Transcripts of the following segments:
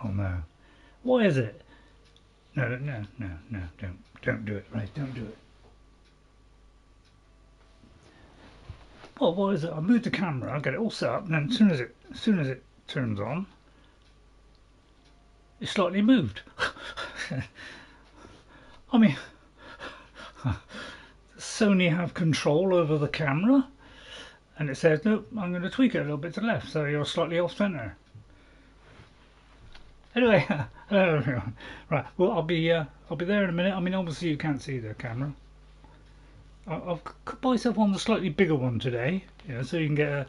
Oh no. Why is it? No, no, no, no, don't do it, right, don't do it. Well, what is it? I move the camera, I get it all set up, and then as soon as it turns on, it's slightly moved. I mean, Sony have control over the camera, and it says, nope, I'm going to tweak it a little bit to the left, so you're slightly off center. Anyway, hello everyone. Right, well, I'll be there in a minute. I mean, obviously you can't see the camera. I've put myself on the slightly bigger one today, you know, so you can get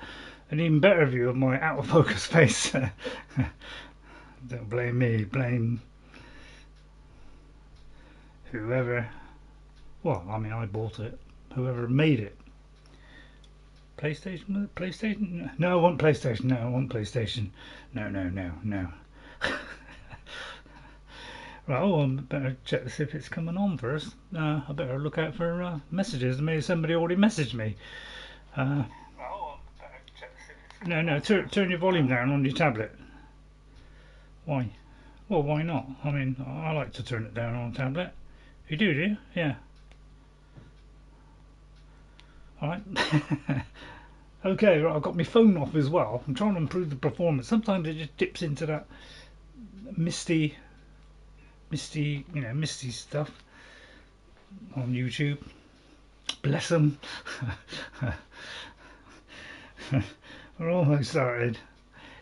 an even better view of my out of focus face. Don't blame me, blame whoever. Well, I mean, I bought it. Whoever made it. PlayStation? PlayStation? No, I want PlayStation. No, I want PlayStation. No, no, no, no. Right, oh, I better check to see if it's coming on first. I better look out for messages. Maybe somebody already messaged me. No, no, turn your volume down on your tablet. Why? Well, why not? I mean, I like to turn it down on a tablet. You do you? Yeah. Alright. Okay, right, I've got my phone off as well. I'm trying to improve the performance. Sometimes it just dips into that misty, misty stuff on YouTube. Bless them. We're almost started. Do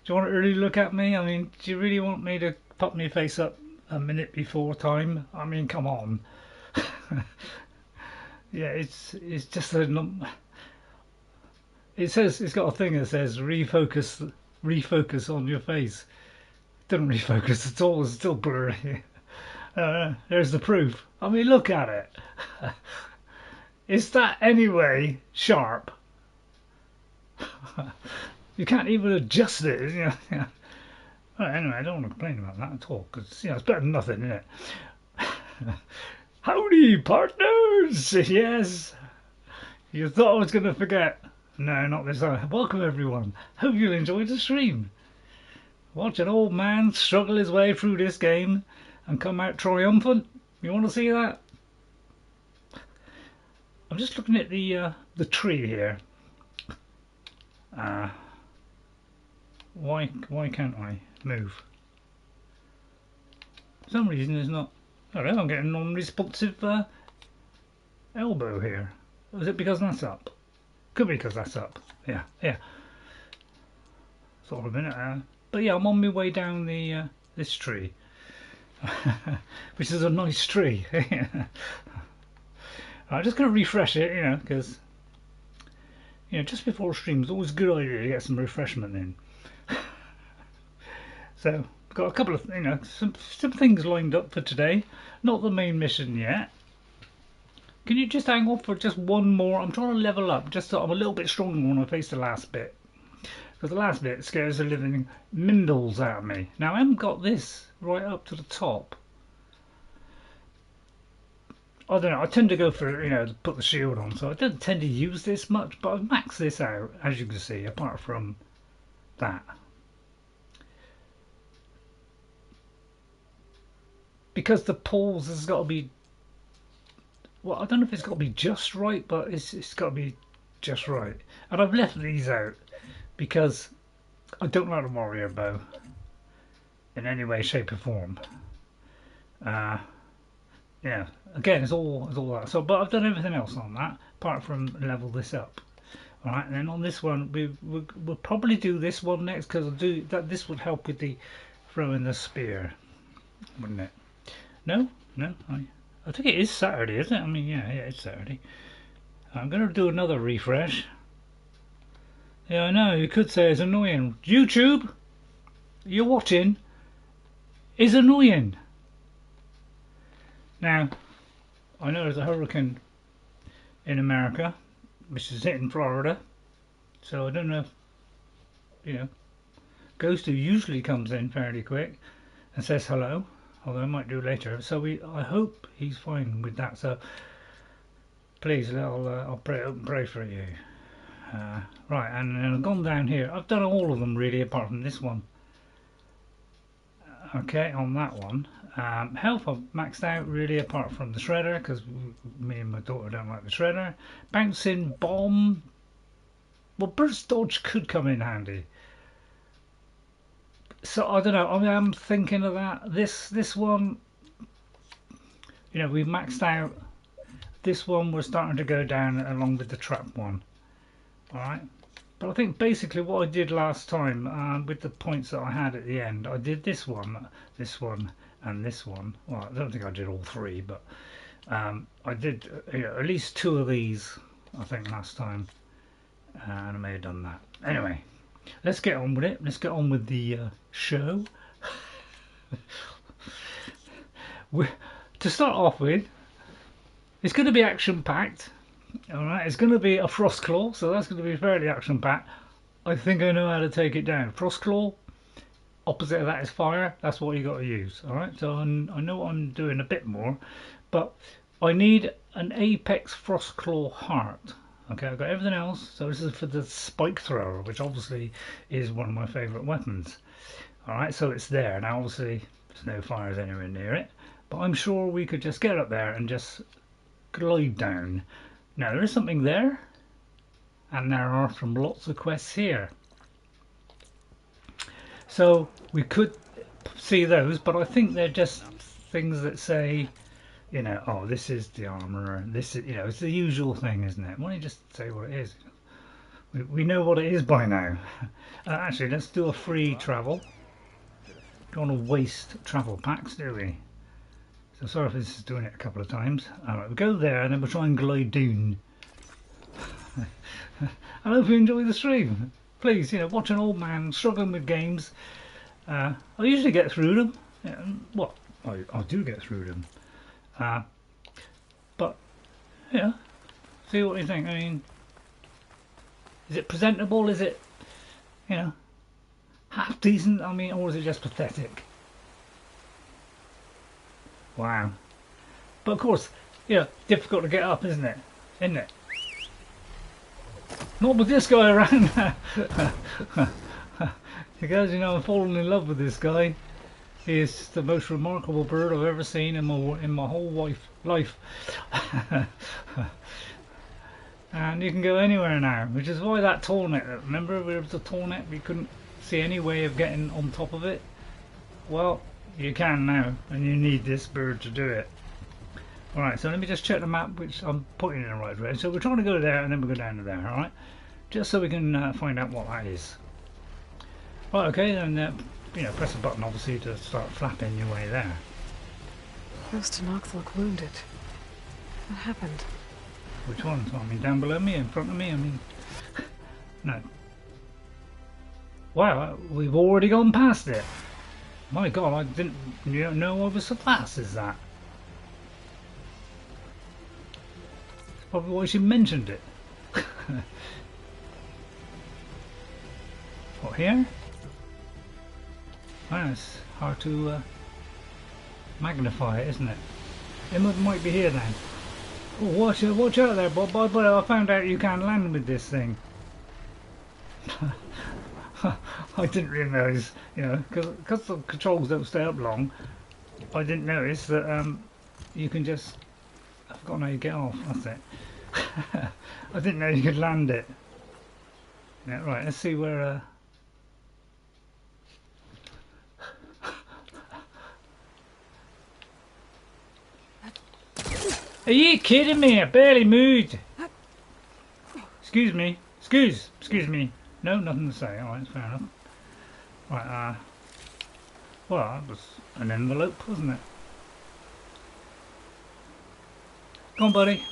you want to really look at me? I mean, do you really want me to pop my face up a minute before time? I mean, come on. Yeah, it's just a. It says it's got a thing that says refocus on your face. It doesn't refocus at all. It's still blurry. There's the proof. I mean, look at it. Is that anyway sharp? You can't even adjust it. You know? Well, anyway, I don't want to complain about that at all because it's better than nothing, isn't it? Howdy, partners! Yes. You thought I was going to forget. No, not this time. Welcome everyone. Hope you'll enjoy the stream. Watch an old man struggle his way through this game and come out triumphant. You want to see that? I'm just looking at the tree here. Why can't I move? For some reason it's not. I don't know, I'm getting a non-responsive elbow here. Is it because that's up? Could be because that's up. Yeah, yeah. Sort of a minute. But yeah, I'm on my way down the this tree, which is a nice tree. I'm just going to refresh it, you know, because just before a stream, it's always a good idea to get some refreshment in. So, got a couple of some things lined up for today. Not the main mission yet. Can you just hang on for just one more? I'm trying to level up, just so I'm a little bit stronger when I face the last bit. Because the last bit scares the living mindles out of me. Now I haven't got this right up to the top. I don't know, I tend to go for, to put the shield on, so I don't tend to use this much, but I've maxed this out, as you can see, apart from that. Because the pulls has got to be, well, I don't know if it's got to be just right, but it's got to be just right. And I've left these out because I don't like the warrior bow in any way, shape or form. Yeah, again, it's all that. So, but I've done everything else on that, apart from level this up. All right, and then on this one, we'll probably do this one next because this would help with the throwing the spear, wouldn't it? No, I think it is Saturday, isn't it? I mean, yeah, it's Saturday. I'm going to do another refresh. Yeah, I know, you could say it's annoying. YouTube, you're watching, is annoying. Now, I know there's a hurricane in America, which is hitting Florida, so I don't know if, Ghost, who usually comes in fairly quick and says hello, although I might do later, so I hope he's fine with that, so please, I'll pray for you. Right, and then I've gone down here. I've done all of them really, apart from this one. Okay, on that one. Health I've maxed out really, apart from the shredder, because me and my daughter don't like the shredder. Bouncing bomb. Well, burst dodge could come in handy. So I don't know. I mean, I'm thinking of that. This one, you know, we've maxed out. This one we're starting to go down along with the trap one. All right. But I think basically what I did last time with the points that I had at the end, I did this one, and this one. Well, I don't think I did all three, but I did at least two of these, I think, last time, and I may have done that. Anyway, let's get on with it. Let's get on with the show. To start off with, it's going to be action-packed. Alright, it's going to be a Frostclaw, so that's going to be fairly action-packed. I think I know how to take it down. Frostclaw, opposite of that is fire. That's what you got to use. Alright, so I know what I'm doing a bit more, but I need an Apex Frostclaw Heart. Okay, I've got everything else, so this is for the spike thrower, which obviously is one of my favourite weapons. Alright, so it's there. Now obviously there's no fires anywhere near it, but I'm sure we could just get up there and just glide down. Now there is something there, and there are some lots of quests here. So we could see those, but I think they're just things that say, you know, oh, this is the armor, this is, you know, it's the usual thing, isn't it? Why don't you just say what it is? We know what it is by now. Actually, let's do a free travel. Don't want to waste travel packs, do we? So sorry if this is doing it a couple of times. Alright, we'll go there and then we'll try and glide down. I hope you enjoy the stream. Please, you know, watch an old man struggling with games. I usually get through them. Yeah, well, I do get through them. But, yeah, see what you think. I mean, is it presentable? Is it, you know, half decent? I mean, or is it just pathetic? Wow. But of course, yeah, difficult to get up, isn't it? Isn't it? Not with this guy around. Because, you know, I'm falling in love with this guy. He is the most remarkable bird I've ever seen in my whole life. And you can go anywhere now, which is why that tallnet, remember there was a tallnet, we couldn't see any way of getting on top of it? Well, you can now, and you need this bird to do it. Alright, so let me just check the map, which I'm pointing in the right direction. So we're trying to go there, and then we'll go down to there, alright? Just so we can find out what that is. Right, okay, then you know, press a button obviously to start flapping your way there. Ghost and Ox look wounded. What happened? Which ones? I mean, down below me, in front of me, I mean... No. Wow, we've already gone past it. My god, I didn't know I was so fast as that. That's probably why she mentioned it. What, here? Wow, it's hard to magnify it, isn't it? It might be here then. Oh, watch out there, Bob. I found out you can't land with this thing. I didn't realise, you know, because the controls don't stay up long. I didn't notice that you can just... I've forgotten how you get off. That's it. I didn't know you could land it. Yeah, right. Let's see where. Are you kidding me? I barely moved. Excuse me. Excuse me. No, nothing to say. Alright, fair enough. Right, well, that was an envelope, wasn't it? Come on, buddy.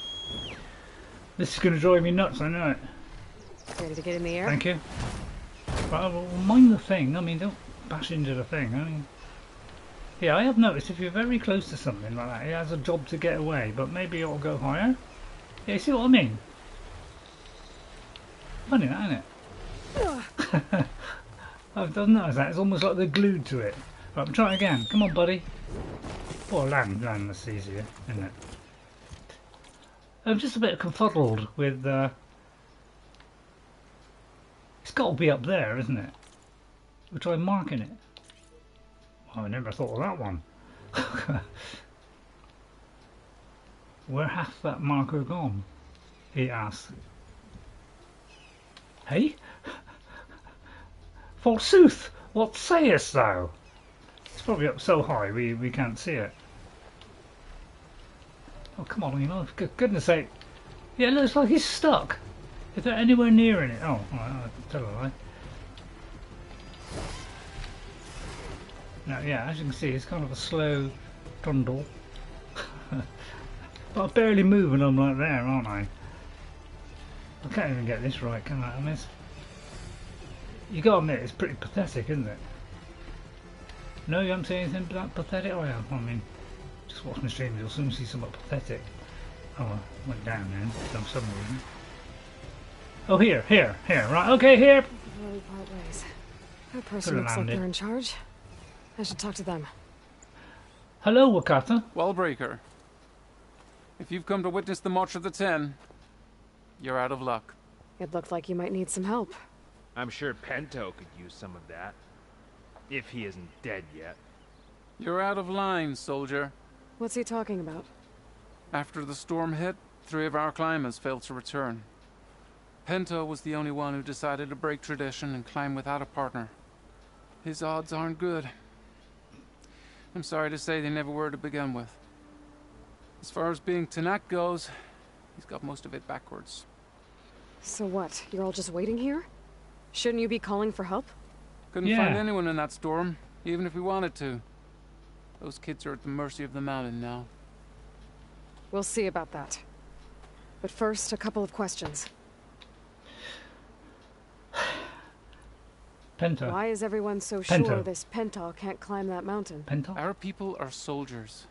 This is going to drive me nuts, I know it. Ready to get in the air? Thank you. Right, well, mind the thing. I mean, don't bash into the thing. I mean, yeah, I have noticed if you're very close to something like that, it has a job to get away, but maybe it'll go higher. Yeah, you see what I mean? Funny that, isn't it? I've noticed that. It's almost like they're glued to it. Right, I'm trying again. Come on, buddy. Oh, land, that's easier, isn't it? I'm just a bit confuddled with... It's got to be up there, isn't it? We'll try marking it. I never thought of that one. Where hath that marker gone? He asked. Hey? Forsooth, what sayest thou? It's probably up so high we can't see it. Oh, come on, you know, for goodness sake. Yeah, it looks like he's stuck. Is there anywhere near in it? Oh, I'll tell a lie. Now, yeah, as you can see, it's kind of a slow trundle. But I'm barely moving them like there, aren't I? I can't even get this right, can I? I mean, you gotta admit, it's pretty pathetic, isn't it? No, you haven't seen anything that pathetic? Oh, yeah, I mean, just watch my stream, you'll soon see something pathetic. Oh, I went down then, for some reason. Oh, here, right, okay, here! Really part ways. That person looks like they're in charge. I should talk to them. Hello, Wakata. Wallbreaker. If you've come to witness the March of the Ten, you're out of luck. It looked like you might need some help. I'm sure Pento could use some of that. If he isn't dead yet. You're out of line, soldier. What's he talking about? After the storm hit, 3 of our climbers failed to return. Pento was the only one who decided to break tradition and climb without a partner. His odds aren't good. I'm sorry to say they never were to begin with. As far as being Tanak goes, he's got most of it backwards. So what? You're all just waiting here? Shouldn't you be calling for help? Couldn't find anyone in that storm, even if we wanted to. Those kids are at the mercy of the mountain now. We'll see about that. But first, a couple of questions. Penta. Why is everyone so sure this Penta can't climb that mountain? Penta? Our people are soldiers.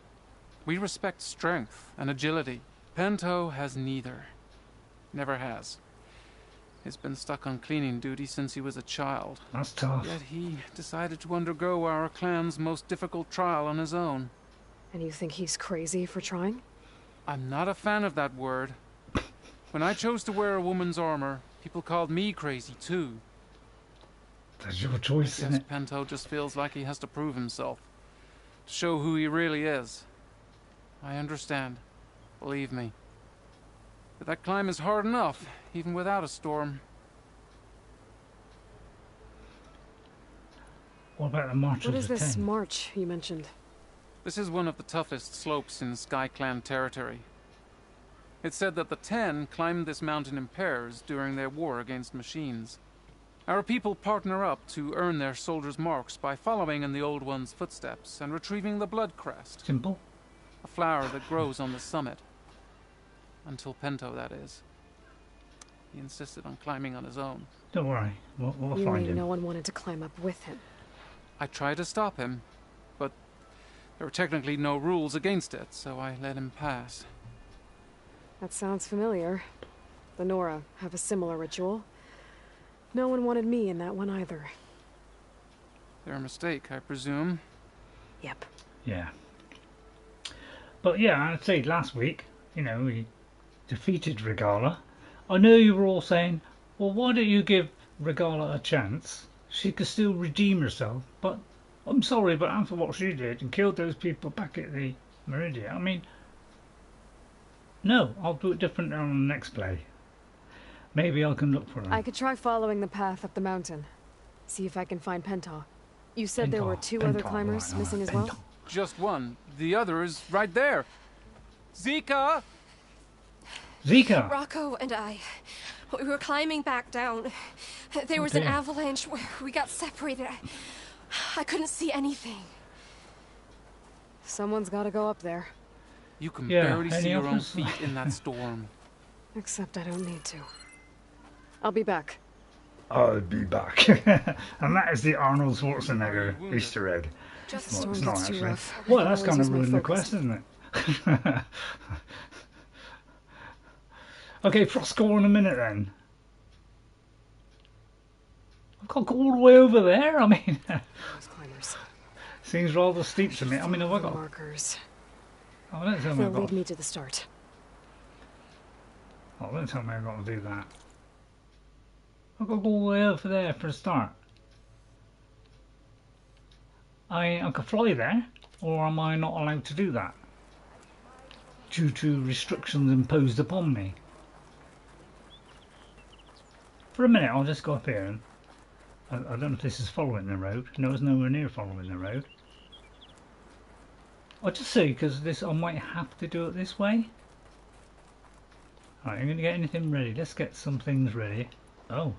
We respect strength and agility. Pento has neither. Never has. He's been stuck on cleaning duty since he was a child. That's tough. Yet he decided to undergo our clan's most difficult trial on his own. And you think he's crazy for trying? I'm not a fan of that word. When I chose to wear a woman's armor, people called me crazy too. That's your choice, isn't it? Pento just feels like he has to prove himself. To show who he really is. I understand. Believe me. But that climb is hard enough, even without a storm. What about the March of the Ten? What is this march you mentioned? This is one of the toughest slopes in Sky Clan territory. It's said that the Ten climbed this mountain in pairs during their war against machines. Our people partner up to earn their soldiers' marks by following in the Old One's footsteps and retrieving the blood crest. Simple. A flower that grows on the summit. Until Pento, that is. He insisted on climbing on his own. Don't worry, we'll you find mean him. No one wanted to climb up with him? I tried to stop him, but there were technically no rules against it, so I let him pass. That sounds familiar. The Nora have a similar ritual. No one wanted me in that one either. Their mistake, I presume. Yep. Yeah. But yeah, I'd say last week, you know, we defeated Regala. I know you were all saying, well, why don't you give Regala a chance? She could still redeem herself. But I'm sorry, but after what she did and killed those people back at the Meridian, I mean, no, I'll do it different on the next play. Maybe I can look for her. I could try following the path up the mountain. See if I can find Penta. You said there were 2 other climbers missing as well? Just one. The other is right there. Zika! Zika! Rocco and I, we were climbing back down. There was an avalanche where we got separated. I couldn't see anything. Someone's got to go up there. You can barely see your own feet in that storm. Except I don't need to. I'll be back. I'll be back. And that is the Arnold Schwarzenegger Easter egg. Just well, it's not actually. rough. Well, that's kind of ruined the quest, isn't it? Okay, Frostclaw in a minute then. I've got to go all the way over there. I mean, Those climbers. Seems rather steep to me. I mean, have I got markers? Oh, don't tell me They'll I've got. lead me to the start. Oh, don't tell me I've got to do that. I've got to go all the way over there for a start. I can fly there, or am I not allowed to do that due to restrictions imposed upon me? For a minute, I'll just go up here and I don't know if this is following the road. No, it's nowhere near following the road. I'll just see, because this I might have to do it this way. Alright, I'm going to get anything ready. Let's get some things ready. Oh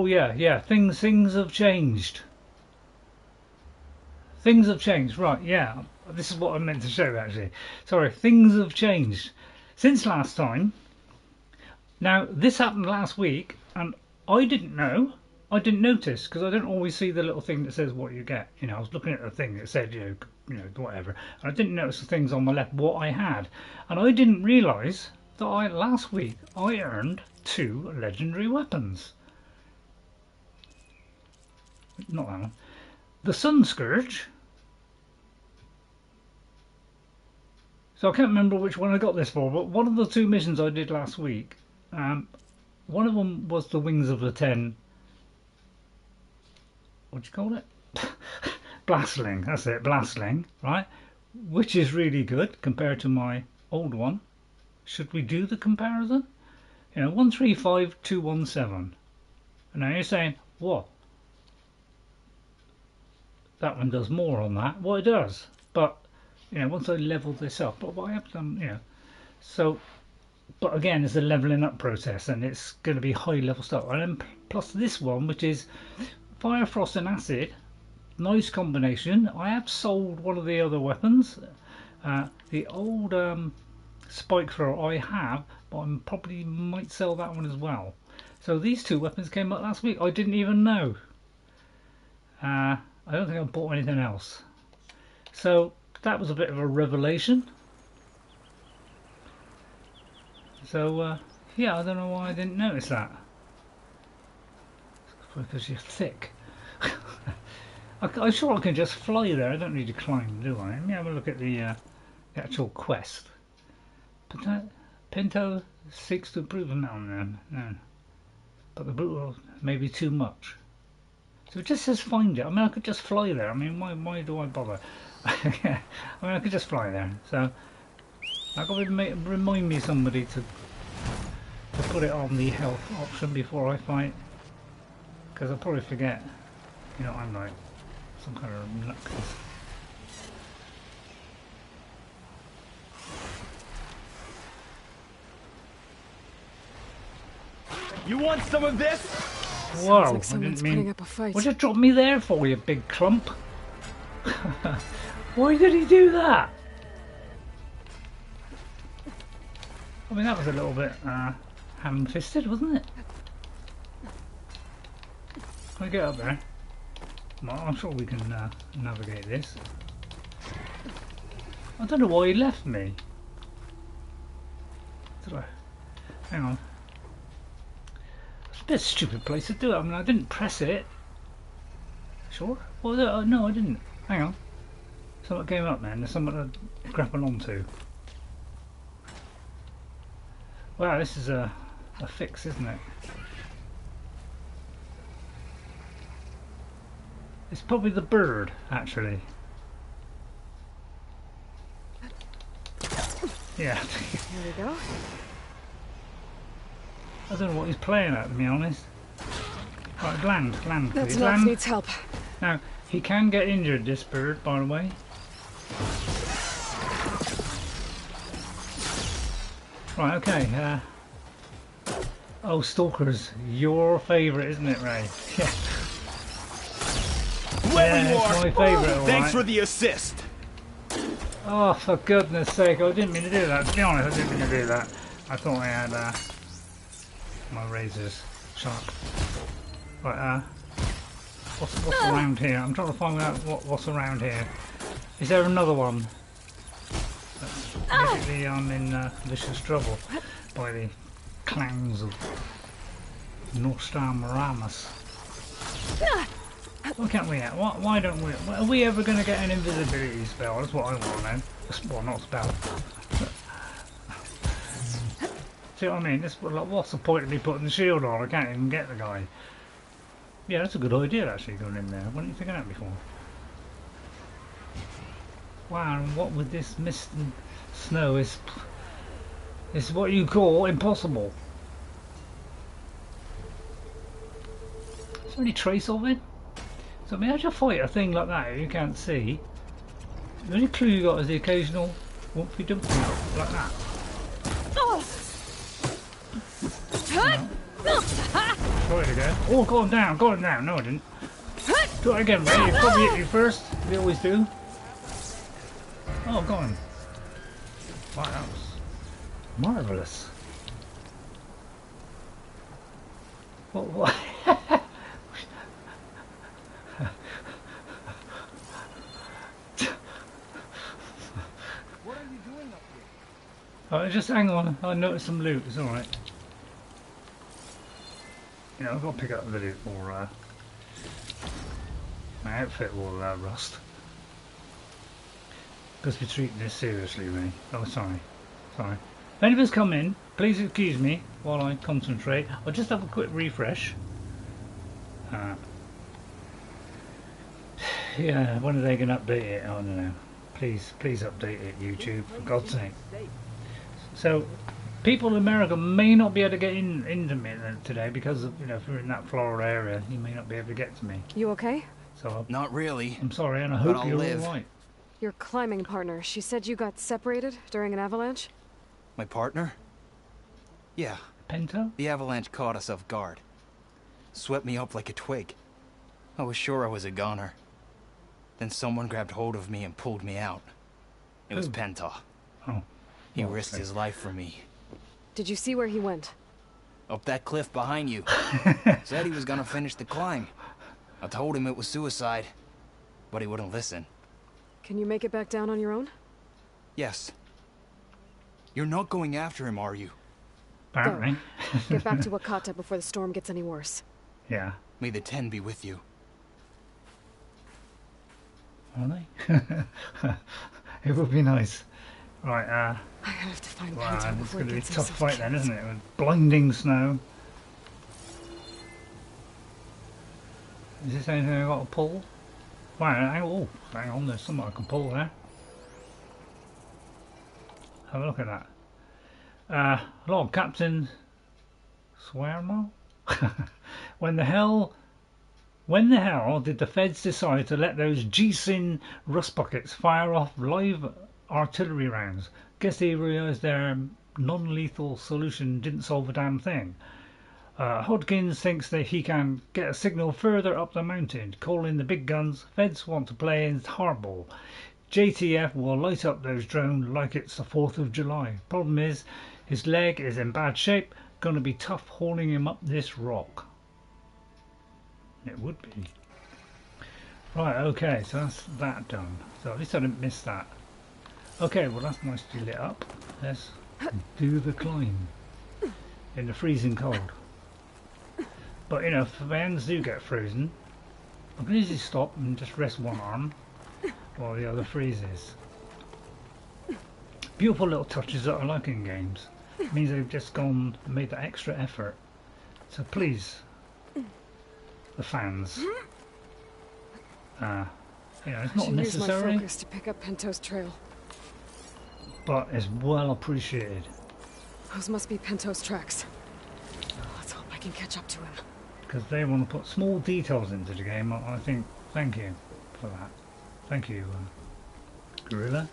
yeah, things have changed. Things have changed, right, yeah. This is what I meant to show actually. Sorry, things have changed. Since last time. Now, this happened last week, and I didn't know. I didn't notice, because I don't always see the little thing that says what you get. You know, I was looking at the thing that said, you know, whatever. And I didn't notice the things on my left, what I had. And I didn't realise that last week I earned 2 legendary weapons. Not that one. The Sun Scourge. So I can't remember which one I got this for, but one of the 2 missions I did last week, one of them was the Wings of the 10. What do you call it? Blastling. That's it, Blastling, right? Which is really good compared to my old one. Should we do the comparison? You know, 135217. And now you're saying, what? That one does more on that. Well, it does. But, you know, once I level this up, but what I have done, you know, so, but again, it's a leveling up process, and it's going to be high level stuff. And then plus this one, which is Fire, Frost and Acid. Nice combination. I have sold one of the other weapons. The old spike thrower I have, but I probably might sell that one as well. So these 2 weapons came up last week. I didn't even know. I don't think I bought anything else. So that was a bit of a revelation. So yeah, I don't know why I didn't notice that. Because you're thick. I'm sure I can just fly there. I don't need to climb, do I? Let me have a look at the actual quest. Pinto seeks to improve the mountain. No. But the brutal may be too much. So it just says find it. I mean, I could just fly there. I mean, why do I bother? I mean, I could just fly there. So I've got to remind me somebody to put it on the health option before I fight. Because I'll probably forget. You know, I'm like some kind of nutcase. You want some of this? Whoa, like someone's putting up a fight. What did you drop me there for, you big clump? Why did he do that? I mean, that was a little bit ham-fisted, wasn't it? Can we get up there? Well, I'm sure we can navigate this. I don't know why he left me. Hang on. It's a bit stupid place to do it. I mean, I didn't press it. Sure? Well, no, I didn't. Hang on. Something came up, man. There's something to grapple onto. Wow, this is a fix, isn't it? It's probably the bird, actually. Yeah. Here we go. I don't know what he's playing at, to be honest. Right, land, That's please. enough. Land. Needs help. Now, he can get injured, this bird, by the way. Right, okay. Oh, Stalkers, your favourite, isn't it, Ray? Yeah. Where you are. It's my favourite, all Thanks right. for the assist. Oh, for goodness sake, I didn't mean to do that. To be honest, I didn't mean to do that. I thought I had my razors sharp. Right, what's around here? I'm trying to find out what's around here. Is there another one? Maybe I'm in vicious trouble by the clangs of Nostradamus. Why can't we? Why don't we? Are we ever going to get an invisibility spell? That's what I want then. Well, not spell. See what I mean? What's the point of me putting the shield on? I can't even get the guy. Yeah, that's a good idea actually, going in there. Why didn't you think of that before? Wow, and what with this mist and snow is what you call impossible. Is there any trace of it? So I mean, how do you fight a thing like that you can't see? The only clue you got is the occasional wumpy dumpy like that. Try it again. Oh, got him down, got him down. No, I didn't. Do it again, mate. You probably hit me first. They always do. Oh, got him. Wow, that was marvellous. What? What are you doing up here? Oh, just hang on. I noticed some loot. It's alright. You know, I've got to pick up the loot or my outfit will rust. Because we're treating this seriously, really. Oh, sorry. Sorry. If anybody's come in, please excuse me while I concentrate. I'll just have a quick refresh. Yeah, when are they going to update it? I don't know. Please update it, YouTube, for God's sake. So, people in America may not be able to get into me today because of, you know, if you're in that Florida area, you may not be able to get to me. You okay? So, Not really. I'm sorry, and I But hope I'll you're live. all right. Your climbing partner, she said you got separated during an avalanche? My partner? Yeah, Pento? the avalanche caught us off guard. Swept me up like a twig. I was sure I was a goner. Then someone grabbed hold of me and pulled me out. It was Who? Penta. Oh. He Well, risked his life for me. Did you see where he went? Up that cliff behind you. Said he was gonna finish the climb. I told him it was suicide, but he wouldn't listen. Can you make it back down on your own? Yes. You're not going after him, are you? Apparently. Get back to Wakata before the storm gets any worse. Yeah. May the 10 be with you. Are they? It would be nice. Right, I have to find wow, Pento it's before going it to be a gets tough himself fight then, killed. isn't it? With blinding snow. Is this anything I've got to pull? Wow, hang on, there's something I can pull there. Have a look at that. Lord Captain Swearmo? When the hell did the feds decide to let those G-Sin rust buckets fire off live artillery rounds? Guess they realised their non-lethal solution didn't solve a damn thing. Hodgkins thinks that he can get a signal further up the mountain, calling the big guns. Feds want to play in hardball. JTF will light up those drones like it's the 4th of July. Problem is, his leg is in bad shape. Gonna be tough hauling him up this rock. It would be. Right, okay, so that's that done. So at least I didn't miss that. Okay, well that's nicely lit up. Let's do the climb in the freezing cold. But you know, if the hands do get frozen, I can easily stop and just rest one arm while the other freezes. Beautiful little touches that I like in games. It means they've just gone and made that extra effort. So please, the fans. You know, it's not Should use my necessary, focus to pick up Pento's trail. but it's well appreciated. Those must be Pento's tracks. Let's hope I can catch up to him. Because they want to put small details into the game. I think, thank you for that. Thank you, Gorilla,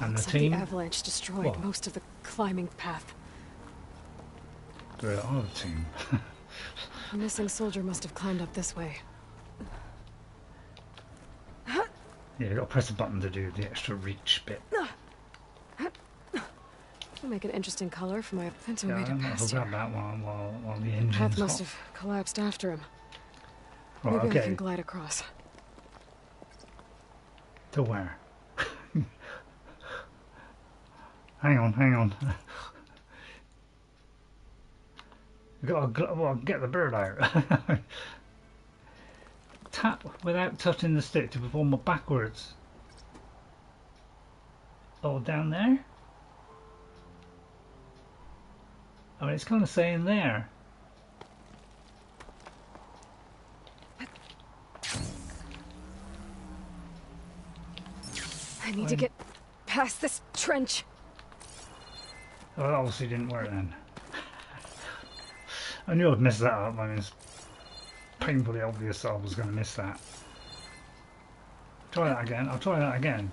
and the Looks like team. the avalanche destroyed What? most of the climbing path. Gorilla, oh, the team. The missing soldier must have climbed up this way. Yeah, you got to press a button to do the extra reach bit. It'll make an interesting color for my Pento Yeah, made it I'm not past grab here. that while the The engine's path must hot. have collapsed after him. Right, Maybe I okay. can glide across. To where? Hang on. You got to get the bird out. Tap without touching the stick to perform a backwards. Oh, down there? I mean, it's kind of saying there. I need to get past this trench. Oh, that obviously didn't work then. I knew I'd mess that up. I mean, it's painfully obvious that I was going to miss that. Try that again. I'll try that again.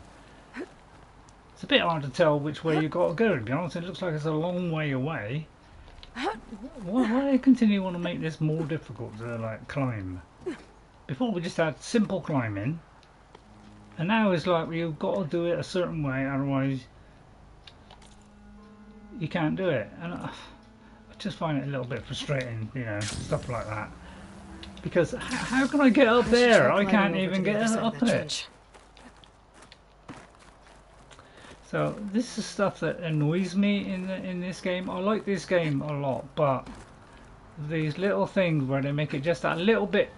It's a bit hard to tell which way you've got to go, to be honest. It looks like it's a long way away. Why do they continue want to make this more difficult to like climb? Before we just had simple climbing, and now it's like you've got to do it a certain way, otherwise you can't do it. And I just find it a little bit frustrating, you know, stuff like that. Because how can I get up there? I can't even get up it. So this is stuff that annoys me in this game. I like this game a lot, but these little things where they make it just a little bit.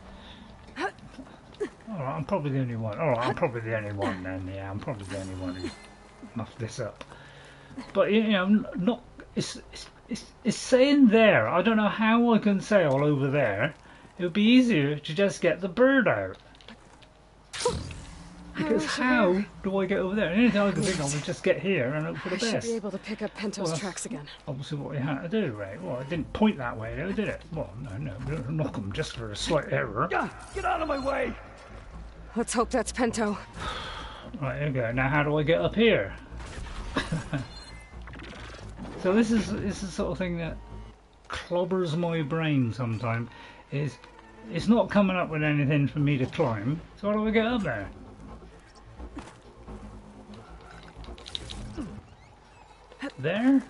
Alright, I'm probably the only one. Alright, I'm probably the only one then. Yeah, I'm probably the only one who muffed this up. But you know, not it's saying there. I don't know how I can sail over there. It would be easier to just get the bird out. Because how do I get over there? Anything I can think of is just get here and hope for the best. I should be able to pick up Pento's tracks again. Obviously what you had to do, right? Well, it didn't point that way though, did it? Well, no, we don't knock them just for a slight error. Get out of my way! Let's hope that's Pento. Right, there we go. Now how do I get up here? So this is the sort of thing that clobbers my brain sometimes. It's not coming up with anything for me to climb. So how do I get up there? There?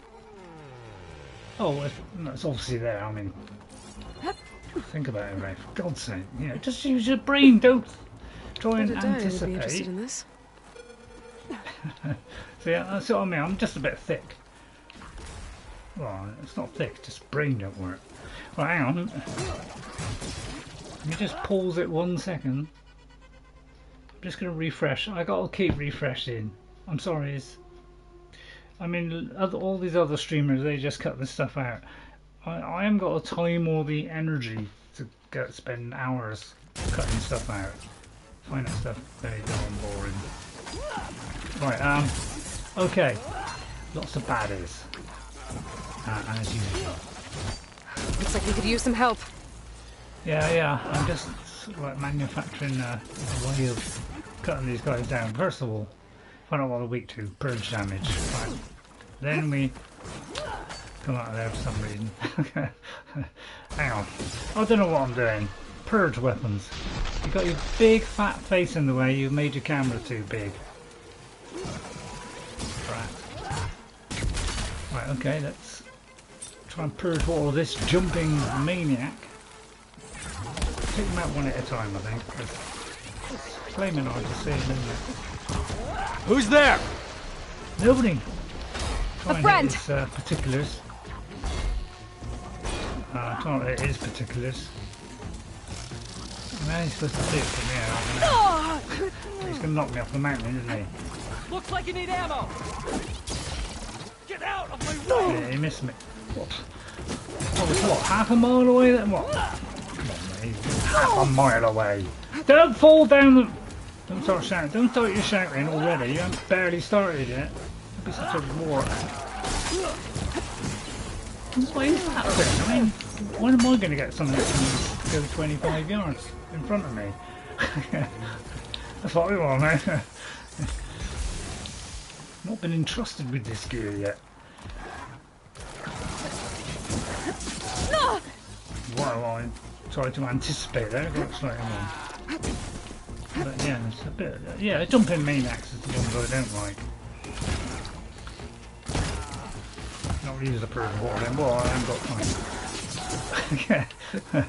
Oh, it's obviously there. I mean, think about it, Ray. For God's sake, you know, just use your brain. Don't try and anticipate. Be interested in this. See, that's what I mean. I'm just a bit thick. Well, it's not thick. Just brain don't work. Well, hang on. Let me just pause it 1 second. I'm just going to refresh. I got to keep refreshing. I'm sorry. I mean, all these other streamers, they just cut this stuff out. I haven't got the time or the energy to spend hours cutting stuff out. I find that stuff very darn boring. Right, okay. Lots of baddies. As usual. Looks like we could use some help. Yeah, I'm just sort of like manufacturing a way of cutting these guys down. First of all, find out what they're weak to, purge damage. Right. Then we come out of there for some reason. Hang on. I don't know what I'm doing. Purge weapons. You've got your big fat face in the way, you've made your camera too big. Right, okay, let's try and purge all of this jumping maniac. Take them out one at a time, I think. It's flaming hard to see, isn't it? Who's there? Nobody. Try A friend. His particulars. Try to hit his particulars. Now he's supposed to see it from here. He's going to knock me off the mountain, isn't he? Looks like you need ammo! Get out of my way! Yeah, he missed me. What? Oh, it's what? Half a mile away then? What? Come on, mate. Half a mile away. Don't fall down the... Don't start shouting. Don't start your shouting already. You haven't barely started yet. It'd be such a war. What is happening? I mean, when am I going to get something that can go 25 yards in front of me? That's what we want, man. Not been entrusted with this gear yet. Well, I tried to anticipate that. Got slightly more. But yeah, it's a bit. Yeah, jumping maniacs is the ones I don't like. Not use the purge water then. Well, I haven't got time. Yeah.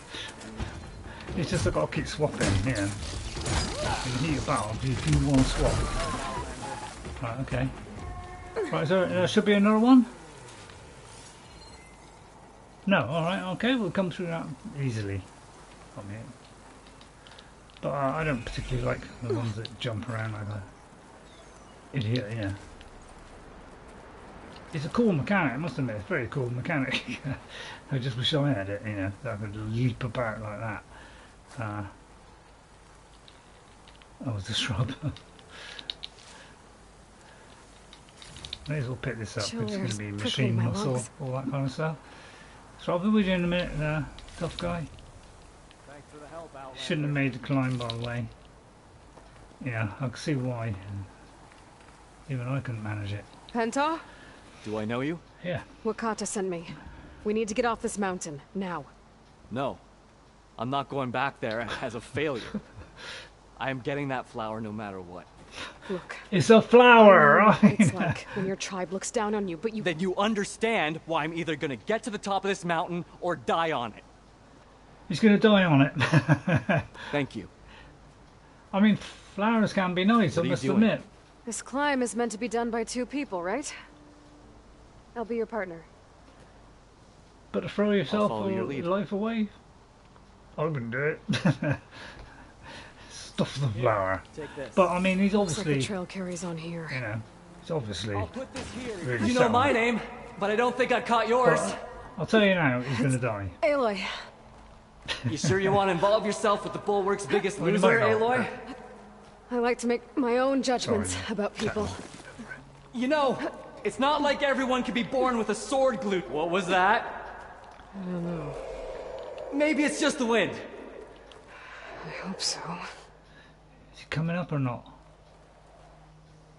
It's just I've got to keep swapping. Yeah. In the heat of battle, you do want to swap. Right. Okay. Right, so there should be another one? No, alright, okay, we'll come through that easily. I mean, but I don't particularly like the ones that jump around like an idiot, yeah. It's a cool mechanic, I must admit, it's a very cool mechanic. I just wish I had it, you know, that I could leap about like that. Oh, it's a shrub. May as well pick this up. Chill It's going air's to be prickling machine my muscle, lungs. all that kind of stuff. So I'll be with you in a minute there, tough guy. Thanks for the help, Outlander. Shouldn't have made the climb, by the way. Yeah, I can see why. Even I couldn't manage it. Penta? Do I know you? Yeah. Wakata sent me. We need to get off this mountain, now. No. I'm not going back there as a failure. I am getting that flower no matter what. Look. It's a flower, I know what right? it's like when your tribe looks down on you, but you... Then you understand why I'm either gonna get to the top of this mountain or die on it. He's going to die on it. Thank you. I mean, flowers can be nice, I What are you must doing? admit. This climb is meant to be done by 2 people, right? I'll be your partner. But to throw yourself follow your lead. life away? I wouldn't do it. Stuff the flower. Take this. But I mean, he's Looks like the obviously, trail carries on here. you know, he's obviously I'll put this here. really You know set on my it. name, but I don't think I caught But, yours. I'll tell you now, he's going to die. Aloy, You sure you want to involve yourself with the Bulwark's biggest Well, you loser, might not. Aloy? I like to make my own judgments Sorry. about people. You know, it's not like everyone can be born with a sword glute. What was that? I don't know. Maybe it's just the wind. I hope so. Is he coming up or not?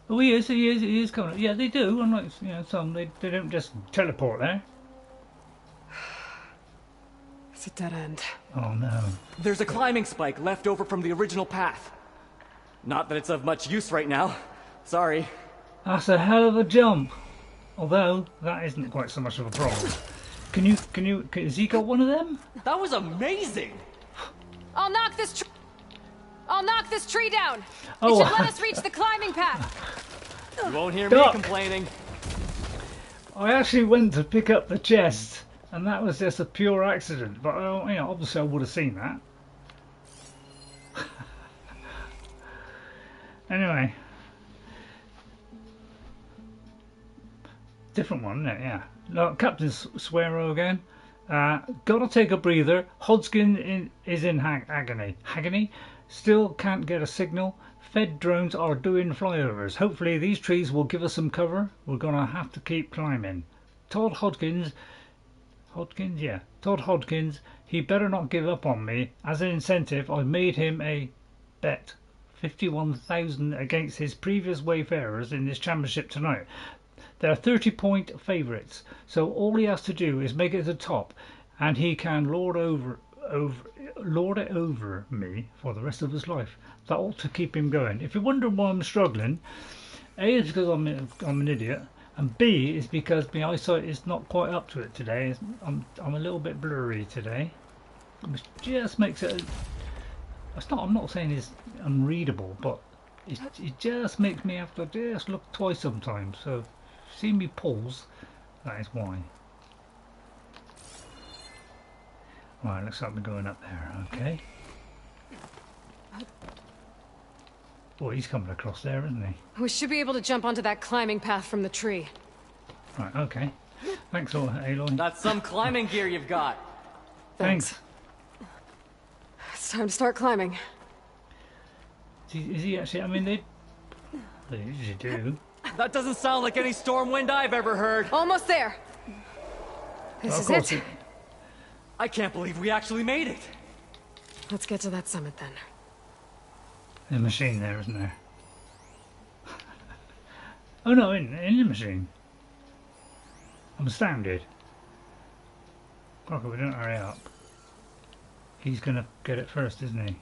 Oh, he is coming up. Yeah, they do. Unlike, you know, some, they don't just teleport there. It's a dead end. Oh, no. There's a climbing spike left over from the original path. Not that it's of much use right now. Sorry. That's a hell of a jump. Although, that isn't quite so much of a problem. Has he got one of them? That was amazing! I'll knock this tree down. It Oh. should let us reach the climbing path. You won't hear me Duck. complaining. I actually went to pick up the chest, and that was just a pure accident. But you know, obviously I would have seen that. Anyway, different one, isn't it? Yeah. No, Captain Swearo again. Gotta take a breather. Hodgkin is in agony. Agony? Still can't get a signal. Fed drones are doing flyovers. Hopefully these trees will give us some cover. We're gonna have to keep climbing. Todd Hodgkins, he better not give up on me. As an incentive, I made him a bet. 51,000 against his previous wayfarers in this championship tonight. They're 30-point favourites, so all he has to do is make it to the top, and he can lord it over me for the rest of his life. That ought to keep him going. If you're wondering why I'm struggling, A is because I'm an idiot, and B is because my eyesight is not quite up to it today. I'm a little bit blurry today, which just makes it. I'm not saying it's unreadable, but it just makes me have to just look twice sometimes. So, see me pause, that is why. Right, looks like we're going up there, okay. Oh, he's coming across there, isn't he? We should be able to jump onto that climbing path from the tree. Right, okay. Thanks, Aloy. That's some climbing gear you've got. Thanks. It's time to start climbing. Is he actually, I mean, they usually do. That doesn't sound like any storm wind I've ever heard. Almost there. This Of is course it. I can't believe we actually made it. Let's get to that summit then. There's a machine there, isn't there? Oh no, in the machine. I'm astounded. Crocker, we don't hurry up. He's gonna get it first, isn't he?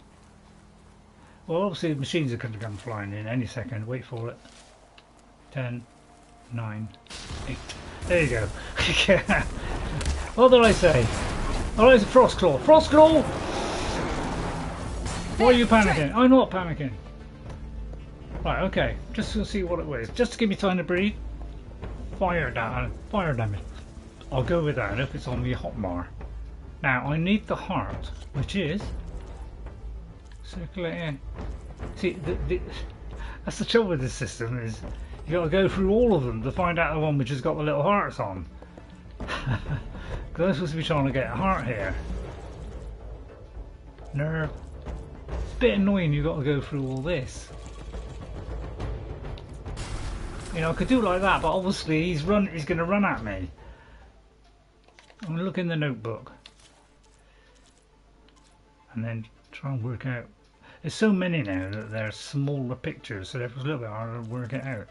Well, obviously the machines are going to come flying in any second. Wait for it. 10, 9, 8. There you go. What did I say? Oh, it's a Frostclaw. Frostclaw! Why are you panicking? I'm not panicking. Right, okay. Just to see what it was. Just to give me time to breathe. Fire damage. I'll go with that if it's on the hotbar. Now, I need the heart, which is circulating. See, that's the trouble with this system, is you got to go through all of them to find out the one which has got the little hearts on. Because I'm supposed to be trying to get a heart here. Nerve. It's a bit annoying. You got to go through all this. You know, I could do it like that, but obviously he's going to run at me. I'm going to look in the notebook. And then try and work out. There's so many now that they're smaller pictures, so it's a little bit harder to work it out.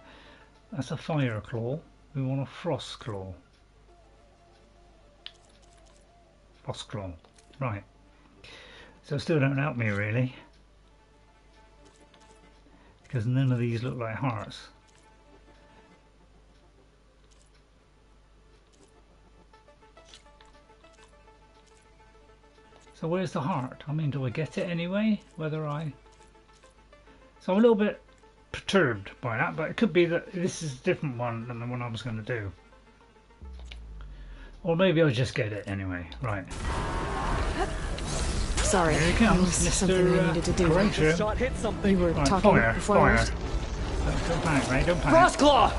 That's a Fireclaw. We want a Frostclaw. Frostclaw. Right. So still don't help me really. Because none of these look like hearts. So where's the heart? I mean, do I get it anyway? Whether I... So I'm a little bit perturbed by that, but it could be that this is a different one than the one I was going to do. Or maybe I'll just get it anyway. Right. Sorry, Here he comes, there was something I needed to do. Great Shot hit something. You were Right, talking fire, before I fire. left. Don't panic, mate, don't panic. Frostclaw!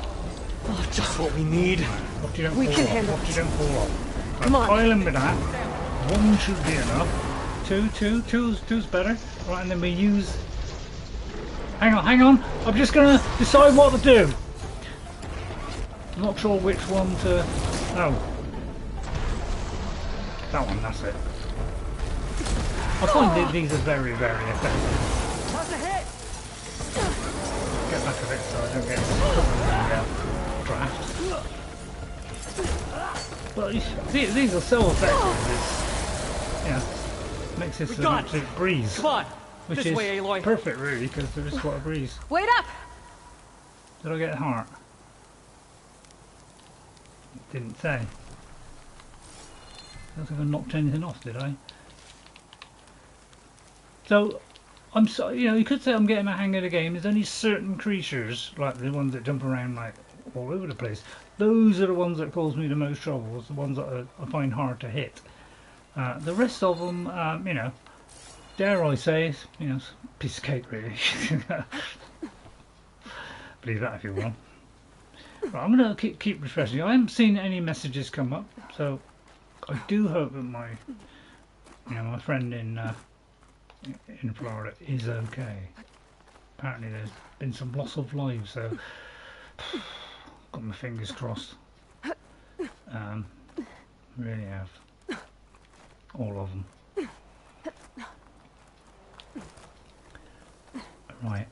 Oh, just what we need. Hope you don't We fall can off. handle Hope you it. don't fall off. Right, Come on. pile in with that. One should be enough. Two's better. Right, and then we use... Hang on. I'm just going to decide what to do. I'm not sure which one to... Oh. That one, that's it. I find that these are very, very effective. How's the hit? Get back a bit so I don't get the draft. But these are so effective. It's, makes this an got it. absolute breeze. Come on. Which This is way, Aloy. perfect, really, because there is quite a breeze. Wait up! Did I get a heart? Didn't say. I don't think I knocked anything off, did I? So, I'm so, you could say I'm getting a hang of the game. There's only certain creatures, like the ones that jump around like all over the place. Those are the ones that cause me the most trouble. It's the ones that I find hard to hit. The rest of them, dare I say, it's a piece of cake, really. Believe that if you want. Right, I'm going to keep refreshing. I haven't seen any messages come up, so I do hope that my friend in Florida is okay. Apparently there's been some loss of lives, so got my fingers crossed. Really have. All of them. Right.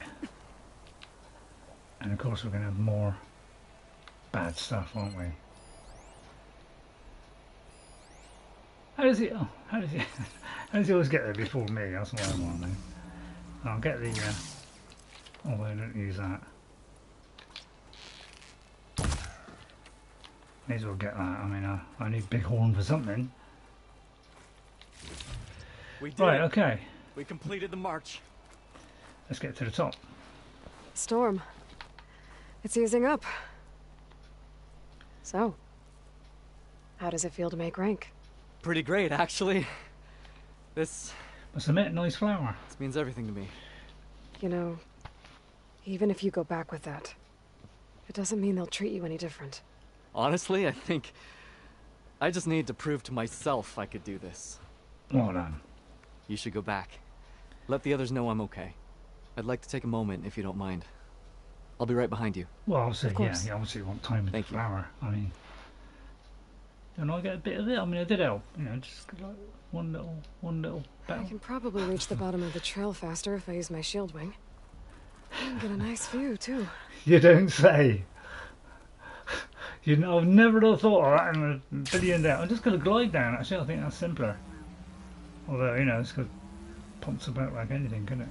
And of course we're going to have more bad stuff, aren't we? How does he always get there before me? That's what I want to know. I'll get the although I don't use that. May as well get that. I mean, I need Bighorn for something. We did Right, it. okay. We completed the march. Let's get to the top. Storm. It's easing up. So, how does it feel to make rank? Pretty great, actually. This Must admit, nice flower. means everything to me. You know, even if you go back with that, it doesn't mean they'll treat you any different. Honestly, I think I just need to prove to myself I could do this. Well done. You should go back. Let the others know I'm okay. I'd like to take a moment, if you don't mind. I'll be right behind you. Well, obviously, Of course. you obviously want time with Thank the you. flower. I mean, don't I get a bit of it? I mean, I did help. Just like one little I battle. can probably reach the bottom of the trail faster if I use my shield wing. Get a nice view, too. You don't say. I've never thought of that in a billion days. I'm just going to glide down, actually. I think that's simpler. Although, it's going to pounce about like anything, couldn't it?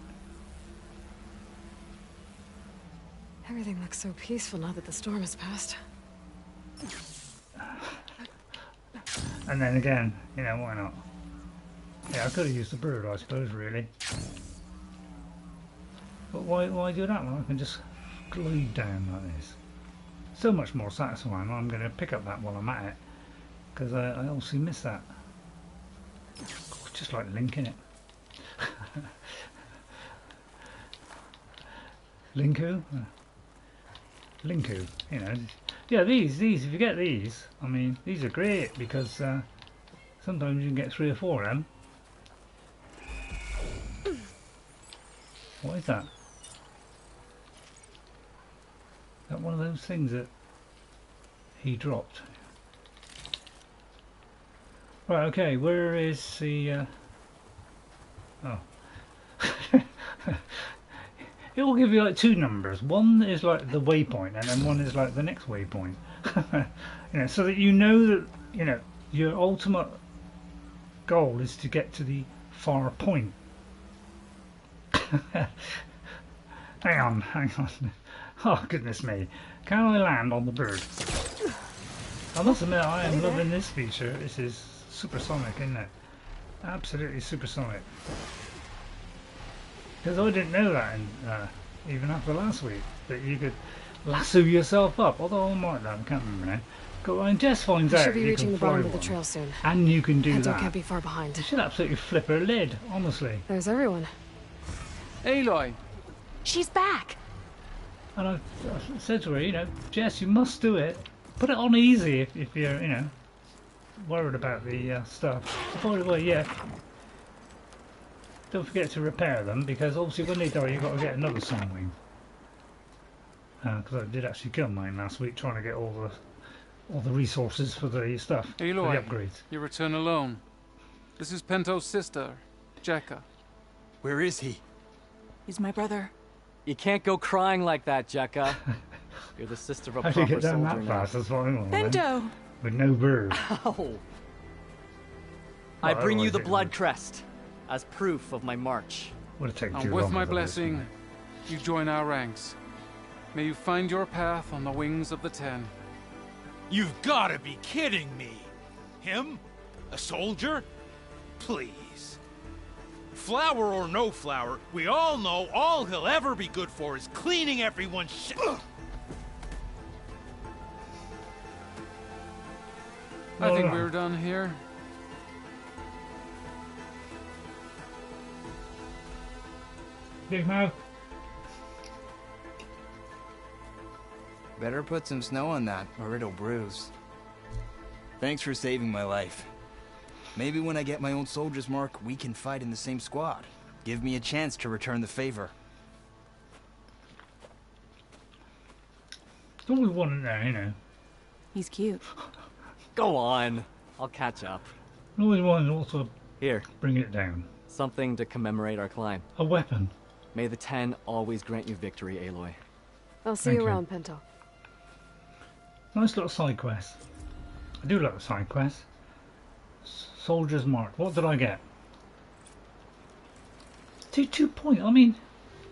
Everything looks so peaceful now that the storm has passed. And then again, why not? Yeah, I could have used the bird, I suppose, really. But why do that when I can just glide down like this? So much more satisfying. I'm going to pick up that while I'm at it, because I obviously missed that. Just like Link, innit? Linku? Linku, Yeah, these, if you get these, I mean, these are great because sometimes you can get 3 or 4 of them. What is that? That one of those things that he dropped? Right, okay, where is the... Oh. It will give you like two numbers. One is like the waypoint, and then one is like the next waypoint. You know, so that you know that, you know, your ultimate goal is to get to the far point. Hang on. Oh goodness me! Can I land on the bird? I must admit, I am loving this feature. This is supersonic, isn't it? Absolutely supersonic. Because I didn't know that, even after last week, that you could lasso yourself up. Although I might have, I can't remember now. When Jess finds out, Should be you reaching can the fly bottom of the one, trail soon. and you can do Pinto that. can't be far behind. You should absolutely flip her lid, honestly. There's everyone. Aloy! She's back. And I said to her, you know, Jess, you must do it. Put it on easy if you're, you know, worried about the stuff. By the way, yeah. Don't forget to repair them, because obviously when they die you've got to get another Sunwing. Because I did actually kill mine last week trying to get all the resources for the stuff, Aloy, for the upgrades. you return alone. This is Pinto's sister, Jekka. Where is he? He's my brother. You can't go crying like that, Jekka. You're the sister of a How do you proper get down soldier that now. fast? That's what I want. Pinto! With no bird. Ow! I bring you the blood crest as proof of my march. Would have taken And too with long my for this, blessing, wouldn't you join our ranks. May you find your path on the wings of the Ten. You've gotta be kidding me! Him? A soldier? Please. Flower or no flower, we all know all he'll ever be good for is cleaning everyone's shit. I think no. we're done here. Big mouth. Better put some snow on that, or it'll bruise. Thanks for saving my life. Maybe when I get my own soldier's mark, we can fight in the same squad. Give me a chance to return the favor. It's always one in there, you know. He's cute. Go on. I'll catch up. Always one also Here, bring it down. something to commemorate our climb. A weapon. May the Ten always grant you victory, Aloy. I'll see Thank you you. around, Pinto. Nice little side quest. I do like the side quest. Soldier's Mark. What did I get? 2 points. I mean,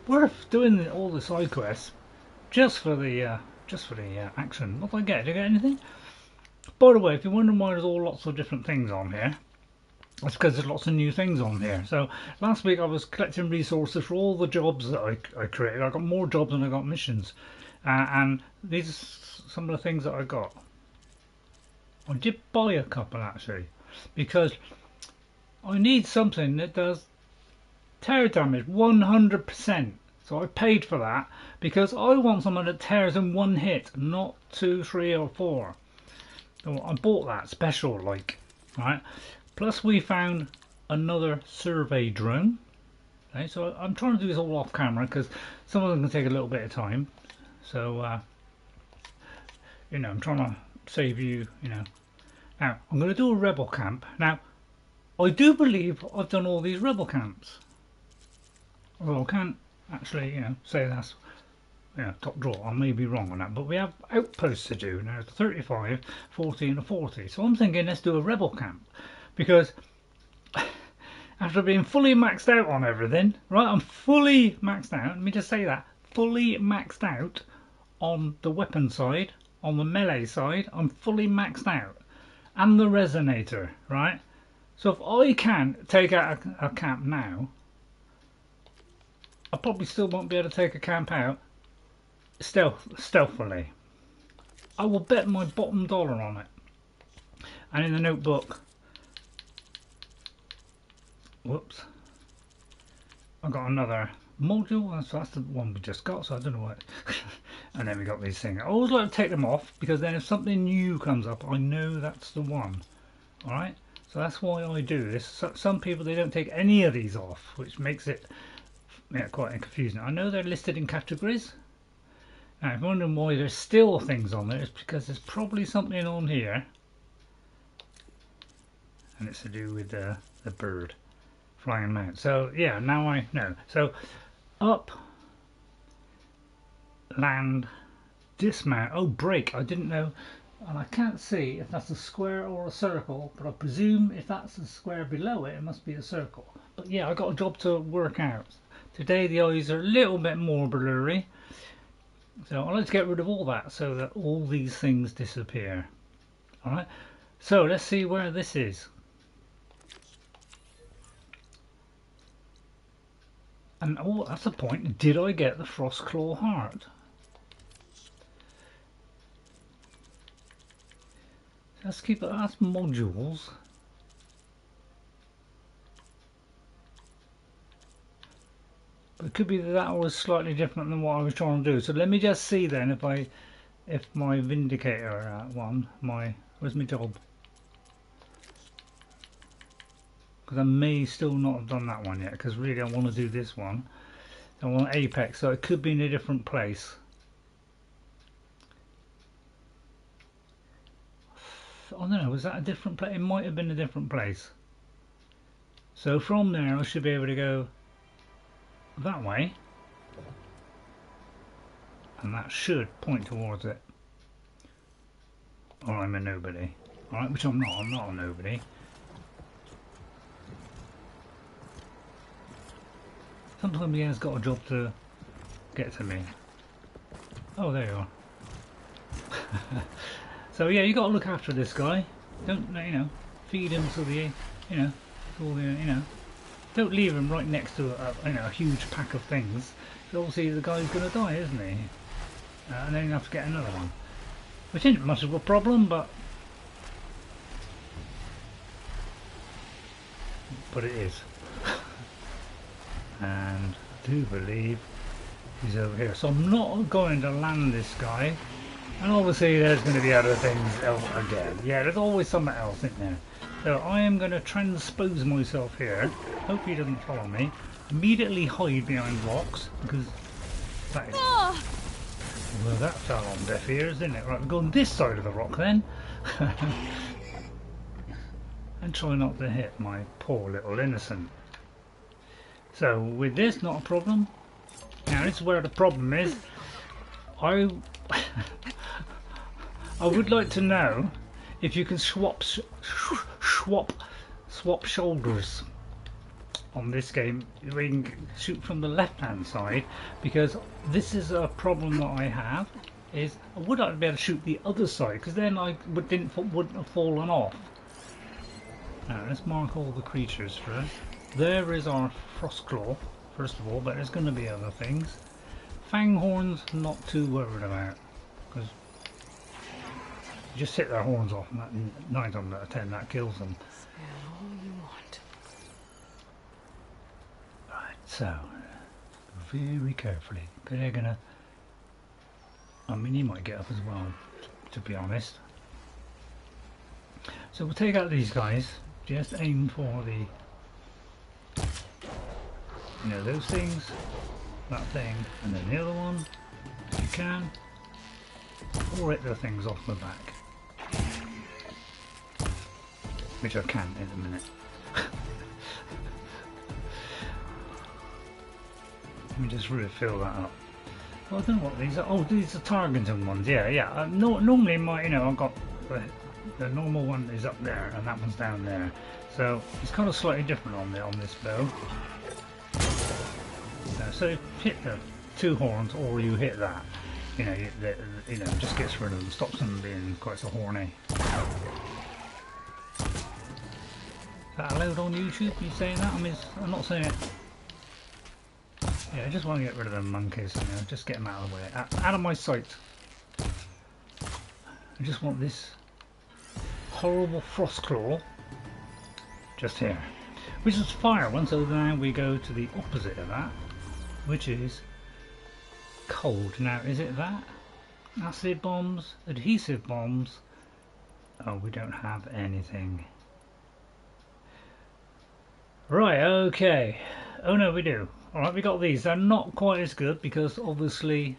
worth doing all the side quests just for the action. What did I get? Did I get anything? By the way, if you're wondering why there's all lots of different things on here, that's because there's lots of new things on here. So last week I was collecting resources for all the jobs that I created. I got more jobs than I got missions, and these are some of the things that I got. I did buy a couple actually, because I need something that does tear damage 100%. So I paid for that because I want someone that tears in one hit, not 2, 3 or 4. So I bought that special, like, right? Plus we found another survey drone. Okay, so I'm trying to do this all off camera because some of them can take a little bit of time. So you know, I'm trying to save you, you know. Now I'm going to do a rebel camp. Now I do believe I've done all these rebel camps. Although I can't actually, you know, say that's, you know, top draw. I may be wrong on that, but we have outposts to do. Now it's 35, 40 and a 40. So I'm thinking let's do a rebel camp, because after being fully maxed out on everything, right, I'm fully maxed out, let me just say that, fully maxed out on the weapon side, on the melee side, I'm fully maxed out, and the resonator, right? So if I can take out a camp now, I probably still won't be able to take a camp out stealthily. I will bet my bottom dollar on it. And in the notebook, whoops, I got another module. That's the one we just got, so I don't know what. And then we got these things. I always like to take them off, because then if something new comes up, I know that's the one. Alright, so that's why I do this. So, some people, they don't take any of these off, which makes it, yeah, quite confusing. I know they're listed in categories, Now, if you're wondering why there's still things on there, it's because there's probably something on here. And it's to do with the bird flying mount. So, yeah, now I know. So, up, land, dismount. Oh, break. I didn't know. And I can't see if that's a square or a circle, but I presume if that's a square below it, it must be a circle. But yeah, I got a job to work out. Today the eyes are a little bit more blurry. So I like to get rid of all that so that all these things disappear. Alright, so let's see where this is. And oh, that's a point. Did I get the Frostclaw Heart? Let's keep it. That's modules. But it could be that was slightly different than what I was trying to do. So let me just see then if my Vindicator one, where's my job? Because I may still not have done that one yet. Because really I want to do this one. I want Apex, so it could be in a different place. I don't know. Was that a different place? It might have been a different place. So from there I should be able to go that way, and that should point towards it. Or I'm a nobody. Alright, which I'm not. I'm not a nobody. Sometimes he has got a job to get to me. Oh, there you are. So yeah, you got to look after this guy. Don't, you know, feed him to the, you know, all the, you know. Don't leave him right next to a huge pack of things. So obviously the guy's going to die, isn't he? And then you have to get another one, which isn't much of a problem, but it is. And I do believe he's over here. So I'm not going to land this guy. And obviously there's going to be other things again. Yeah, there's always something else in there. So I am going to transpose myself here. Hope he doesn't follow me. Immediately hide behind rocks, because that is... Well, that fell on deaf ears, didn't it? Right, we'll go on this side of the rock then. And try not to hit my poor little innocent. So with this, not a problem. Now this is where the problem is. I would like to know if you can swap shoulders on this game. We can shoot from the left hand side, because this is a problem that I have. Is I would like to be able to shoot the other side, because then I wouldn't have fallen off. Now let's mark all the creatures first. There is our Frostclaw, first of all, but there's going to be other things. Fanghorns, not too worried about, because you just hit their horns off and that, 9 times out of 10 that kills them. Spin all you want. Right, so very carefully, because they're gonna, I mean, you might get up as well, to be honest. So we'll take out these guys, just aim for the, you know, those things, that thing, and then the other one, if you can, or hit the things off the back, which I can't in a minute. Let me just refill that up. Well, I don't know what these are. Oh, these are targeting ones. Yeah. Normally, you know, I've got the normal one is up there, and that one's down there. So it's kind of slightly different on this bow. So you hit the 2 horns, or you hit that. You know, just gets rid of them, stops them being quite so horny. Is that allowed on YouTube? You saying that? I mean, I'm not saying it. Yeah, I just want to get rid of them monkeys. You know, just get them out of the way, out of my sight. I just want this horrible Frostclaw just here, which is fire one. So now we go to the opposite of that, which is cold. Now, is it that? Acid bombs, adhesive bombs. Oh, we don't have anything. Right, okay. Oh no, we do. Alright, we got these. They're not quite as good because obviously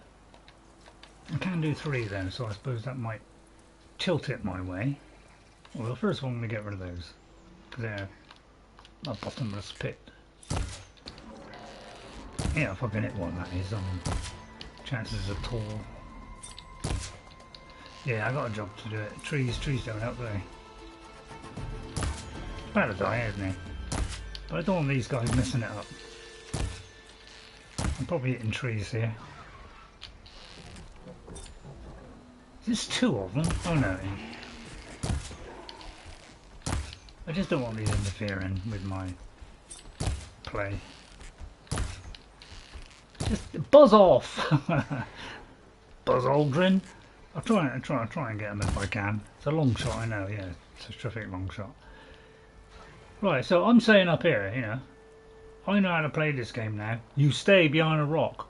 I can do 3 then, so I suppose that might tilt it my way. Well, the first one I'm going to get rid of those, because they're a bottomless pit. Yeah, if I can hit one, that is. Chances are tall. Yeah, I got a job to do it. Trees don't help, do they? Better die, isn't it? But I don't want these guys messing it up. I'm probably hitting trees here. There's 2 of them. Oh no. I just don't want these interfering with my play. Just buzz off! Buzz Aldrin! I'll try and get him if I can. It's a long shot, I know, yeah. It's a terrific long shot. Right, so I'm saying up here, you know, I know how to play this game now. You stay behind a rock.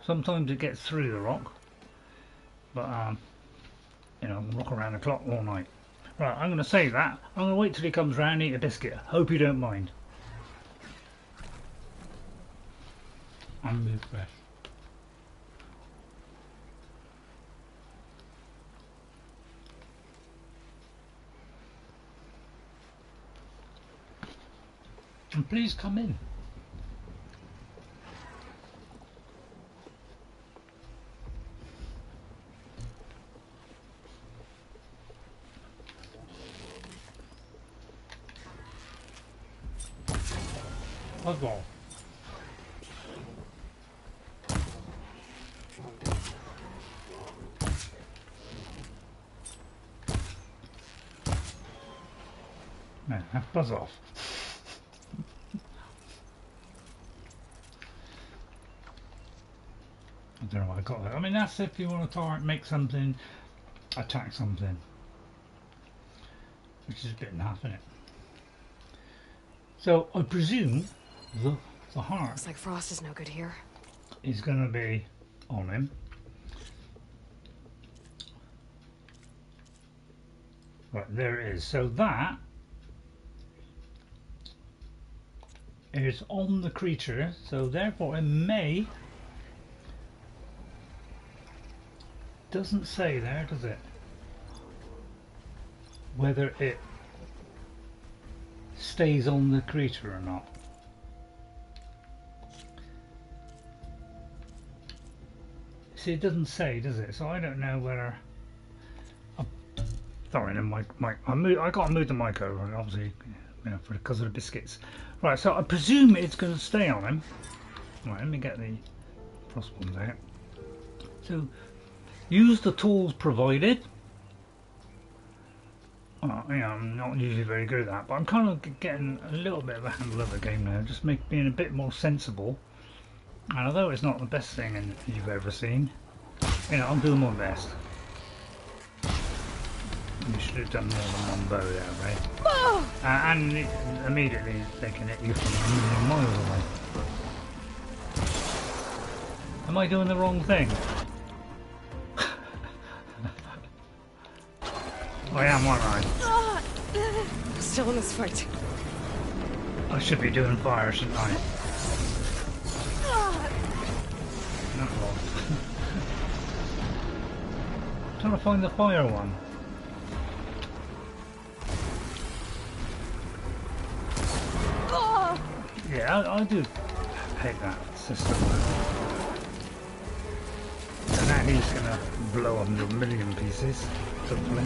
Sometimes it gets through the rock. But, you know, rock around the clock all night. Right, I'm going to save that. I'm going to wait till he comes round and eat a biscuit. Hope you don't mind. And move fresh. And please come in. Oswald. No, buzz off. I don't know what I got there. I mean, that's if you want to make something, attack something. Which is a bit naff, isn't it? So, I presume the heart... Looks like Frost is no good here. ...is going to be on him. Right, there it is. So that is on the creature, so therefore it may... Doesn't say there, does it? Whether it stays on the creature or not. See, it doesn't say, does it? So I don't know whether. Sorry, then I got to move the mic over, obviously, you know, because of the biscuits. Right, so I presume it's going to stay on him. Right, let me get the frost ones out. So. Use the tools provided. Well, you know, I'm not usually very good at that, but I'm kind of getting a little bit of a handle of the game now, just being a bit more sensible. And although it's not the best thing you've ever seen, you know, I'm doing my best. You should have done more than one bow there, right? And immediately they can hit you from a million miles away. Am I doing the wrong thing? I am, aren't I? Still in this fight. I should be doing fire, shouldn't I? Not wrong. Trying to find the fire one. Yeah, I do hate that system. And now he's gonna blow up into a million pieces, hopefully.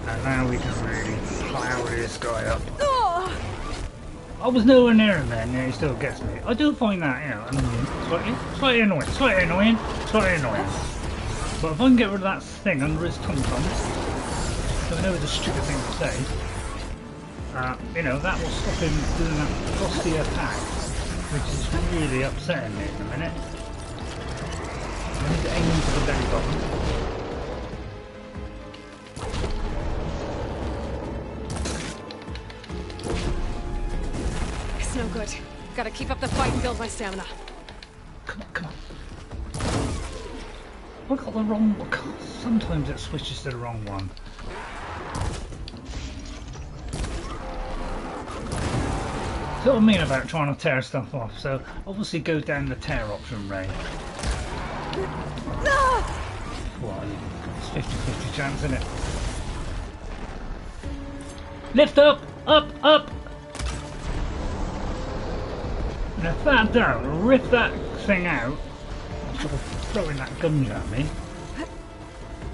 And now we can really plow this guy up. I was nowhere near him then, yeah, he still gets me. I do find that, you know, annoying. Slightly annoying. But if I can get rid of that thing under his tum-tums, so I know it's a stupid thing to say, you know, that will stop him doing that frosty attack, which is really upsetting me at the minute. I need to aim for the belly button. No good. Gotta keep up the fight and build my stamina. Come on. I got the wrong one. Sometimes it switches to the wrong one. That's what I mean about trying to tear stuff off. So obviously go down the tear option, Ray. No! 50-50 chance, isn't it? Lift up! Up! Up! And if that don't rip that thing out, sort of throwing that gun at me.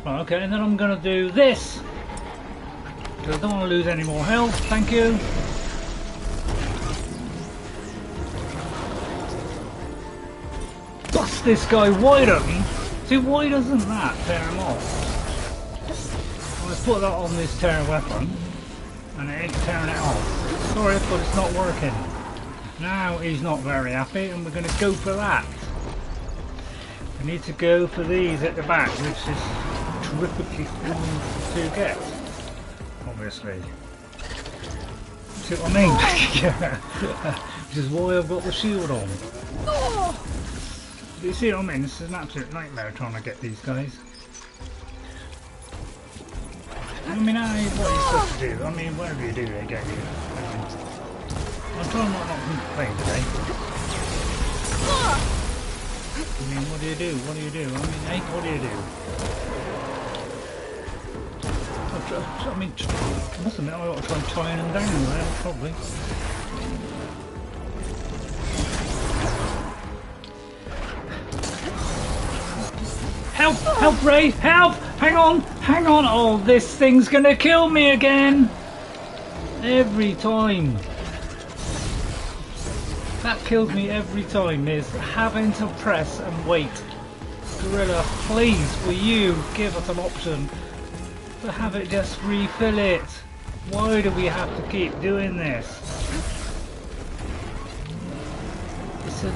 Right, okay, and then I'm going to do this. Because I don't want to lose any more health, thank you. Bust this guy wide open. See, why doesn't that tear him off? I'll put that on this tear weapon, and it ain't tearing it off. Sorry, but it's not working. Now he's not very happy, and we're going to go for that. We need to go for these at the back, which is terrifically fun to get. Obviously. See what I mean? Yeah. Which is why I've got the shield on. You see what I mean? This is an absolute nightmare trying to get these guys. I mean, what are you supposed to do? I mean, whatever you do, they get you. I'm trying not to complain today. I mean, what do you do? What do you do? I mean, hey, what do you do? I mean, I must admit, I ought to try tying them down there, probably. Help! Help, Ray! Help! Hang on! Hang on! Oh, this thing's gonna kill me again! Every time. That kills me every time, is having to press and wait. Gorilla, please, will you give us an option to have it just refill it? Why do we have to keep doing this? It's an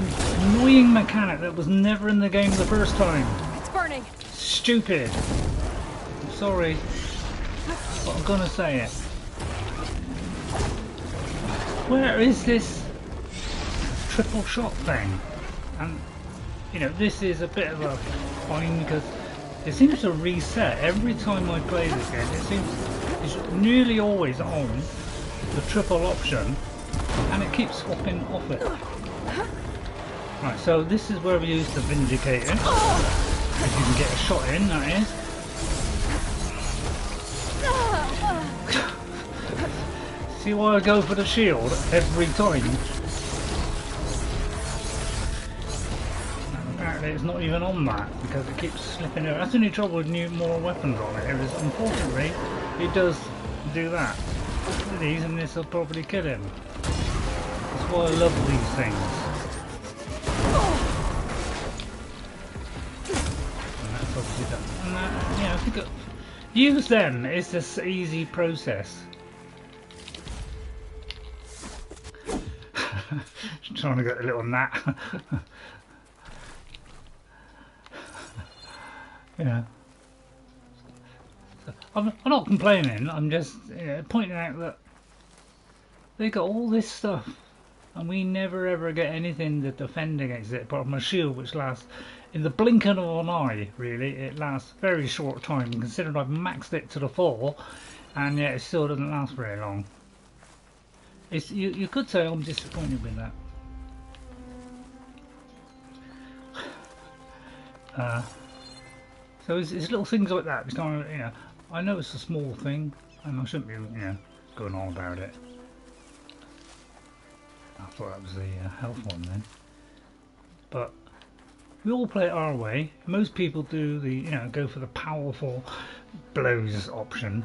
annoying mechanic that was never in the game the first time. It's burning. Stupid. I'm sorry, but I'm gonna say it. Where is this triple shot thing? And you know, this is a bit of a fine because it seems to reset every time I play this game. It seems it's nearly always on the triple option, and it keeps swapping off it. Right, so this is where we use the Vindicator. If you can get a shot in, that is. See why I go for the shield every time? Apparently it's not even on that because it keeps slipping over. That's the only trouble with more weapons on it. Is unfortunately it does do that. These and this will probably kill him. That's why I love these things. And that's obviously done. And that, yeah, I think use them. It's this easy process. Trying to get a little gnat. Yeah. So, I'm not complaining. I'm just pointing out that they got all this stuff, and we never ever get anything to defend against it, apart from a shield, which lasts in the blinking of an eye. Really, it lasts a very short time. Considering I've maxed it to the full, and yet it still doesn't last very long. It's, you could say I'm disappointed with that. So it's little things like that. It's kind of, I know it's a small thing, and I shouldn't be, going on about it. I thought that was the health one then. But we all play it our way. Most people do the, go for the powerful blows option.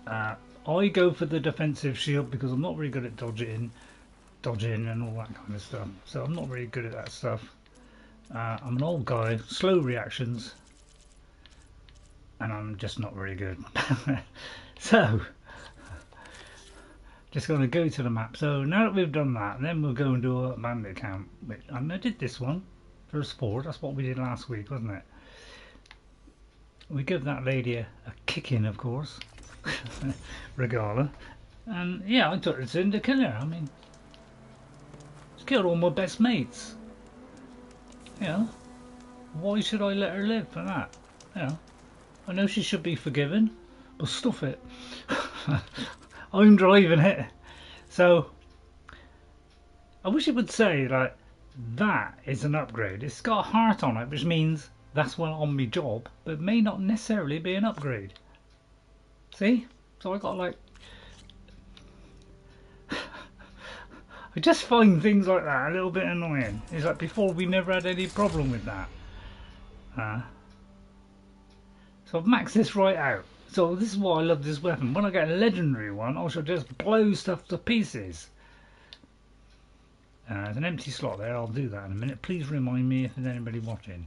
I go for the defensive shield because I'm not very good at dodging and all that kind of stuff. So I'm not really good at that stuff. I'm an old guy, slow reactions, and I'm just not very good. So, just going to go to the map. So now that we've done that, then we'll go and do a bandit camp. I did this one for sport. That's what we did last week, wasn't it? We give that lady a kicking, of course. Regala, and yeah, I took it in to kill her. I mean, she's killed all my best mates. Why should I let her live for that? I know she should be forgiven, but stuff it. I'm driving it. So I wish it would say like that is an upgrade. It's got a heart on it, which means That's one on my job, but it may not necessarily be an upgrade. See? So I got like... I just find things like that a little bit annoying. It's like before we never had any problem with that. So I've maxed this right out. So this is why I love this weapon. When I get a legendary one, I shall just blow stuff to pieces. There's an empty slot there. I'll do that in a minute. Please remind me if there's anybody watching.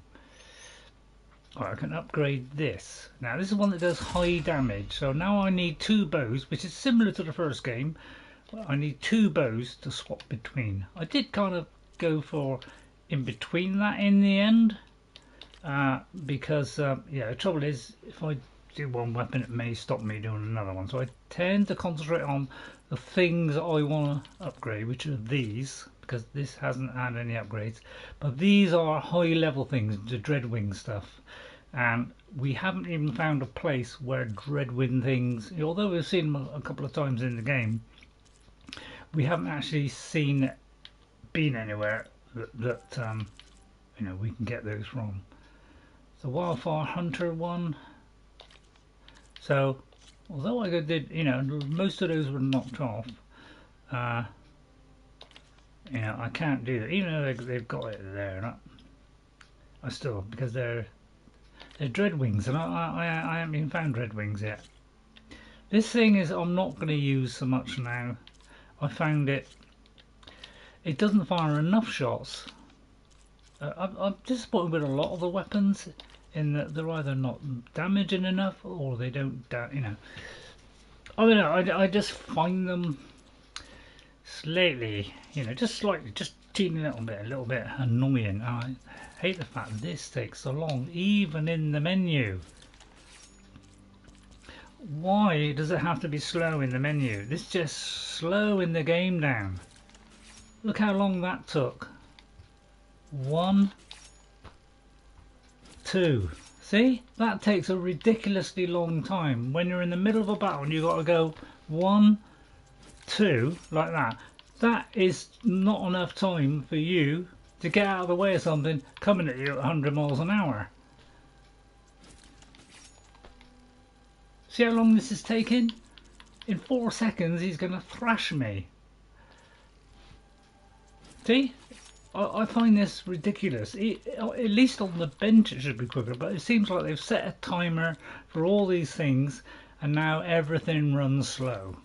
Right, I can upgrade this. Now this is one that does high damage. So now I need 2 bows, which is similar to the first game. I need 2 bows to swap between. I did kind of go for in between that in the end. Because yeah, the trouble is if I do one weapon it may stop me doing another one, so I tend to concentrate on the things I want to upgrade, which are these, because this hasn't had any upgrades, but these are high level things, the Dreadwing stuff, and we haven't even found a place where Dreadwing things, although we've seen them a couple of times in the game, we haven't actually been anywhere that you know, we can get those from. The Wildfire Hunter one. So, although I did, you know, most of those were knocked off. You know, I can't do that, even though they've got it there. I still, because they're Dreadwings, and I haven't even found Dreadwings yet. This thing is I'm not going to use so much now. I found it doesn't fire enough shots. I'm disappointed with a lot of the weapons in that they're either not damaging enough or they don't, you know. I don't know. I just find them slightly, you know, just slightly, just a little bit annoying. I hate the fact that this takes so long, even in the menu. Why does it have to be slow in the menu? This just slowing the game down. Look how long that took. 1, 2. See, that takes a ridiculously long time. When you're in the middle of a battle and you've got to go 1, 2 like that. That is not enough time for you to get out of the way of something coming at you at 100 miles an hour. See how long this is taking? In 4 seconds he's going to thrash me. See? I find this ridiculous. At least on the bench it should be quicker, but it seems like they've set a timer for all these things and now everything runs slow,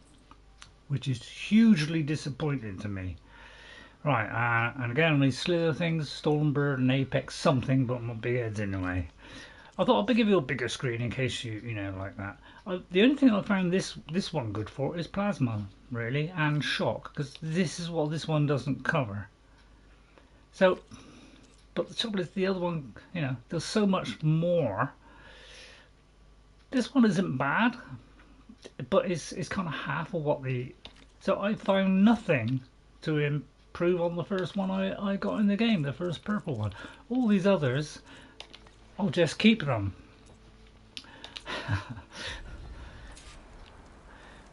which is hugely disappointing to me. Right, and again on these slither things, Stormbird and Apex something, but my big head's in the way. I thought I'd give you a bigger screen in case you know, like that. The only thing I found this one good for is plasma, really, and shock, because this is what this one doesn't cover. So, but the trouble is the other one, you know, there's so much more. This one isn't bad, but it's kind of half of what the... So I found nothing to improve on the first one I got in the game, the first purple one. All these others, I'll just keep them.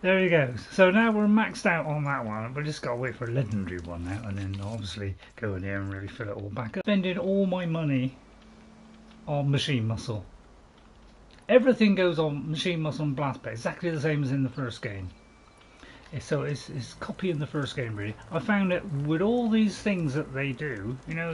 There you go. So now we're maxed out on that one. We just got to wait for a legendary one now, and then obviously go in here and really fill it all back up. Spending all my money on machine muscle. Everything goes on machine muscle and blast bay, exactly the same as in the first game. So it's copying the first game really. I found that with all these things that they do, you know,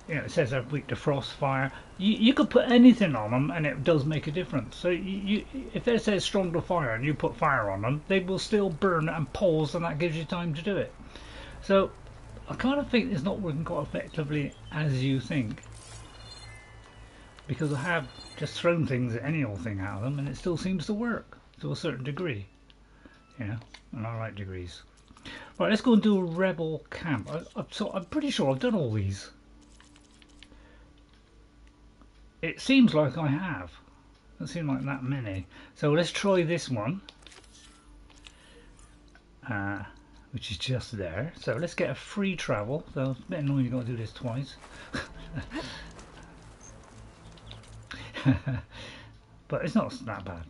it says they're weak to frost, fire. You could put anything on them and it does make a difference. So if they say strong to fire and you put fire on them, they will still burn and pause, and that gives you time to do it. So I kind of think it's not working quite effectively as you think, because I have just thrown things at any old thing out of them and it still seems to work to a certain degree, you know, and I like degrees. Right, let's go and do a rebel camp. So I'm pretty sure I've done all these. It seems like I have. Doesn't seem like that many. So let's try this one, which is just there. So let's get a free travel. So it's a bit annoying you've got to do this twice. But it's not that bad.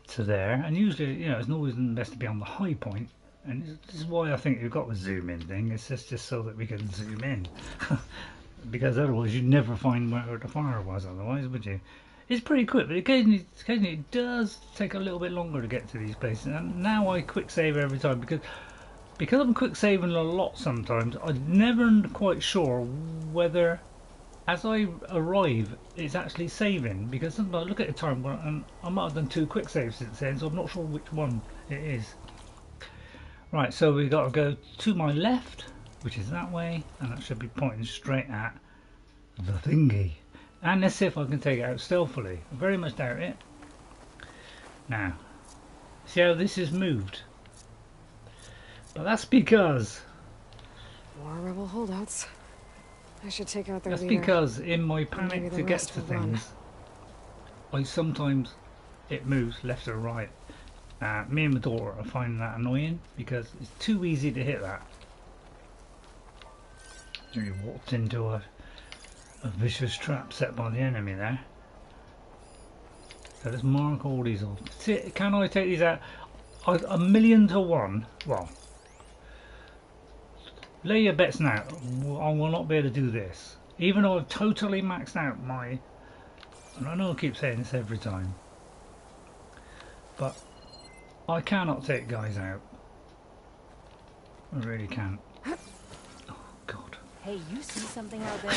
To there, and usually, you know, it's always best to be on the high point, and this is why I think we've got the zoom in thing. It's just so that we can zoom in. because otherwise you'd never find where the fire was otherwise, would you? It's pretty quick, but occasionally it does take a little bit longer to get to these places. And now I quick save every time because I'm quick saving a lot sometimes. I'm never quite sure whether as I arrive it's actually saving, because sometimes I look at the time and I might have done 2 quick saves since then, so I'm not sure which one it is. Right, so we've got to go to my left, which is that way, and that should be pointing straight at the thingy. And let's see if I can take it out stealthily. I very much doubt it. Now, see how this is moved? But that's because... More rebel holdouts. I should take out their That's leader. because in my panic to get to things, I sometimes it moves left or right. Me and my daughter are finding that annoying because it's too easy to hit that. You walked into a vicious trap set by the enemy there. So let's mark all these off. See, can I take these out? A million to one. Well, lay your bets now. I will not be able to do this. Even though I've totally maxed out my... And I know I keep saying this every time. But I cannot take guys out. I really can't. Oh, God. Hey, you see something out there?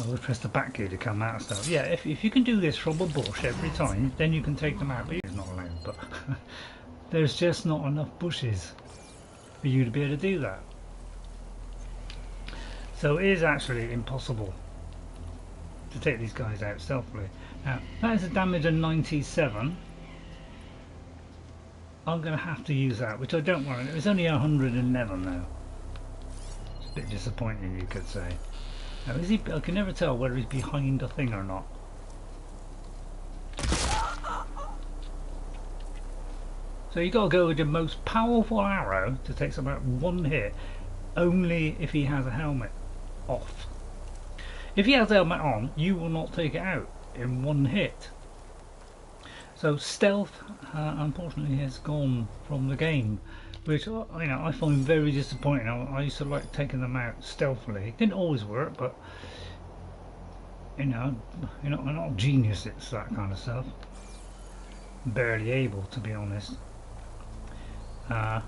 I would press the back key to come out and stuff. Yeah, if you can do this from a bush every time, then you can take them out. But it's not allowed. But there's just not enough bushes for you to be able to do that. So it is actually impossible to take these guys out stealthily. Now, that is a damage of 97. I'm going to have to use that, which I don't want. It was only 111 though. It's a bit disappointing, you could say. Now, is he? I can never tell whether he's behind a thing or not. So you got to go with the most powerful arrow to take about 1 hit, only if he has a helmet off. If he has a helmet on, you will not take it out in 1 hit. So stealth, unfortunately, has gone from the game, which I find very disappointing. I used to like taking them out stealthily. It didn't always work, but I'm not a genius. It's that kind of stuff. Barely able, to be honest. But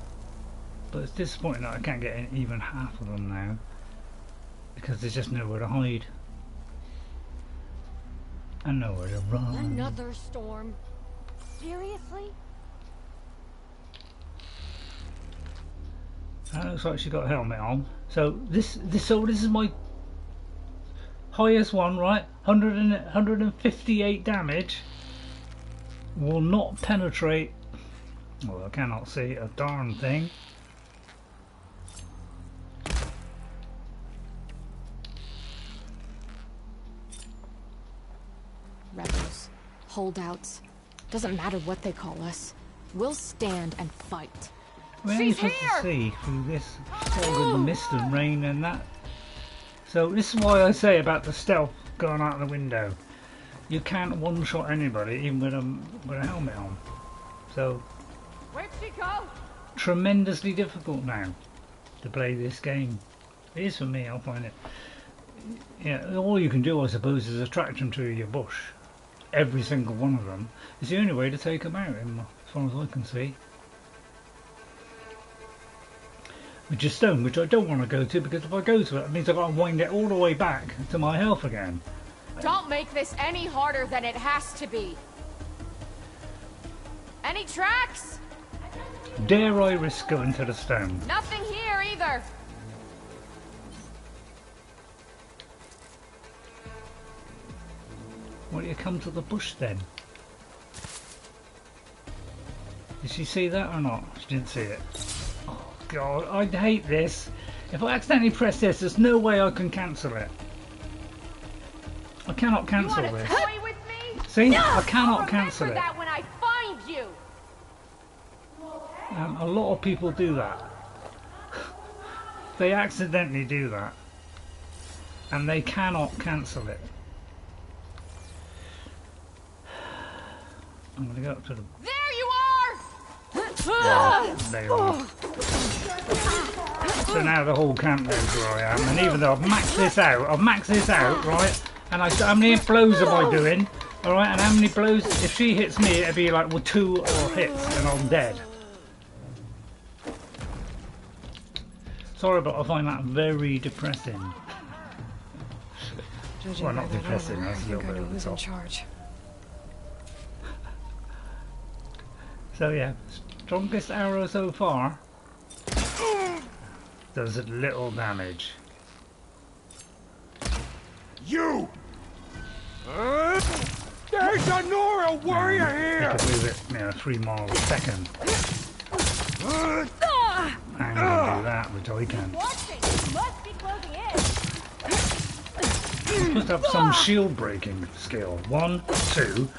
it's disappointing that I can't get even half of them now, because there's just nowhere to hide and nowhere to run. Another storm. Seriously? Looks like she got a helmet on. So this is my highest one, right? 158 damage. Will not penetrate. Well, I cannot see a darn thing. Rebels, holdouts, doesn't matter what they call us. We'll stand and fight. We're only supposed to see through this all the mist and rain and that. So this is why I say about the stealth going out the window. You can't one-shot anybody even with a helmet on. So Where'd she go? tremendously difficult now to play this game. It is for me. I find it. Yeah, all you can do, I suppose, is attract them to your bush. Every single one of them. It's the only way to take them out, as far as I can see. Which is stone, which I don't want to go to, because if I go to it, it means I've got to wind it all the way back to my health again. Don't make this any harder than it has to be. Any tracks? Dare I risk going to the stone? Nothing here either. Why don't you come to the bush then? Did she see that or not? She didn't see it. Oh God, I'd hate this. If I accidentally press this, there's no way I can cancel it. I cannot cancel this. Toy with me? See? No! I cannot I'll cancel remember it. that when I find you. A lot of people do that. They accidentally do that. And they cannot cancel it. I'm going to go up to the... There you are! Well, there you are. So now the whole camp knows where I am, and even though I've maxed this out, right? And how many blows am I doing? Alright, and how many blows? If she hits me, it'd be like, well, 2 or hits, and I'm dead. Sorry, but I find that very depressing. Well, not depressing, that's a little bit over the top. So yeah, strongest arrow so far does little damage. You! There's a Nora warrior here! I can move it, 3 miles a second. And I can do that, which I can. You're supposed to have some shield breaking skill. 1, 2,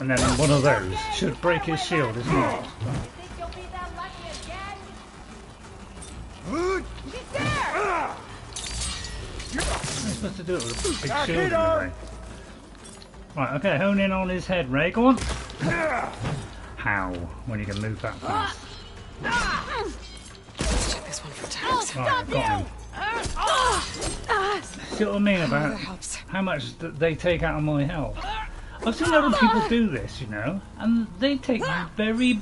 and then one of those should break his shield, isn't it? You're supposed to do it with a big shield anyway. Right, okay, hone in on his head, Ray. Go on. How? When you can move that fast. Let's check this one for tags. Right, I've got him. See what I mean about how much they take out of my health? I've seen other people do this, you know, and they take very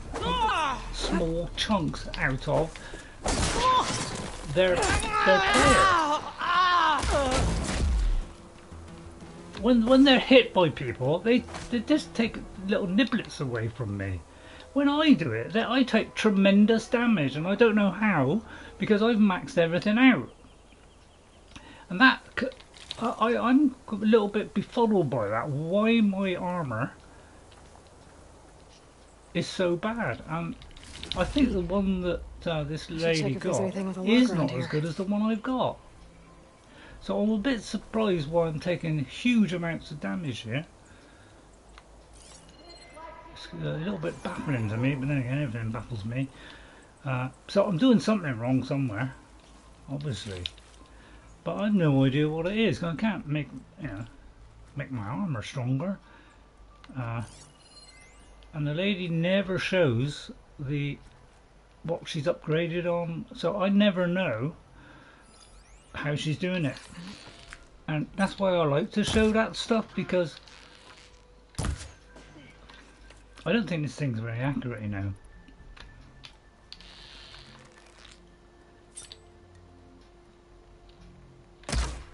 small chunks out of their player. When they're hit by people, they just take little niblets away from me. When I do it, I take tremendous damage, and I don't know how, because I've maxed everything out. And that, I'm a little bit befuddled by that. Why my armour is so bad. I think the one that this lady got is not as good as the one I've got. So I'm a bit surprised why I'm taking huge amounts of damage here. It's a little bit baffling to me, but then again, everything baffles me. So I'm doing something wrong somewhere, obviously. But I've no idea what it is. I can't make my armour stronger. And the lady never shows what she's upgraded on, so I never know how she's doing it. And that's why I like to show that stuff, because I don't think this thing's very accurate, you know.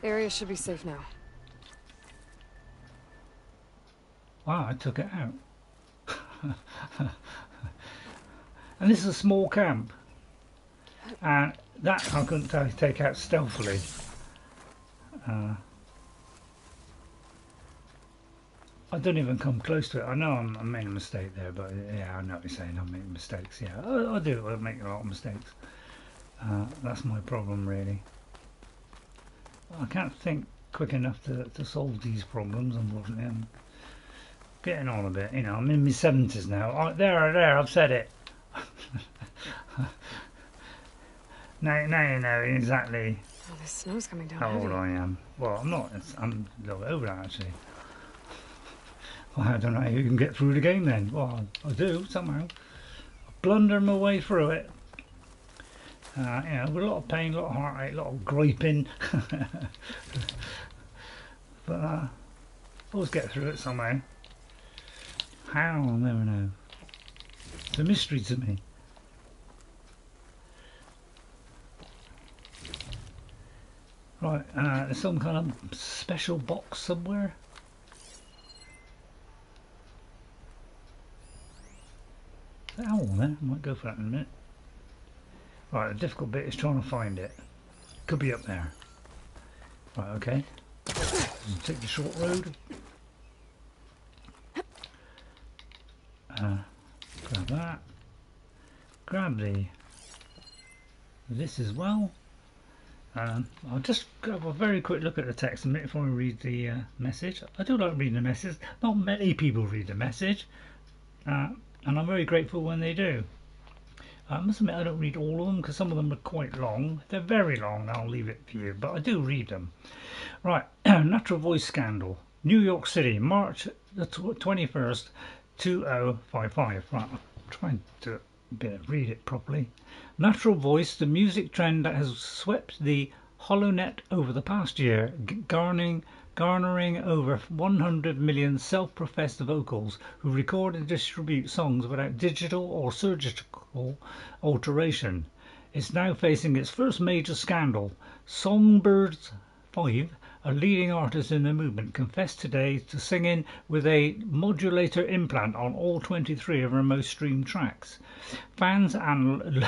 The area should be safe now. Wow, I took it out. And this is a small camp. And that I couldn't take out stealthily. I don't even come close to it. I know I made a mistake there, but yeah, I know what you're saying. I'm making mistakes. Yeah, I do. I make a lot of mistakes. That's my problem, really. I can't think quick enough to solve these problems, unfortunately. I'm getting on a bit, you know. I'm in my 70s now. There, I've said it. now you know exactly the snow's coming down how old heavy. I am. Well, I'm not. I'm a little bit over that, actually. Well, I don't know how you can get through the game then. Well, I do, somehow. I blunder my way through it. You know, with a lot of pain, a lot of heartache, a lot of griping. But always get through it somehow. How? I'll never know. It's a mystery to me. Right, there's some kind of special box somewhere. Is that owl there? I might go for that in a minute. Right, the difficult bit is trying to find it. Could be up there. Right, okay. Take the short road. Grab that. Grab this as well. I'll just grab a very quick look at the text a minute before I read the message. I do like reading the message. Not many people read the message, and I'm very grateful when they do. I must admit I don't read all of them because some of them are quite long. If they're very long, I'll leave it for you, but I do read them. Right, natural voice scandal. New York City, March the 21st, 2055. Right, I'll try and do it better read it properly. Natural voice, the music trend that has swept the HoloNet over the past year, garnering over 100 million self-professed vocals who record and distribute songs without digital or surgical alteration. It's now facing its first major scandal. Songbirds 5, a leading artist in the movement, confessed today to singing with a modulator implant on all 23 of her most streamed tracks. Fans and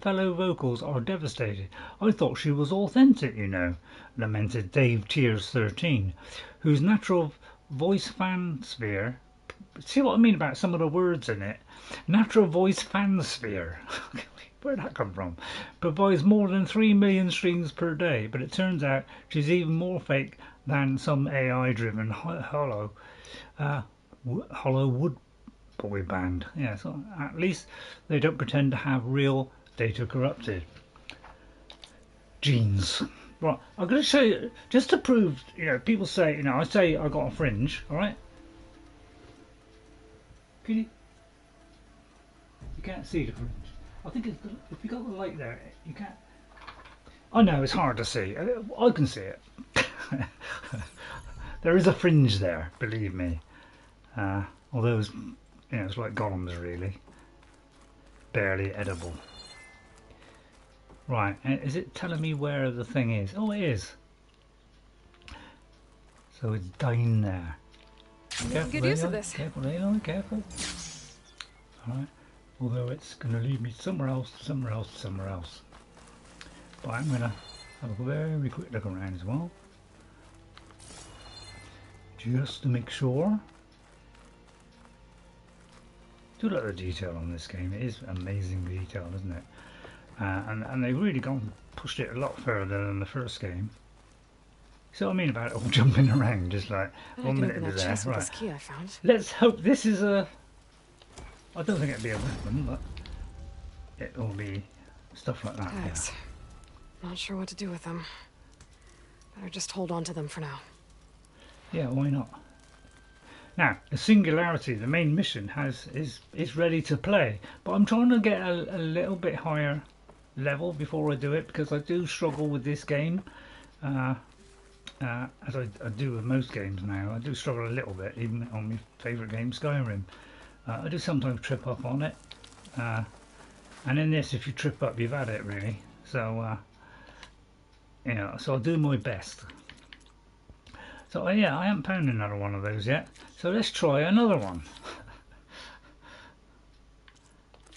fellow vocals are devastated. I thought she was authentic, you know, lamented Dave Tears 13, whose natural voice fansphere. See what I mean about some of the words in it? Natural voice fansphere. Where'd that come from? Provides more than 3 million streams per day, but it turns out she's even more fake than some AI-driven hollow wood boy band. Yeah, so at least they don't pretend to have real data corrupted genes. Right, I'm going to show you just to prove. You know, people say, you know, I say I got a fringe. All right. Can you can't see the fringe. I think it's, if you got the light there, you can't. I know it's hard to see. I can see it. There is a fringe there, believe me. Although it's, you know, it's like Golems really. Barely edible. Right, is it telling me where the thing is? Oh, it is. So it's down there. Careful, Good use of this. Careful, Aloy, careful. Alright. Although it's going to lead me somewhere else, somewhere else, somewhere else. But I'm going to have a very quick look around as well. Just to make sure. Do look at the detail on this game. It is amazing detail, isn't it? And they've really pushed it a lot further than the first game. See what I mean about it all jumping around, just like 1 minute into there. Right. This key I found. Let's hope this is a. I don't think it'll be a weapon, but it will be stuff like that. Thanks. Yeah. Not sure what to do with them. Better just hold on to them for now. Yeah, why not? Now, the Singularity, the main mission, is ready to play, but I'm trying to get a little bit higher level before I do it, because I do struggle with this game, as I do with most games now. I do struggle a little bit, even on my favourite game, Skyrim. I do sometimes trip up on it, and in this, if you trip up, you've had it really. So, you know, so I'll do my best. So yeah, I haven't found another one of those yet. So let's try another one.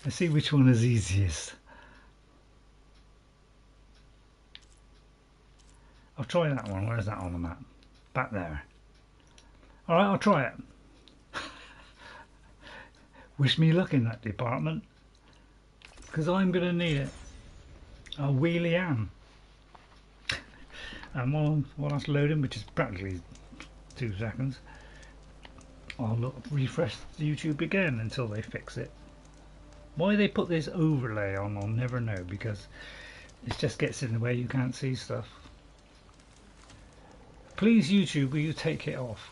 Let's see which one is easiest. I'll try that one. Where's that on the map? Back there. Alright, I'll try it. Wish me luck in that department, because I'm going to need it. I really am. And while that's loading, which is practically 2 seconds, I'll refresh YouTube again until they fix it. Why they put this overlay on, I'll never know, because it just gets in the way, you can't see stuff. Please YouTube, will you take it off?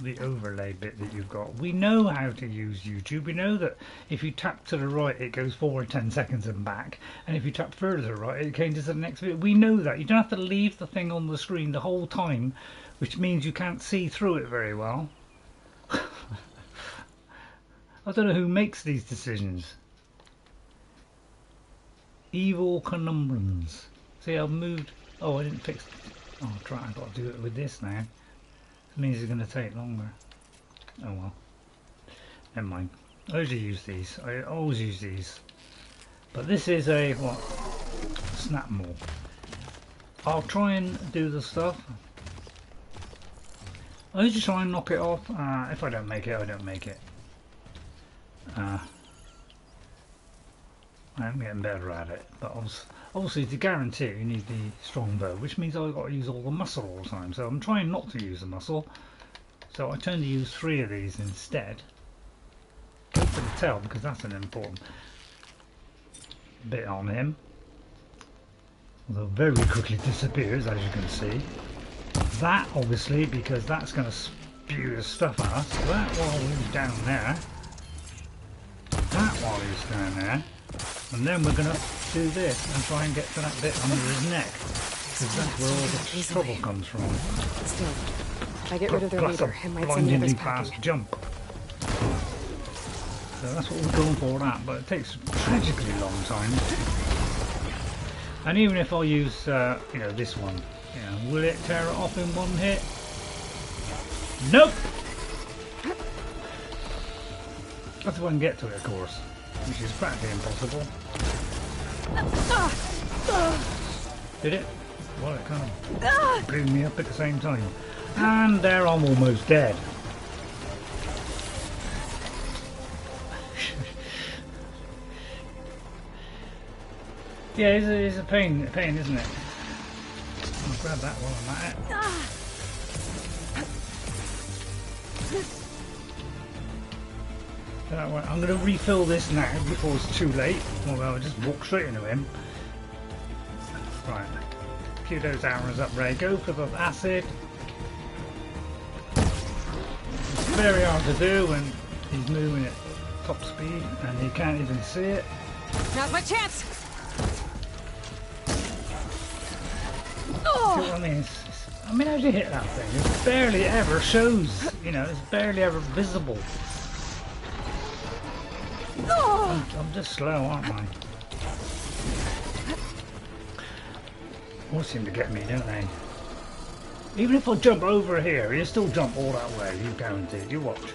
The overlay bit that you've got. We know how to use YouTube. We know that if you tap to the right it goes forward 10 seconds and back, and if you tap further to the right it changes to the next video. We know that. You don't have to leave the thing on the screen the whole time, which means you can't see through it very well. I don't know who makes these decisions. Evil conundrums. See, I've moved. Oh, I didn't fix it. Oh, try. I've got to do it with this now. Means it's going to take longer. Oh well, never mind. I usually use these. I always use these, but this is a what? Snap more. I'll try and do the stuff. I usually try and knock it off. If I don't make it, I don't make it. I'm getting better at it, but obviously to guarantee it, you need the strong bow, which means I've got to use all the muscle all the time. So I'm trying not to use the muscle. So I tend to use 3 of these instead. Go for the tail, because that's an important bit on him. Although very quickly disappears, as you can see. That obviously, because that's going to spew the stuff at us. That while we're down there. while he's down there. And then we're going to do this and try and get to that bit under his neck. Because that's where all the trouble comes from. Still, if I get rid of their Plus leader, a it might send the others blindingly packing. fast jump. So that's what we're going for that, but it takes a tragically long time. And even if I use, you know, this one, you know, will it tear it off in one hit? Nope! That's if I can get to it, of course, which is practically impossible. Did it? Well, it kind of blew me up at the same time. And there I'm almost dead. Yeah, it's a pain, isn't it? I'll grab that while I'm at it. I'm going to refill this now before it's too late. Well, I'll just walk straight into him. Right. Cue those arrows up, Ray. Go for the acid. It's very hard to do when he's moving at top speed and you can't even see it. Now's my chance! See what I mean? I mean, how do you hit that thing? It barely ever shows, you know, it's barely ever visible. I'm just slow, aren't I? All seem to get me, don't they? Even if I jump over here, he'll still jump all that way, you guaranteed. You watch.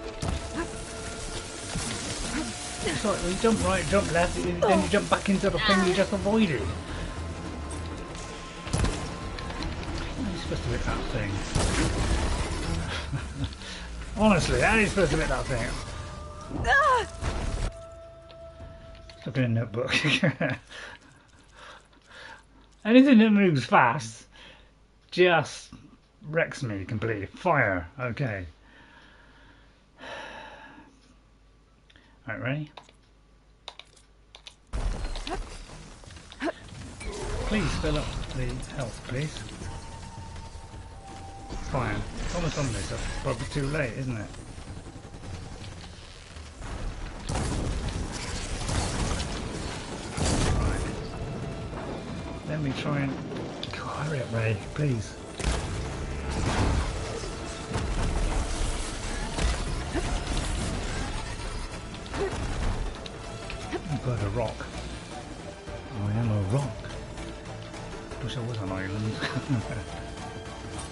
It's like you jump right, jump left, then you jump back into the thing you just avoided. How are you supposed to hit that thing? Honestly, how are you supposed to hit that thing? Look at a notebook. Anything that moves fast just wrecks me completely. Fire. Okay. Alright, ready? Please fill up the health, please. Fire. It's almost on this. That's probably too late, isn't it? Let me try and... God, hurry up, Ray, please. I've got a rock. I am a rock. Wish I was an island.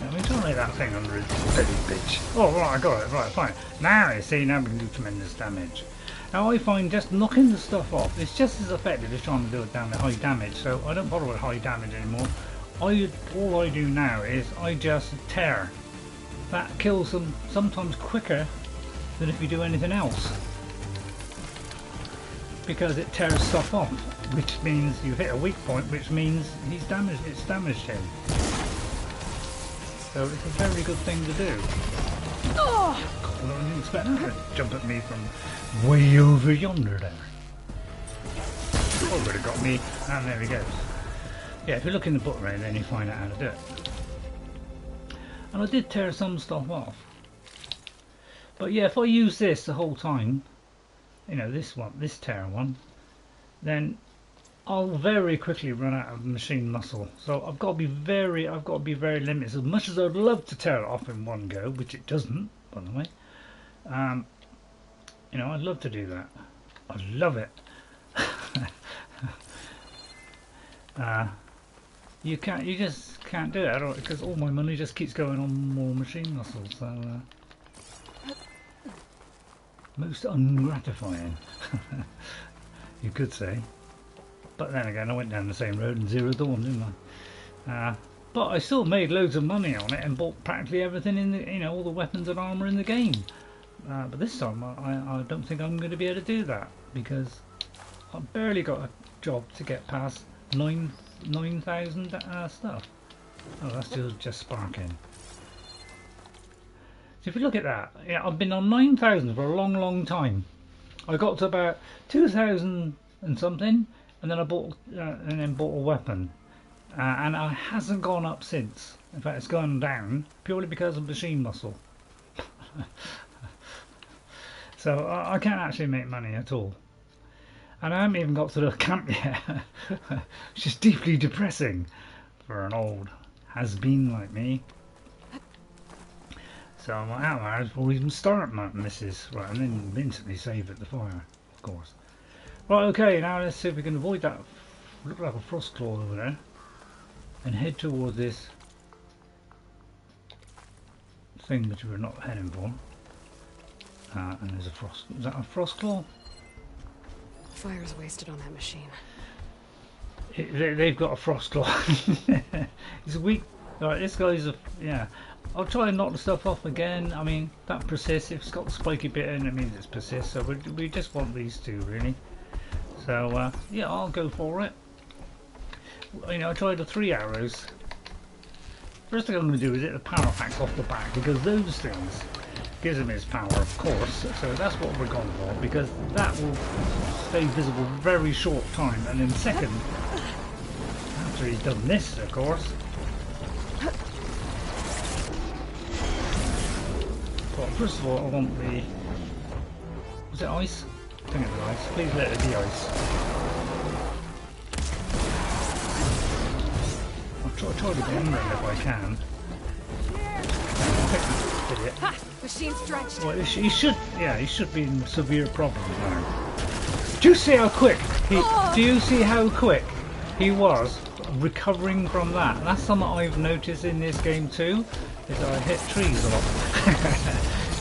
Let me try and make that thing under his petty bitch. Oh, right, I got it. Right, fine. Now, you see, now we can do tremendous damage. Now I find just knocking the stuff off, it's just as effective as trying to do it down to high damage, so I don't bother with high damage anymore. All I do now is I just tear. That kills them sometimes quicker than if you do anything else. Because it tears stuff off, which means you hit a weak point, which means he's damaged, it's damaged him. So it's a very good thing to do. Oh! God, I didn't expect that to jump at me from way over yonder there. Already got me, and there he goes. Yeah, if you look in the book, right, then you find out how to do it. And I did tear some stuff off. But yeah, if I use this the whole time, you know, this one, this tear one, then I'll very quickly run out of machine muscle. So I've got to be very limited. As much as I'd love to tear it off in one go, which it doesn't, by the way. You know, I'd love to do that. I'd love it. You just can't do it because all my money just keeps going on more machine muscle. So most ungratifying, you could say. But then again, I went down the same road in Zero Dawn, didn't I? But I still made loads of money on it and bought practically everything in the, you know, all the weapons and armor in the game. But this time, I don't think I'm going to be able to do that because I've barely got a job to get past 9,000 stuff. Oh, that's just sparking. So if you look at that, yeah, I've been on 9,000 for a long time. I got to about 2,000 and something, and then I bought a weapon, and it hasn't gone up since. In fact, it's gone down purely because of machine muscle. So I can't actually make money at all. And I haven't even got to the camp yet. It's just deeply depressing for an old has-been like me. So I'm like, oh, before even start my missus. Right, and then instantly save at the fire, of course. Right, okay, now let's see if we can avoid that. Look like a Frostclaw over there. And head towards this thing which we're not heading for. And there's a frost. Is that a Frostclaw? Fire's wasted on that machine. They've got a Frostclaw. He's weak. Right, this guy's a yeah. I'll try and knock the stuff off again. I mean, that persists. If it's got the spiky bit in, it means it's persists. So we just want these two really. So yeah, I'll go for it. You know, I tried the 3 arrows. First thing I'm going to do is hit the power packs off the back because those things gives him his power, of course. So that's what we're going for because that will stay visible very short time. And then second, after he's done this, of course. But first of all, I want the. Was it ice? I think it was ice. Please let it be ice. I'll try to get in there if I can. Idiot. Machine's drenched. Well, he should. Yeah, he should be in severe problems now. Do you see how quick? Do you see how quick he was recovering from that? That's something I've noticed in this game too. Is I hit trees a lot.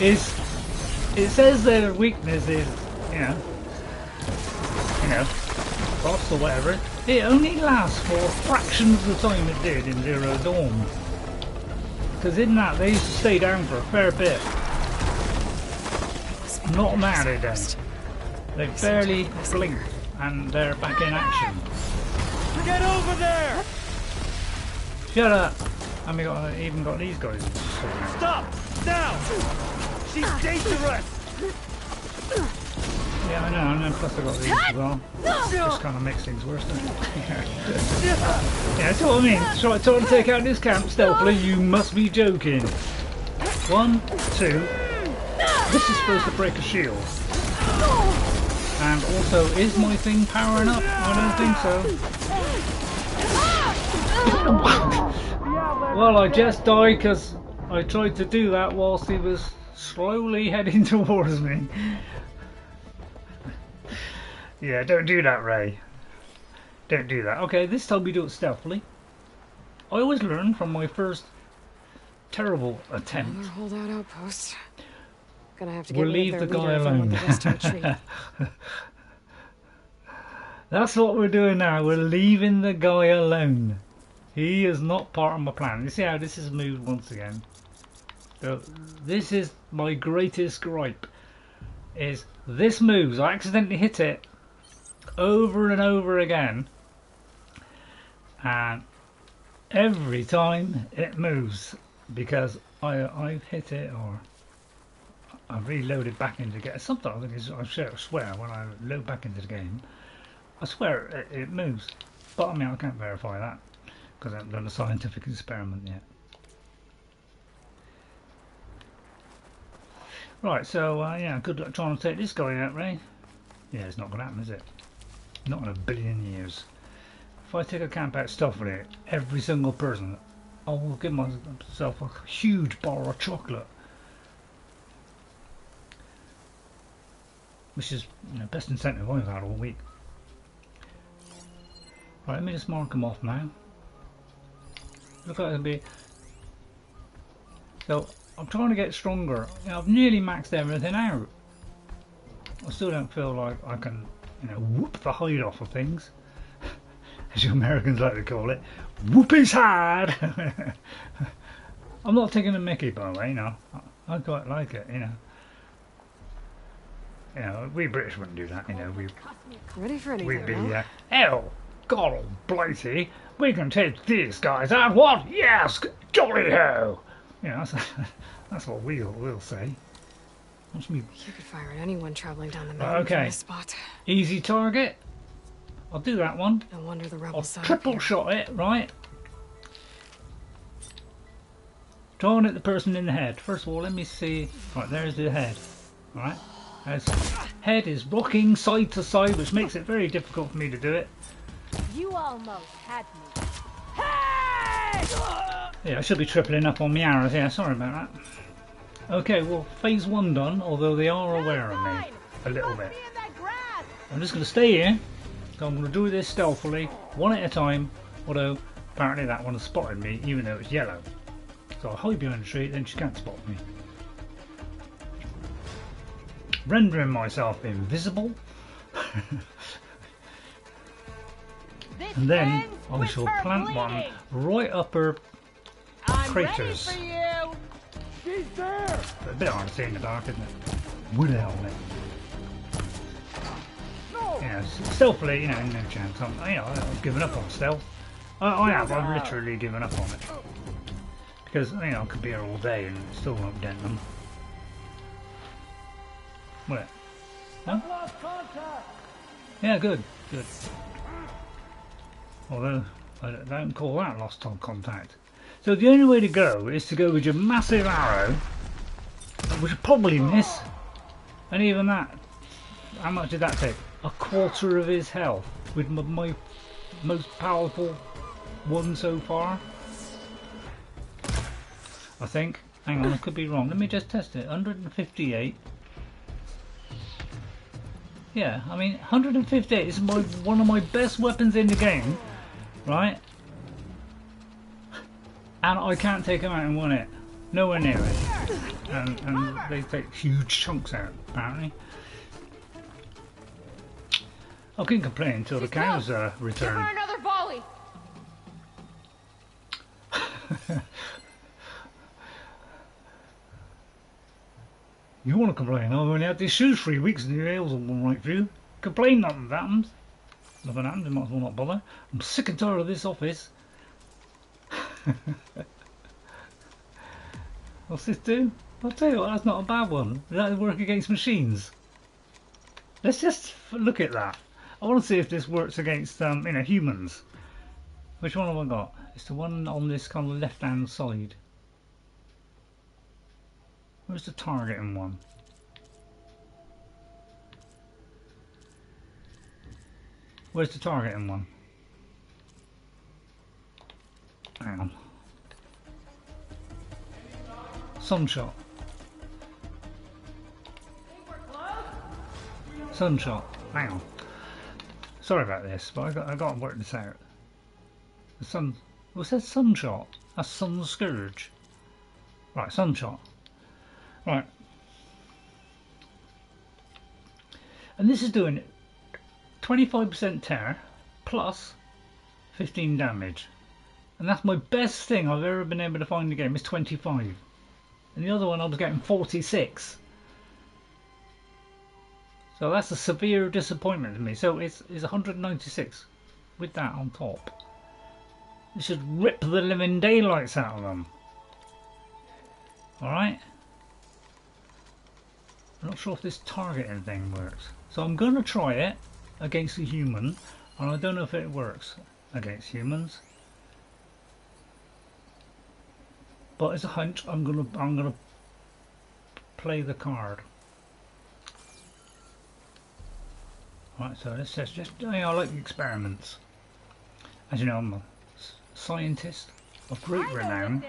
It says their weakness is, you know, frost or whatever. It only lasts for fractions of the time it did in Zero Dawn. Because in that they used to stay down for a fair bit. Not now they don't. They barely blink and they're back in action. Get over there! Shut up! I mean, even got these guys. Stop! Now! She's dangerous! Yeah, I know, and then plus I got these as well. Just kind of makes things worse, doesn't it? Yeah, that's what I mean. Try to take out this camp stealthily, you must be joking. 1, 2. This is supposed to break a shield. And also, is my thing powering up? I don't think so. Well, I just died because I tried to do that whilst he was slowly heading towards me. Yeah, don't do that, Ray. Don't do that. Okay, this time we do it stealthily. I always learn from my first terrible attempt. Another holdout outpost. Gonna have to We'll leave the guy alone. That's what we're doing now. We're leaving the guy alone. He is not part of my plan. You see how this is moved once again. So this is my greatest gripe. Is this moves? I accidentally hit it over and over again, and every time it moves because I've hit it or I've reloaded back into the game. Sometimes I swear when I load back into the game, I swear it moves. But I mean, I can't verify that because I haven't done a scientific experiment yet. Right, so yeah, good luck trying to take this guy out, Ray. Yeah, it's not going to happen, is it? Not in a billion years. If I take a camp out stealthily, every single person, I will give myself a huge bar of chocolate. Which is, you know, best incentive I've had all week. Right, let me just mark them off now. Look like it'll be. So I'm trying to get stronger. You know, I've nearly maxed everything out. I still don't feel like I can, you know, whoop the hide off of things, as you Americans like to call it. Whoop his hide. I'm not taking a mickey, by the way. You know, I quite like it. You know, we British wouldn't do that. You know, ready for anything? We'd be hell, God almighty, we can take these guys out. What? Yes, jolly ho. You know, that's what we'll say. You could fire at anyone traveling down the mountain from this spot. Easy target. I'll do that one. No wonder the rebels I'll triple shot it, right? Try and hit the person in the head. First of all, let me see. Right, there's the head. Right? head is rocking side to side, which makes it very difficult for me to do it. You almost had me. Yeah, I should be tripling up on my arrows. Yeah, sorry about that. Okay, well, phase 1 done, although they are aware of me a little bit. I'm just going to stay here. So I'm going to do this stealthily, one at a time, although apparently that one has spotted me, even though it's yellow. So I'll hide behind the tree, then she can't spot me. Rendering myself invisible. And then I shall plant one right up her craters. She's there. A bit hard to see in the dark, isn't it? With a helmet. Yeah, stealthily, you know, no chance. I've given up on stealth. I have. I've literally given up on it because you know I could be here all day and still won't dent them. What? Huh? Yeah, good. Although I don't call that lost on contact. So the only way to go is to go with your massive arrow, which would probably miss. And even that, how much did that take? A quarter of his health with my most powerful one so far. I think. Hang on, I could be wrong. Let me just test it. 158. Yeah, I mean 158 is one of my best weapons in the game, right? And I can't take them out in one hit. Nowhere near it. And they take huge chunks out, apparently. I can complain until the cows return. Give her another volley. You want to complain? I've only had these shoes 3 weeks and the nails are all right for you. Complain, nothing happens. Nothing happens, you might as well not bother. I'm sick and tired of this office. What's this do? I'll tell you what, that's not a bad one. Does that work against machines? Let's just look at that. I want to see if this works against humans. Which one have I got? It's the one on this kind of left hand side. Where's the targeting one? Where's the targeting one? Hang on. Sunshot. Sunshot. Hang on. Sorry about this, but I got to work this out. The sun. What's that? Sunshot. That's Sun Scourge. Right, Sunshot. Right. And this is doing 25% tear plus 15 damage. And that's my best thing I've ever been able to find in the game, is 25. And the other one I was getting 46. So that's a severe disappointment to me. So it's 196 with that on top. It should rip the living daylights out of them. Alright? I'm not sure if this targeting thing works. So I'm going to try it against a human. And I don't know if it works against humans. But as a hunch, I'm gonna play the card. Right, so let's just I like experiments. As you know, I'm a scientist of great renown.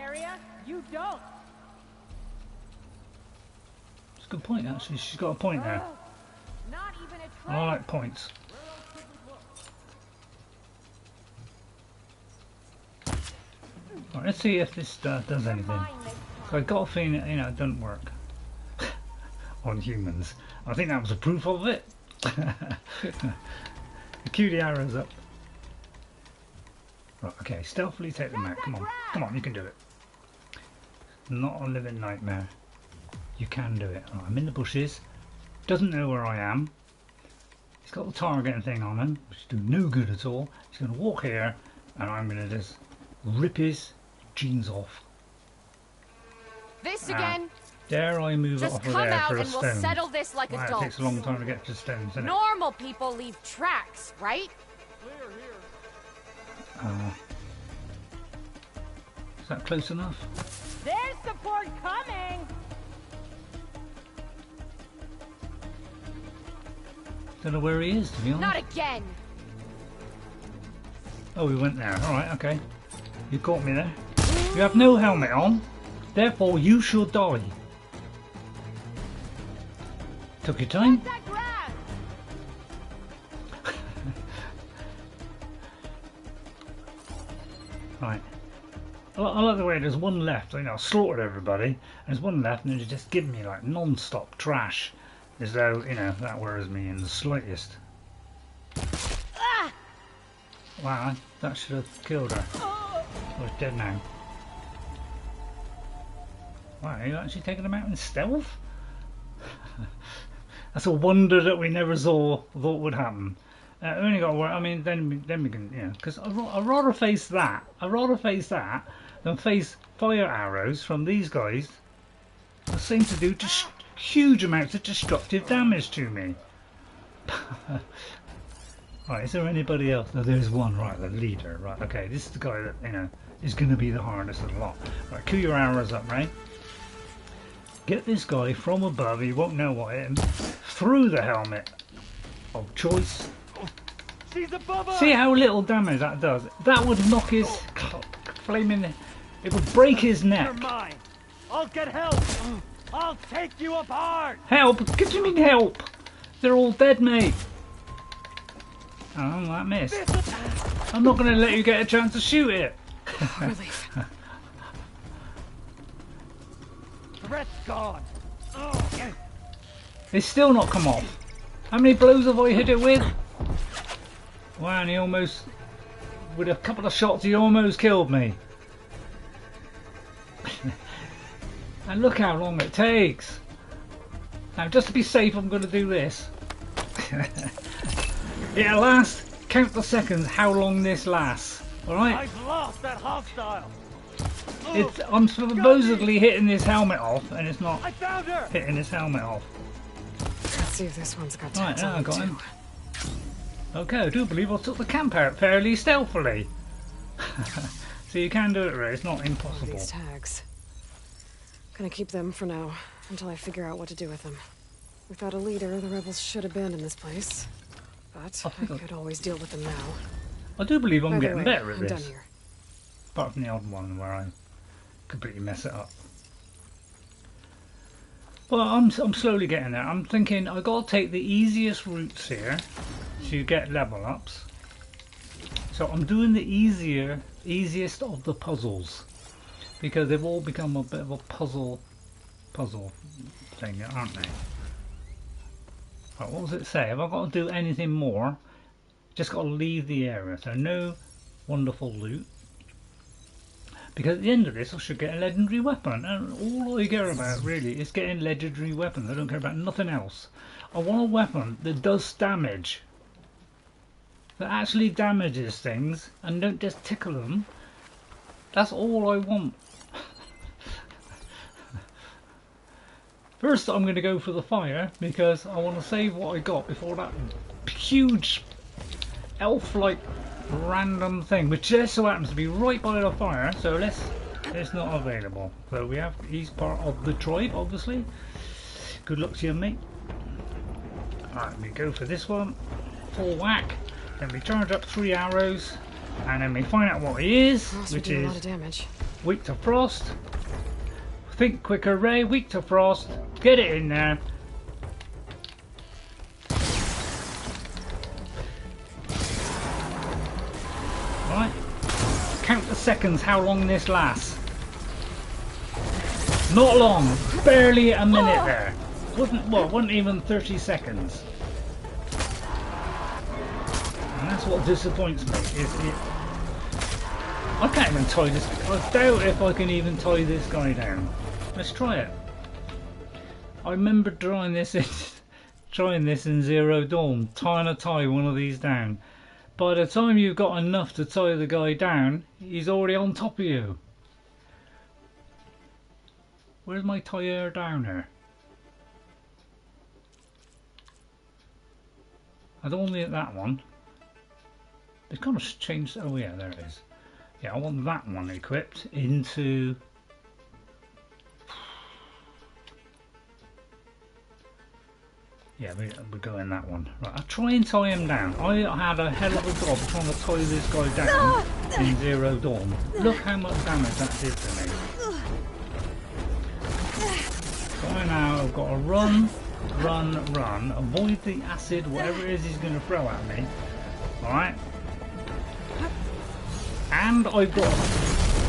You don't. It's a good point, actually. She's got a point there. Not even a I like points. Right, let's see if this does anything. So I got a feeling, it doesn't work on humans. I think that was a proof of it. Cue the arrows up. Right, okay, stealthily take them out. Come on, you can do it. Not a living nightmare. You can do it. Right, I'm in the bushes. Doesn't know where I am. He's got the targeting thing on him, which is doing no good at all. He's going to walk here, and I'm going to just rip his jeans off. This again. Dare I move it off of there for a stone? We'll settle this like It adults. takes a long time to get to stones, doesn't it? Normal people leave tracks, right? Is that close enough? There's support coming. Don't know where he is, to be honest. Not again. Oh, we went there. Alright, okay. You caught me there. You have no helmet on, therefore you should die. Took your time. Right. I like the way there's one left. I slaughtered everybody. There's one left and they're just giving me like non-stop trash. As though, that worries me in the slightest. Wow, that should have killed her. Oh, it's dead now. Wow, are you actually taking them out in stealth? That's a wonder that we never thought would happen. We only got to work. I mean, then we can, because I'd rather face that. I'd rather face that than face fire arrows from these guys that seem to do just huge amounts of destructive damage to me. Right, is there anybody else? No, there's one. Right, the leader. Right, okay, this is the guy that is going to be the hardest of the lot. Right, cue your arrows up, right? Get this guy from above. He won't know what hit him. Through the helmet of choice. She's above us. See how little damage that does. That would knock his flaming. It would break his neck. You're mine. I'll get help. I'll take you apart. Help! What do you mean help? They're all dead, mate. Oh, that missed. I'm not going to let you get a chance to shoot it. Relief. Threat's gone. It's still not come off. How many blows have I hit it with? Wow, and he almost, with a couple of shots, he almost killed me. And look how long it takes. Now, just to be safe, I'm going to do this. It'll last. Count the seconds how long this lasts. Alright? I've lost that hostile. I'm supposedly hitting his helmet off, and it's not I found her. hitting his helmet off. Let's see if this one's got Right, tags now on I it got too. him. Okay, I do believe I took the camp out fairly stealthily. So you can do it, Ray. It's not All impossible. these tags. Gonna keep them for now, until I figure out what to do with them. Without a leader, the rebels should abandon this place. But I could always deal with them now. I do believe I'm Either getting way, better at I'm this. done here. Apart from the odd one where I completely mess it up. Well, I'm slowly getting there. I'm thinking I've got to take the easiest routes here to get level ups. So I'm doing the easiest of the puzzles, because they've all become a bit of a puzzle thing, aren't they? Right, what does it say? Have I got to do anything more? Just got to leave the area. So no wonderful loot. Because at the end of this I should get a legendary weapon, and all I care about really is getting legendary weapons. I don't care about nothing else. I want a weapon that does damage, that actually damages things and don't just tickle them. That's all I want. First I'm going to go for the fire, because I want to save what I got before that huge elf-like random thing, which just so happens to be right by the fire, so it's not available. So he's part of the tribe, obviously. Good luck to you, mate. Alright, we go for this one, full whack, then we charge up 3 arrows, and then we find out what he is, which a is lot of damage. weak to frost. Think quicker, Ray. Weak to frost. Get it in there. Right. Count the seconds how long this lasts. Not long. Barely a minute there. Wasn't even 30 seconds. And that's what disappoints me. I can't even tie this. I doubt if I can even tie this guy down. Let's try it. I remember trying this in Zero Dawn, trying to tie one of these down. By the time you've got enough to tie the guy down, he's already on top of you. Where's my tire downer? I don't want that one. It's kind of changed. Oh yeah, there it is. Yeah, I want that one equipped into... Yeah, we're going that one. Right, I'll try and tie him down. I had a hell of a job trying to tie this guy down in Zero Dawn. Look how much damage that did to me. So now I've got to run, avoid the acid, whatever it is he's going to throw at me. Alright? And I've got to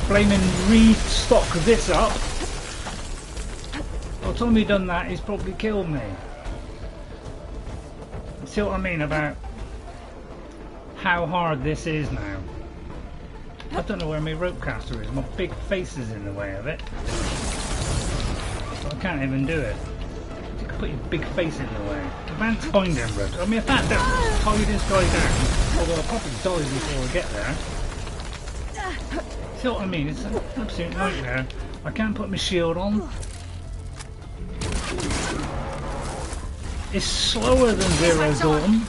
flaming restock this up. By the time he's done that, he's probably killed me. See what I mean about how hard this is now? I don't know where my rope caster is. My big face is in the way of it. So I can't even do it. You can put your big face in the way. Advanced finding rope. I mean, if that don't tie this guy down, although I'll probably die before I get there. See what I mean? It's an absolute nightmare. I can't put my shield on. It's slower than Zero Dawn.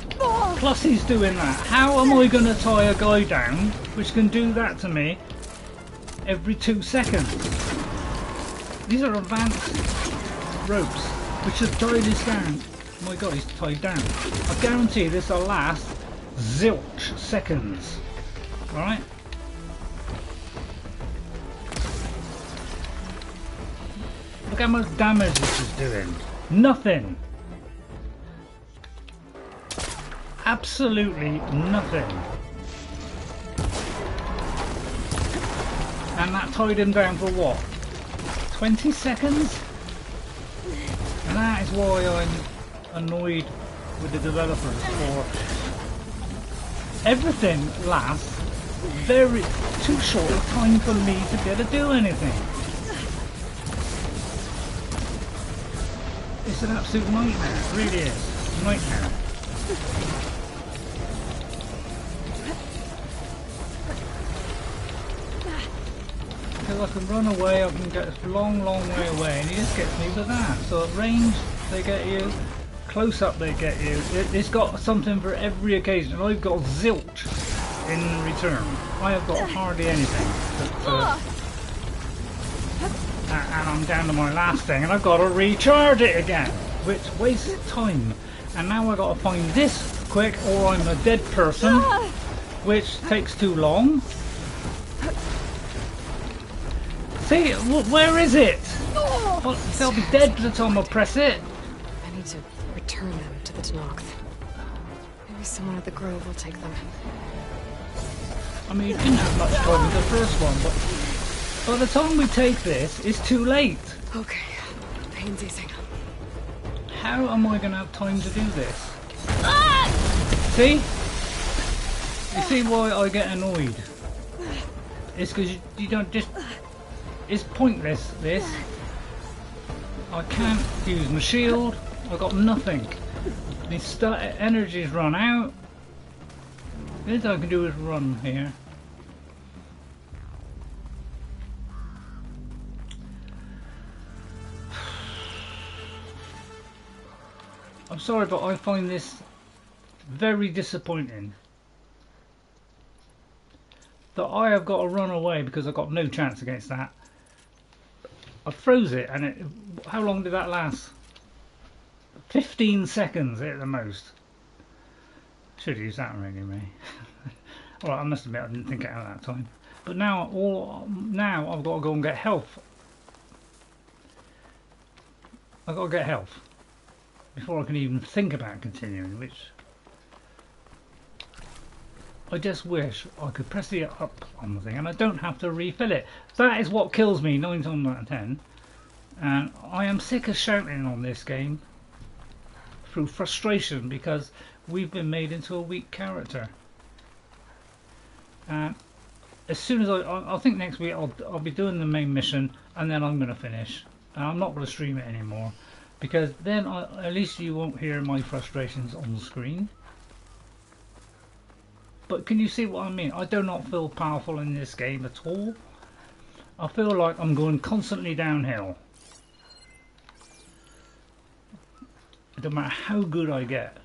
Plus he's doing that. How am I going to tie a guy down which can do that to me every 2 seconds? These are advanced ropes which should tie this down. Oh my god, he's tied down. I guarantee this will last zilch seconds. Alright? Look how much damage this is doing. Nothing. Absolutely nothing. And that tied him down for what? 20 seconds? And that is why I'm annoyed with the developers for everything lasts very too short a time for me to be able to do anything. It's an absolute nightmare, it really is. A nightmare. Because I can run away, I can get a long way away, and he just gets me with that. So at range, they get you. Close up, they get you. It's got something for every occasion. I've got zilch in return. I have got hardly anything. And I'm down to my last thing, and I've got to recharge it again, which wastes time. And now I've got to find this quick, or I'm a dead person, which takes too long. See, where is it? Well, they'll be dead by the time I press it. I need to return them to the Tenakth. Maybe someone at the Grove will take them. I mean, you didn't have much time with the first one, but by the time we take this, it's too late. Okay, pain's easing. How am I going to have time to do this? See? You see why I get annoyed? It's because you don't just... It's pointless, this. I can't use my shield. I've got nothing. My energy's run out. The only thing I can do is run here. I'm sorry, but I find this very disappointing. That I have got to run away because I've got no chance against that. I froze it, and it, how long did that last? 15 seconds at the most. Should use that really. Alright, I must admit I didn't think it out that time. But now I've got to go and get health. I've got to get health before I can even think about continuing, which I just wish I could press the up on the thing and I don't have to refill it. That is what kills me 9 times out of 10. And I am sick of shouting on this game through frustration because we've been made into a weak character. And as soon as I think next week I'll be doing the main mission and then I'm going to finish. And I'm not going to stream it anymore because then at least you won't hear my frustrations on the screen. But can you see what I mean? I do not feel powerful in this game at all. I feel like I'm going constantly downhill. It doesn't matter how good I get.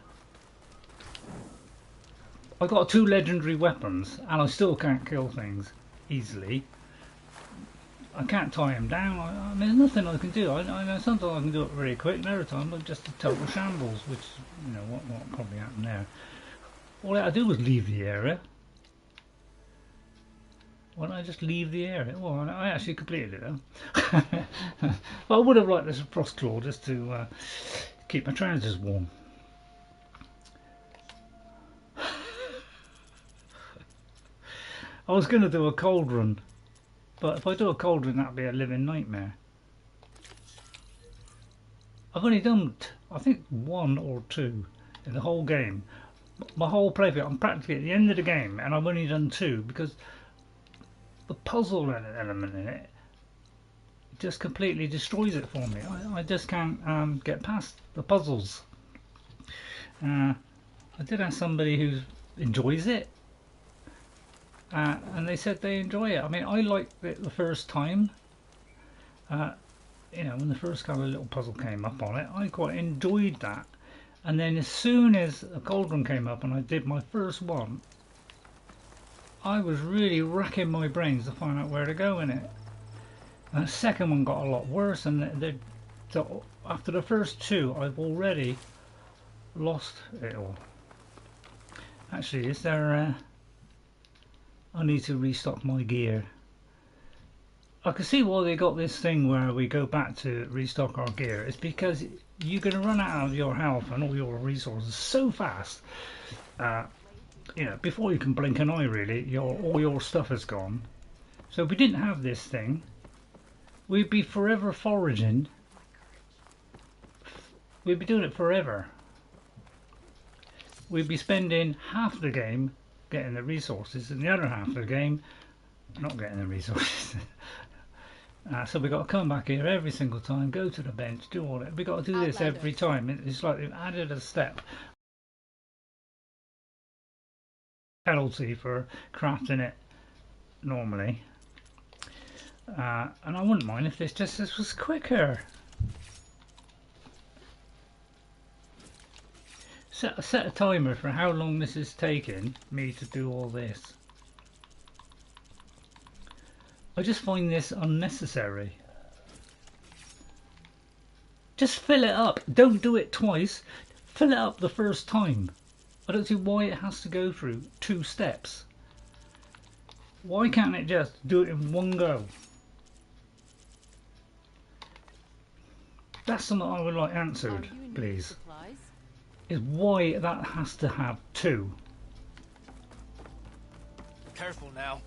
I got 2 legendary weapons and I still can't kill things easily. I can't tie him down. I mean, there's nothing I can do. I know sometimes I can do it really quick, and other times I'm just a total shambles, which, you know, what probably happened there. All I had to do was leave the area. Why don't I just leave the area? Well, I actually completed it though. But I would have liked this Frostclaw just to keep my trousers warm. I was going to do a Cauldron, but if I do a Cauldron, that'd be a living nightmare. I've only done, I think, 1 or 2 in the whole game. My whole playthrough, I'm practically at the end of the game, and I've only done 2 because the puzzle element in it just completely destroys it for me. I just can't get past the puzzles. I did have somebody who enjoys it. And they said they enjoy it. I mean, I liked it the first time. You know, when the first kind of little puzzle came up on it, I quite enjoyed that. And then as soon as a Cauldron came up and I did my first one, I was really racking my brains to find out where to go in it. And the second one got a lot worse, and so after the first 2, I've already lost it all. Actually, is there... I need to restock my gear. I can see why they got this thing where we go back to restock our gear. It's because you're going to run out of your health and all your resources so fast. You know, before you can blink an eye, really, all your stuff is gone. So if we didn't have this thing, we'd be forever foraging. We'd be doing it forever. We'd be spending half the game getting the resources and the other half of the game not getting the resources. So we've got to come back here every single time, go to the bench, do all that. We've got to do this every time. It's like they've added a step. Penalty for crafting it normally. And I wouldn't mind if this was quicker. Set a timer for how long this is taking me to do all this. I just find this unnecessary. Just fill it up. Don't do it twice. Fill it up the first time. I don't see why it has to go through 2 steps. Why can't it just do it in one go? That's something I would like answered, please. Is why that has to have 2. Careful now.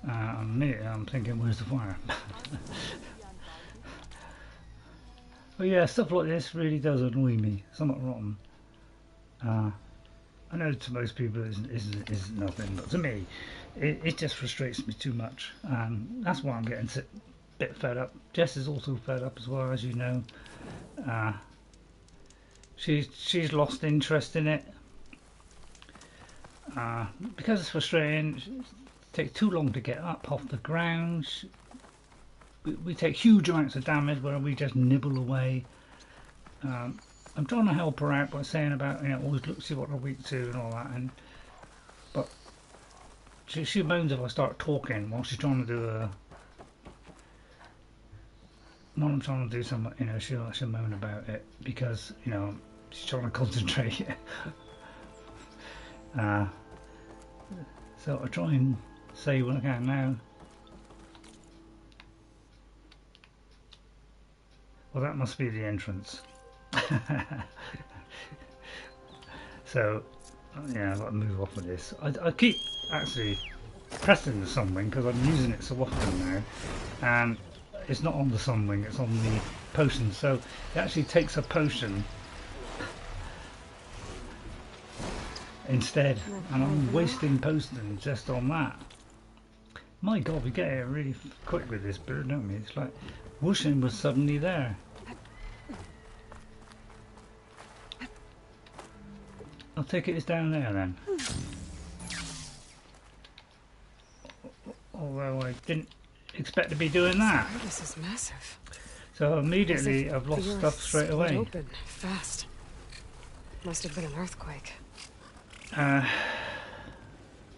I'm thinking, where's the fire? But yeah, stuff like this really does annoy me. Somewhat rotten. I know to most people it isn't nothing, but to me, it just frustrates me too much. That's why I'm getting a bit fed up. Jess is also fed up as well, as you know. She's lost interest in it because it's frustrating. It takes too long to get up off the ground. We take huge amounts of damage where we just nibble away. I'm trying to help her out by saying about, you know, always look, see what they're weak to and all that, but she moans if I start talking while she's trying to do a. While I'm trying to do something, you know, she'll moan about it because, you know, she's trying to concentrate. So I try and say what I can now. Well, that must be the entrance. So, yeah, I've got to move off of this. I keep actually pressing the sunwing because I'm using it so often now, and it's not on the sunwing, it's on the potion. So it actually takes a potion instead, and I'm wasting potion just on that. My God, we get here really quick with this bird, don't we? It's like whooshing was suddenly there. I'll take it's down there then. Although I didn't expect to be doing that. This is massive. So immediately I've lost stuff straight away. Open fast. Must have been an earthquake.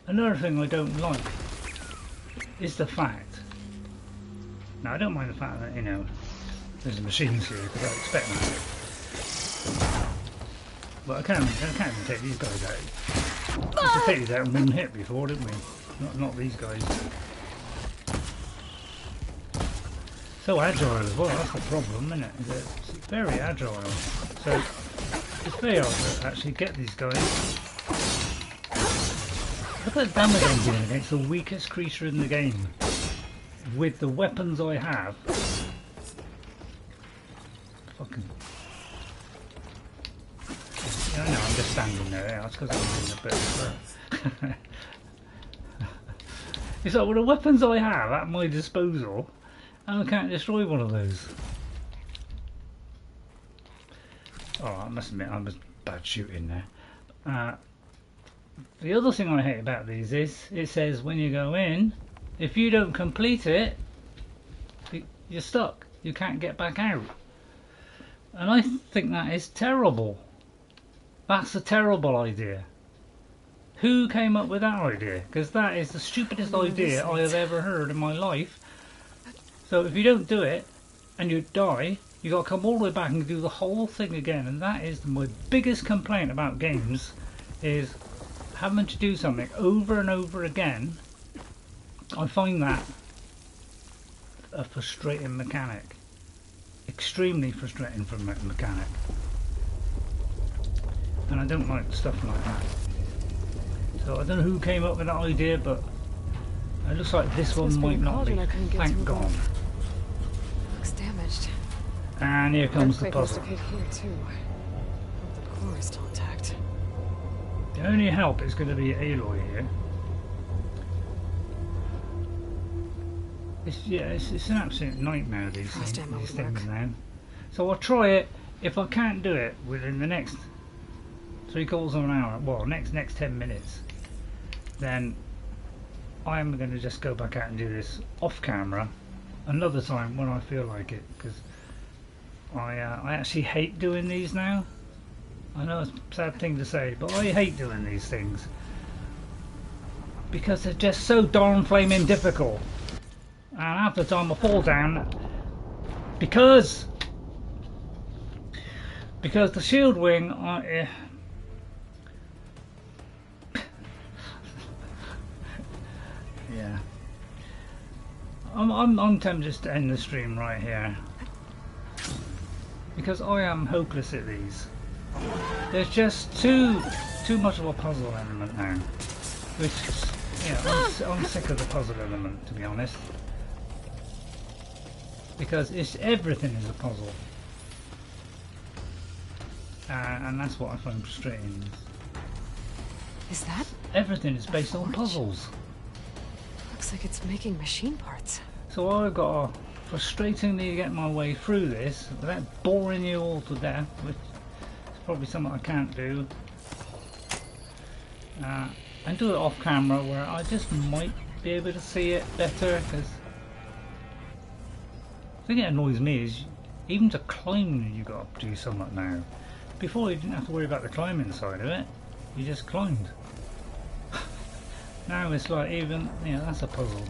Another thing I don't like is the fact Now I don't mind the fact that, you know, there's machines here because I expect that. But I can't even take these guys out. We used to take these out in one hit before, didn't we? Not these guys. So agile as well, that's the problem, isn't it? It's very agile. So it's very hard to actually get these guys. Look at the damage I'm doing against the weakest creature in the game. With the weapons I have. Fucking... Yeah, I know, I'm just standing there. Yeah, that's because I'm in a bit of It's like, with the weapons I have at my disposal, and I can't destroy one of those. Oh, I must admit, I was bad shooting there. The other thing I hate about these is, it says when you go in, if you don't complete it, you're stuck. You can't get back out. And I think that is terrible. That's a terrible idea. Who came up with that idea? Because that is the stupidest idea I have ever heard in my life. So if you don't do it, and you die, you got to come all the way back and do the whole thing again. And that is my biggest complaint about games, is having to do something over and over again. I find that a frustrating mechanic. Extremely frustrating for a mechanic. And I don't like stuff like that. So I don't know who came up with that idea, but it looks like this one might not be. Thank God. Looks damaged. And here comes the puzzle. Here too. Hope the core is still intact. The only help is going to be Aloy here. It's an absolute nightmare, these things now. So I'll try it. If I can't do it within the next 3/4 of an hour, well, next 10 minutes, then I am going to just go back out and do this off camera another time when I feel like it, because I actually hate doing these now. I know it's a sad thing to say, but I hate doing these things because they're just so darn flaming difficult. And half the time I fall down because the shield wing yeah. I'm tempted just to end the stream right here because I am hopeless at these. There's just too much of a puzzle element now, which I'm sick of the puzzle element, to be honest. Because everything is a puzzle, and that's what I find frustrating. Is that? Everything is based on puzzles. Looks like it's making machine parts. So I've got to frustratingly get my way through this without boring you all to death, which is probably something I can't do. And do it off camera where I just might be able to see it better, because the thing that annoys me is even to climb you got to do something now. Before you didn't have to worry about the climbing side of it, you just climbed. Now it's like even, that's a puzzle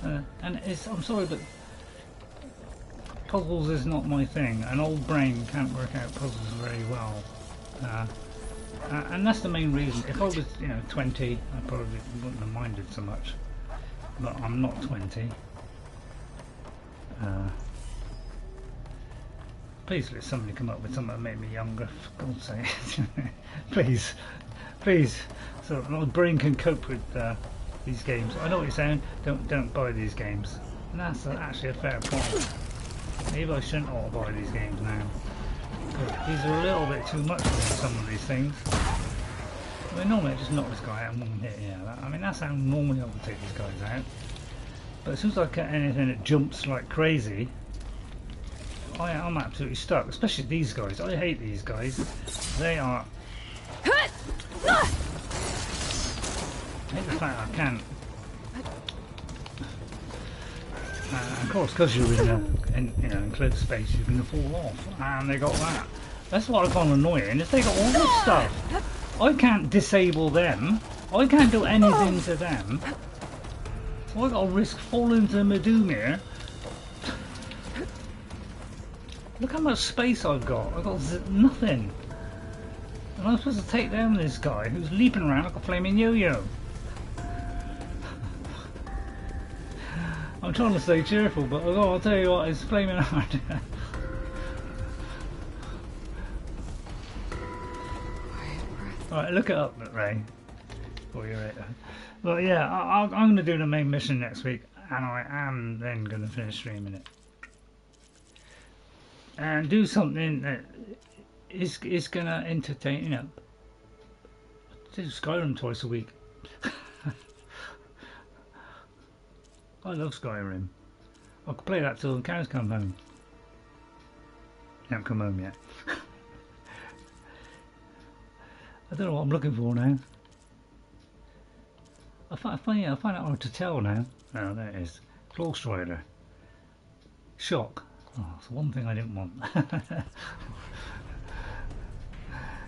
now. And I'm sorry, but puzzles is not my thing. An old brain can't work out puzzles very well. And that's the main reason. If I was 20, I probably wouldn't have minded so much. But I'm not 20. Please let somebody come up with something that made me younger, for God's sake. please, so my brain can cope with these games. I know what you're saying, don't buy these games. And that's actually a fair point. Maybe I shouldn't all buy these games now. These are a little bit too much for some of these things. I mean, normally I just knock this guy out in one hit, I mean, that's how normally I would take these guys out. But as soon as I get anything that jumps like crazy, I'm absolutely stuck, especially these guys. I hate these guys. They are... I hate the fact I can't. Of course, because you're in enclosed space, you're going to fall off. And they got that. That's what I find annoying, is they got all this stuff. I can't disable them. I can't do anything to them. So I got to risk falling to my doom here Look how much space I've got. I've got nothing. And I'm supposed to take down this guy who's leaping around like a flaming yo-yo. I'm trying to stay cheerful, but I'll tell you what, it's flaming hard. Alright, look it up, Ray. Before you're right. But yeah, I'm going to do the main mission next week, and I am then going to finish streaming it. And do something that is going to entertain, you know. Do Skyrim twice a week. I love Skyrim. I could play that till the cows come home. They haven't come home yet. I don't know what I'm looking for now. I find it hard to tell now. Oh, there it is. Claw Strider. Shock. Oh, it's one thing I didn't want.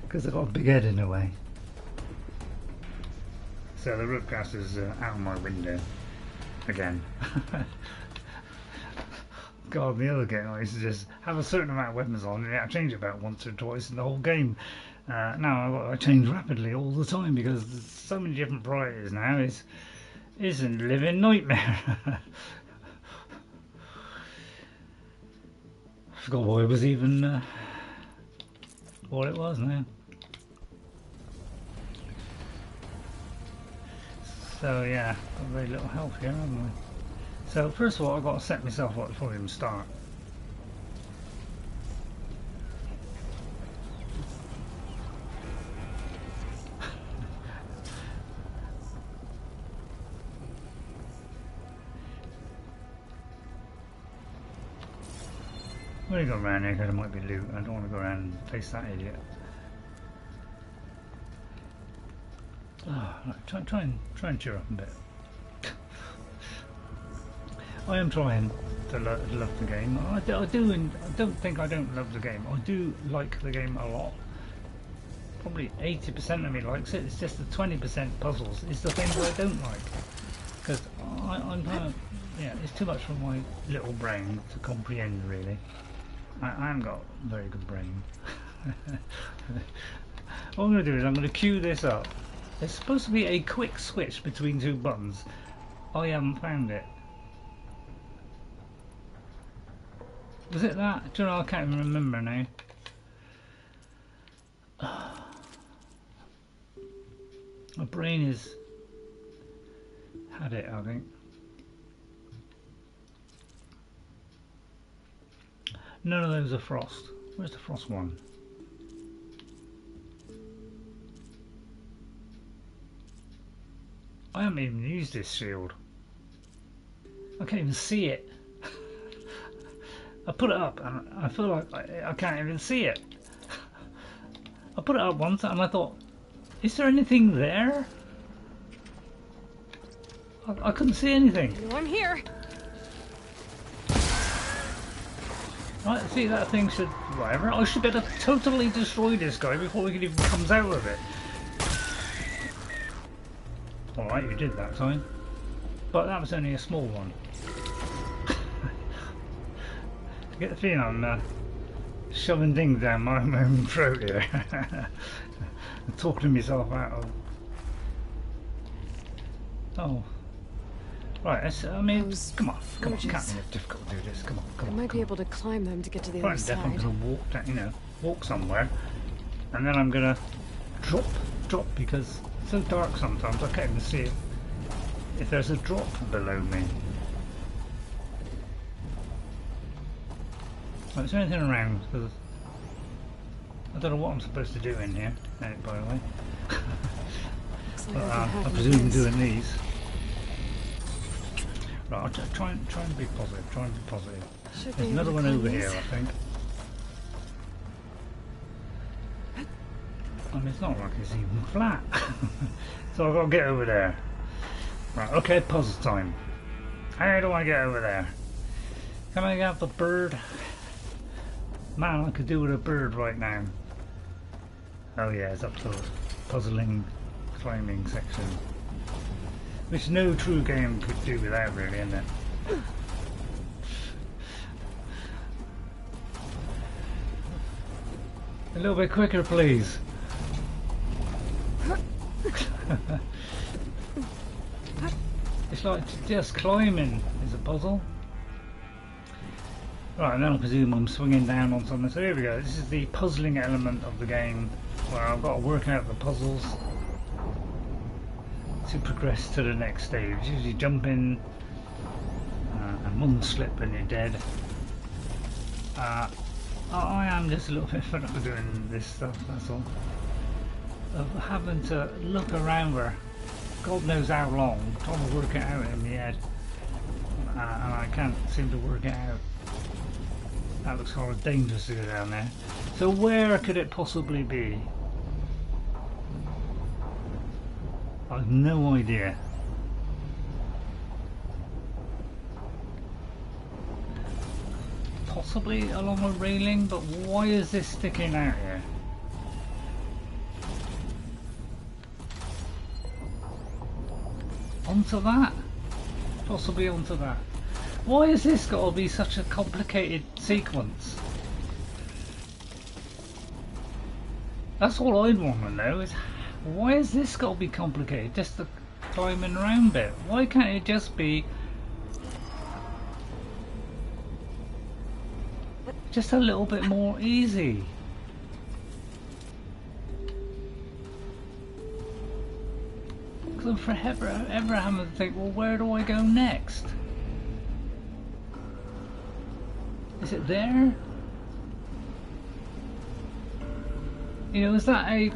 Because I've got a big head in the way. So the Rookcaster's out of my window. Again. God, the other game I used to just have a certain amount of weapons on and I change it about once or twice in the whole game. Now I change rapidly all the time because there's so many different priorities now. It's a living nightmare. I forgot what it was even what it was now. So yeah, got very little health here, haven't we? So first of all, I've got to set myself up before we even start. I'm going to go around here because there might be loot. I don't want to go around and face that idiot. Oh, right, try and cheer up a bit. I am trying to love the game. I do, and I don't think I don't love the game. I do like the game a lot. Probably 80% of me likes it. It's just the 20% puzzles is the things I don't like. Because I'm kind of, yeah, it's too much for my little brain to comprehend really. I haven't got a very good brain. What I'm going to do is I'm going to queue this up. There's supposed to be a quick switch between two buttons. I haven't found it. Was it that? Do you know, I can't even remember now. My brain has had it, I think. None of those are frost. Where's the frost one? I haven't even used this shield. I can't even see it. I put it up and I feel like I can't even see it. I put it up once and I thought, is there anything there? I couldn't see anything. I'm here. Right, see, that thing should, whatever. I should better totally destroy this guy before he even comes out of it. Alright, you did that time. But that was only a small one. I get the feeling I'm shoving things down my own throat here. Talking myself out of... Oh. Right, I mean, come on, can't be difficult to do this, come on. I might be able to climb them to get to the other side. I'm going to walk down, walk somewhere. And then I'm going to drop because it's so dark sometimes I can't even see it. If there's a drop below me. Right, is there anything around? Because I don't know what I'm supposed to do in here, by the way. But, I presume doing these. Right, I'll try and be positive. There's another one over here, I think. I mean, it's not like it's even flat. So I've got to get over there. Right, okay, puzzle time. How do I get over there? Can I get the bird? Man, I could do with a bird right now. Oh yeah, it's up to the puzzling, climbing section. Which no true game could do without, really, isn't it? A little bit quicker, please. It's like just climbing is a puzzle. Right, and then I presume I'm swinging down on something. So here we go. This is the puzzling element of the game where I've got to work out the puzzles to progress to the next stage. Usually jump in and one slip and you're dead. I am just a little bit fed up with doing this stuff, that's all. Of having to look around for God knows how long, trying to work it out in my head. And I can't seem to work it out. That looks kind of dangerous to go down there. So where could it possibly be? I've no idea. Possibly along a railing, but why is this sticking out here? Onto that? Possibly onto that. Why has this got to be such a complicated sequence? That's all I'd want to know is why has this got to be complicated? Just the climbing around bit. Why can't it just be just a little bit more easy? Because I'm forever having to think, well, where do I go next? Is it there? You know, is that a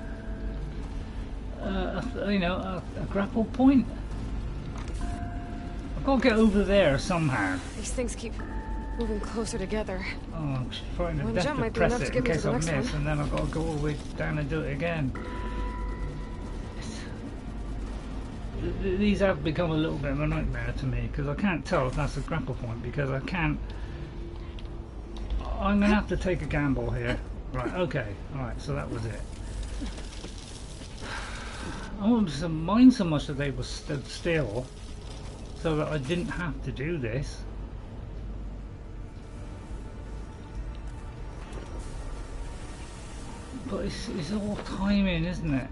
grapple point? I've got to get over there somehow. These things keep moving closer together. Oh, I'm trying to One death jump to might be press enough it to in get me to case the I next miss, one. and then I've got to go all the way down and do it again. These have become a little bit of a nightmare to me because I can't tell if that's a grapple point because I can't. I'm going to have to take a gamble here. Right, okay, alright, so that was it. I wasn't mind so much that they were stood still so that I didn't have to do this. But it's all timing, isn't it?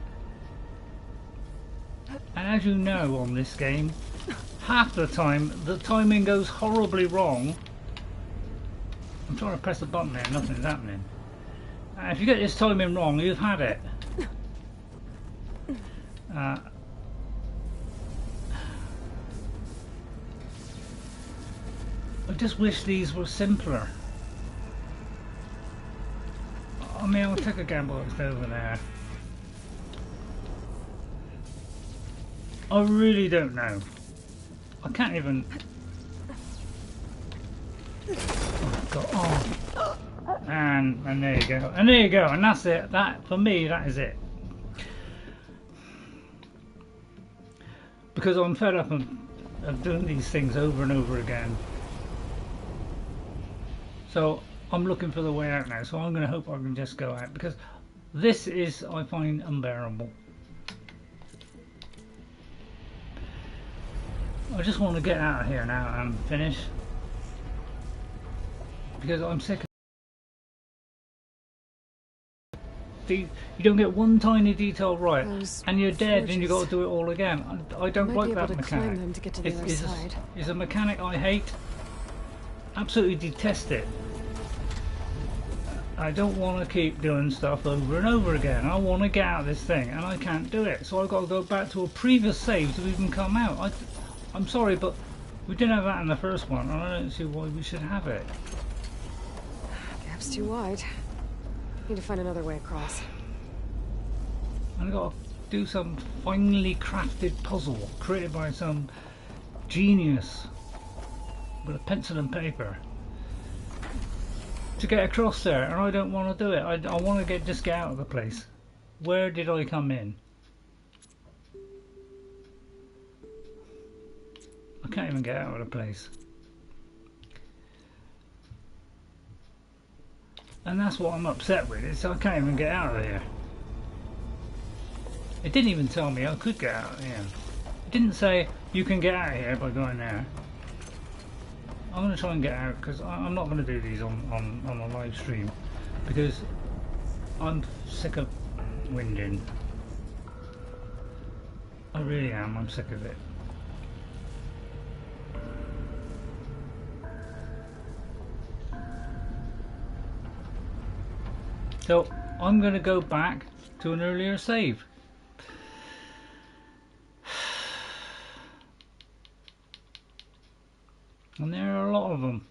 And as you know on this game, half the time the timing goes horribly wrong. I'm trying to press the button there, nothing's happening. If you get this timing wrong, you've had it. I just wish these were simpler. I mean, I'll take a gamble it's over there. I really don't know. I can't even. Oh God! Oh. And there you go. And there you go. And that's it. That for me, that is it. Because I'm fed up of doing these things over and over again. So I'm looking for the way out now. So I'm going to hope I can just go out because this is, I find, unbearable. I just want to get out of here now and finish because I'm sick of you don't get one tiny detail right and you're dead and you got to do it all again. I don't like that mechanic. It's a mechanic I hate, absolutely detest it. I don't want to keep doing stuff over and over again. I want to get out of this thing and I can't do it, so I've got to go back to a previous save to even come out. I'm sorry, but we didn't have that in the first one, and I don't see why we should have it. Gap's too wide. Need to find another way across. I've got to do some finely crafted puzzle created by some genius with a pencil and paper to get across there, and I don't want to do it. I want to just get out of the place. Where did I come in? I can't even get out of the place. And that's what I'm upset with, is I can't even get out of here. It didn't even tell me I could get out of here. It didn't say you can get out of here by going there. I'm going to try and get out because I'm not going to do these on a live stream because I'm sick of winding. I really am. I'm sick of it. So I'm going to go back to an earlier save. And there are a lot of them.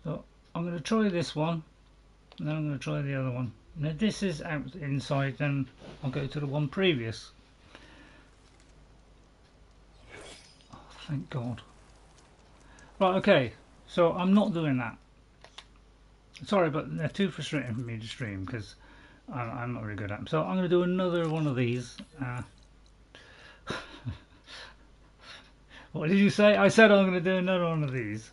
So I'm going to try this one, and then I'm going to try the other one. Now this is out inside, then I'll go to the one previous. Oh, thank God. Right, okay, so I'm not doing that. Sorry, but they're too frustrating for me to stream because I'm not really good at them. So I'm going to do another one of these. What did you say? I said I'm going to do another one of these.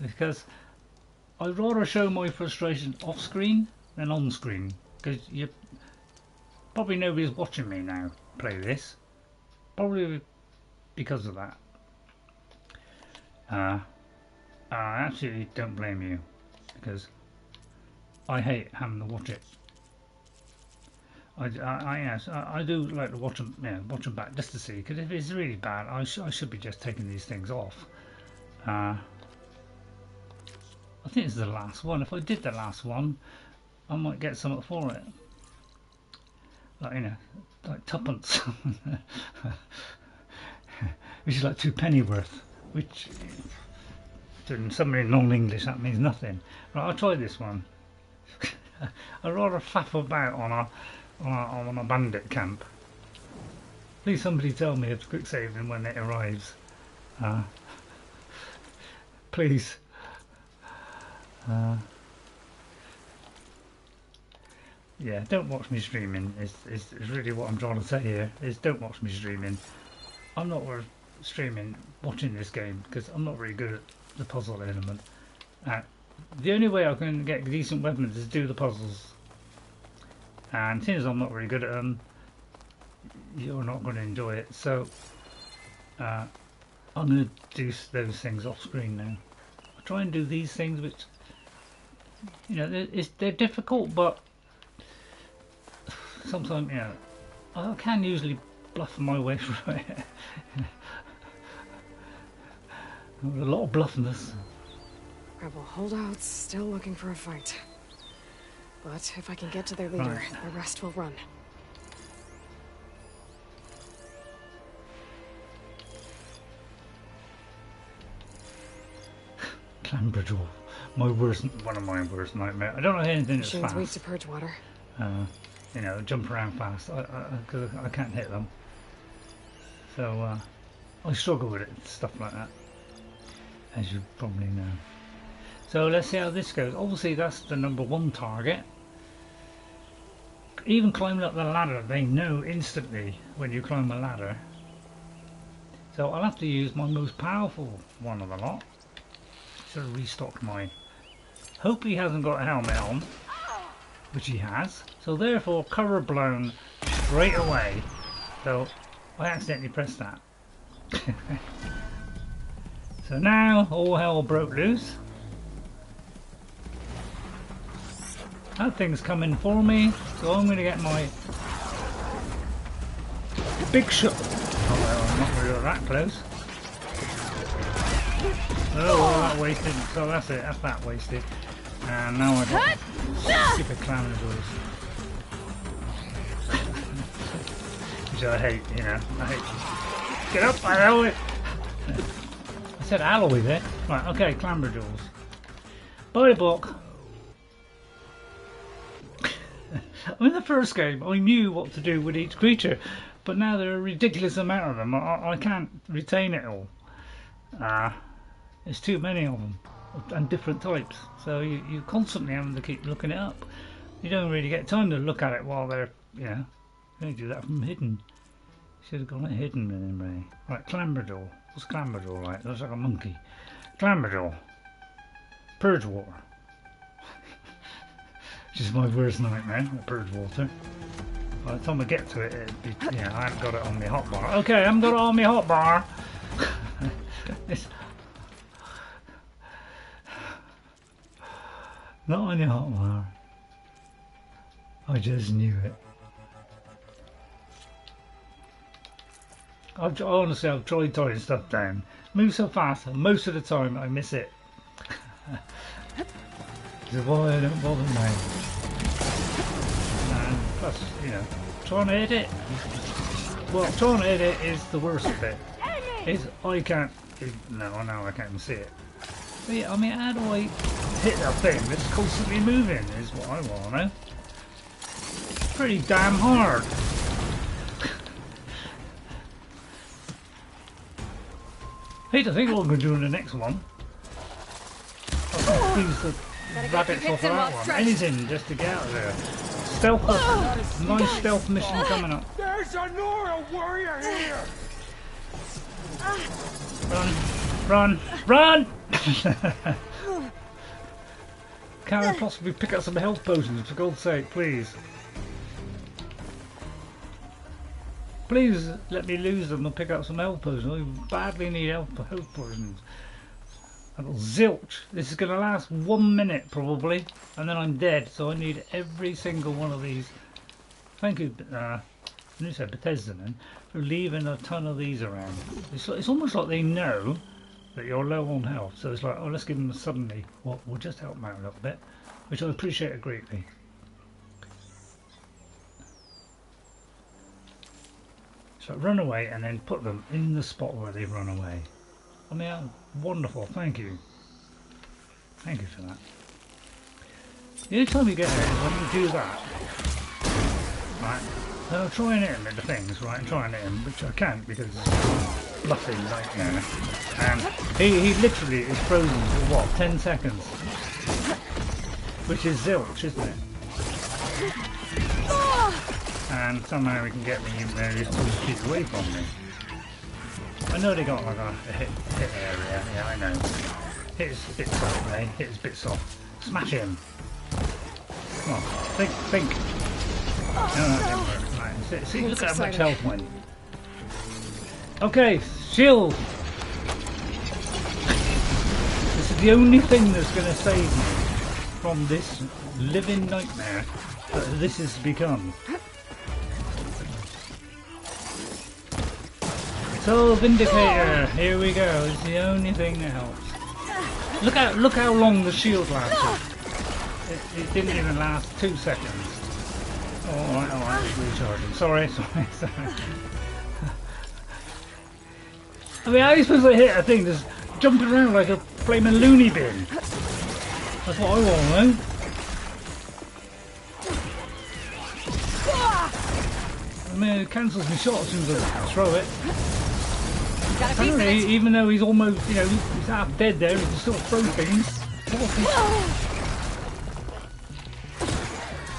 Because I'd rather show my frustration off screen than on screen. Because you probably nobody's watching me now play this. Probably because of that. I absolutely don't blame you, because I hate having to watch it. I do like to watch them, watch them back just to see, because if it's really bad, I should be just taking these things off. I think this is the last one. If I did the last one, I might get something for it, like like tuppence, which is like 2 pennyworth. Which, to somebody non-English, that means nothing. Right, I'll try this one. I'd rather faff about on a bandit camp. Please somebody tell me it's quick saving when it arrives. Please. Yeah, don't watch me streaming. Is really what I'm trying to say here. Is don't watch me streaming. I'm not worth streaming watching this game because I'm not really good at the puzzle element. The only way I can get decent weapons is to do the puzzles, and since I'm not really good at them, you're not going to enjoy it. So I'm going to do those things off screen now. I try and do these things, which they're difficult, but sometimes I can usually bluff my way through it. A lot of bluffness. Rebel holdouts still looking for a fight. But if I can get to their leader, the rest will run. Clambridge, one of my worst nightmares. I don't know anything that's fast. Weak to purge water. Jump around fast. Because I can't hit them. So I struggle with it, stuff like that, as you probably know. So let's see how this goes. Obviously that's the #1 target. Even climbing up the ladder, they know instantly when you climb a ladder. So I'll have to use my most powerful one of the lot. Should have restocked mine. Hope he hasn't got a helmet on, which he has. So therefore cover blown straight away. So I accidentally pressed that. So now all hell broke loose. That thing's coming for me, so I'm going to get my big shot. Oh well, I'm not really that close. Oh, well, that wasted. So that's it. That's that wasted. And now I got stupid clown doors, which I hate. I hate. Get up, alloy! I said alloy there. Right, okay, clamber doors. By the book. In the first game, I knew what to do with each creature, but now there are a ridiculous amount of them. I can't retain it all. There's too many of them, and different types. So you constantly having to keep looking it up. You don't really get time to look at it while they're, you only do that from hidden. Should have gone at hidden anyway. Right, Clamberdor. What's Clamberdor like? Looks like a monkey. Clamberdor. Purge water. Which is my worst nightmare, the purge water. By the time I get to it, it'd be, I haven't got it on my hotbar. Okay, I haven't got it on my hotbar. Not on your hotwire. I just knew it. Honestly, I've tried tying stuff down. Moves so fast, and most of the time I miss it. This is why I don't bother now. And plus, you know, trying to edit. Well, trying to edit is the worst bit. Is I can't. No, I can't even see it. But yeah, I mean, how do I hit that thing that's constantly moving? Is what I want to know. Pretty damn hard. Hey, I think what I'm going to do in the next one. I'll squeeze the rabbits off of that one. Anything just to get out of there. Stealth, nice stealth mission coming up. There's a Nora warrior here! Run! Run! Can I possibly pick up some health potions, for God's sake, please? Please let me lose them and pick up some health potions. I badly need health potions. I've got zilch. This is going to last 1 minute probably, and then I'm dead. So I need every single one of these. Thank you, you said Bethesda then, for leaving a ton of these around. It's almost like they know that you're low on health. So it's like, oh, let's give them suddenly. Well, we'll just help them out a little bit, which I appreciate greatly. So run away and then put them in the spot where they run away. I mean, wonderful, thank you. Thank you for that. The only time you get there is when you do that. Right, then I'll try and hit him at the things, right, and try and hit him, which I can't because it's bluffing nightmare. And he literally is frozen for what, 10 seconds? Which is zilch, isn't it? And somehow we can get me even though he's 2 feet away from me. I know they got like a hit area, yeah I know. Hit his bit soft, eh? Hit his bit soft. Smash him! Come on, think! No, that didn't work. Right, see, look at how much health went. Okay, shield! This is the only thing that's going to save me from this living nightmare that this has become. So Vindicator, here we go. It's the only thing that helps. Look how long the shield lasted. It didn't even last 2 seconds. Alright, it's recharging. Sorry. I mean, how are you supposed to hit a thing that's jumping around like a flaming loony bin? That's what I want to know. I mean, it cancels my shot as soon as I throw it. Apparently, even though he's almost, you know, he's half dead there, he can still throw things.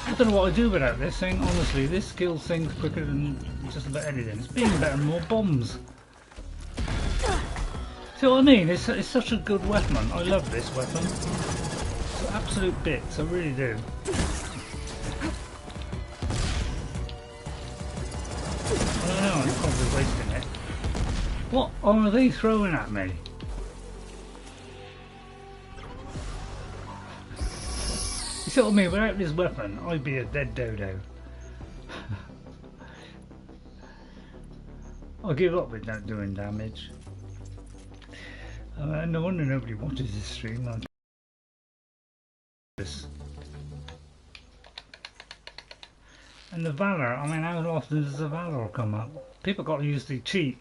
I don't know what I do without this thing, honestly. This kills things quicker than just about anything. It's being better than more bombs. See what I mean? It's such a good weapon. I love this weapon. It's absolute bits, I really do. I don't know, I'm probably wasting it. What are they throwing at me? You see what I mean? Without this weapon, I'd be a dead dodo. I'll give up with that doing damage. No wonder nobody watches this stream. And the Valour, I mean, how often does the Valour come up? People got to use the cheat.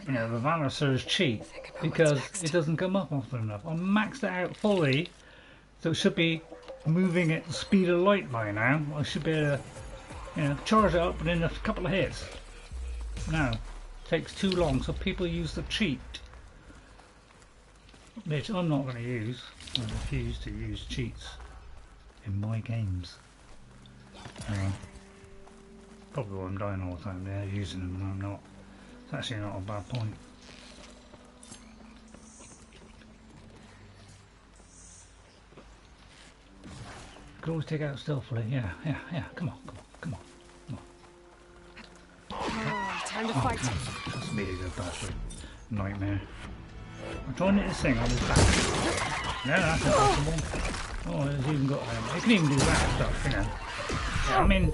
You know, the Valour serves cheat because it doesn't come up often enough. I maxed it out fully, so it should be moving at the speed of light by now. I should be able to, you know, charge it up within a couple of hits. No, it takes too long, so people use the cheat, which I'm not going to use. I refuse to use cheats in my games. Probably why I'm dying all the time. They're using them and I'm not. It's actually not a bad point. Could always take out stealthily. Yeah. Come on. Oh, time to fight. That's me, the bastard nightmare. I'm trying to sing on his back. No, that's impossible. Oh, it's even got. It can even do that stuff, you know. Yeah, I mean,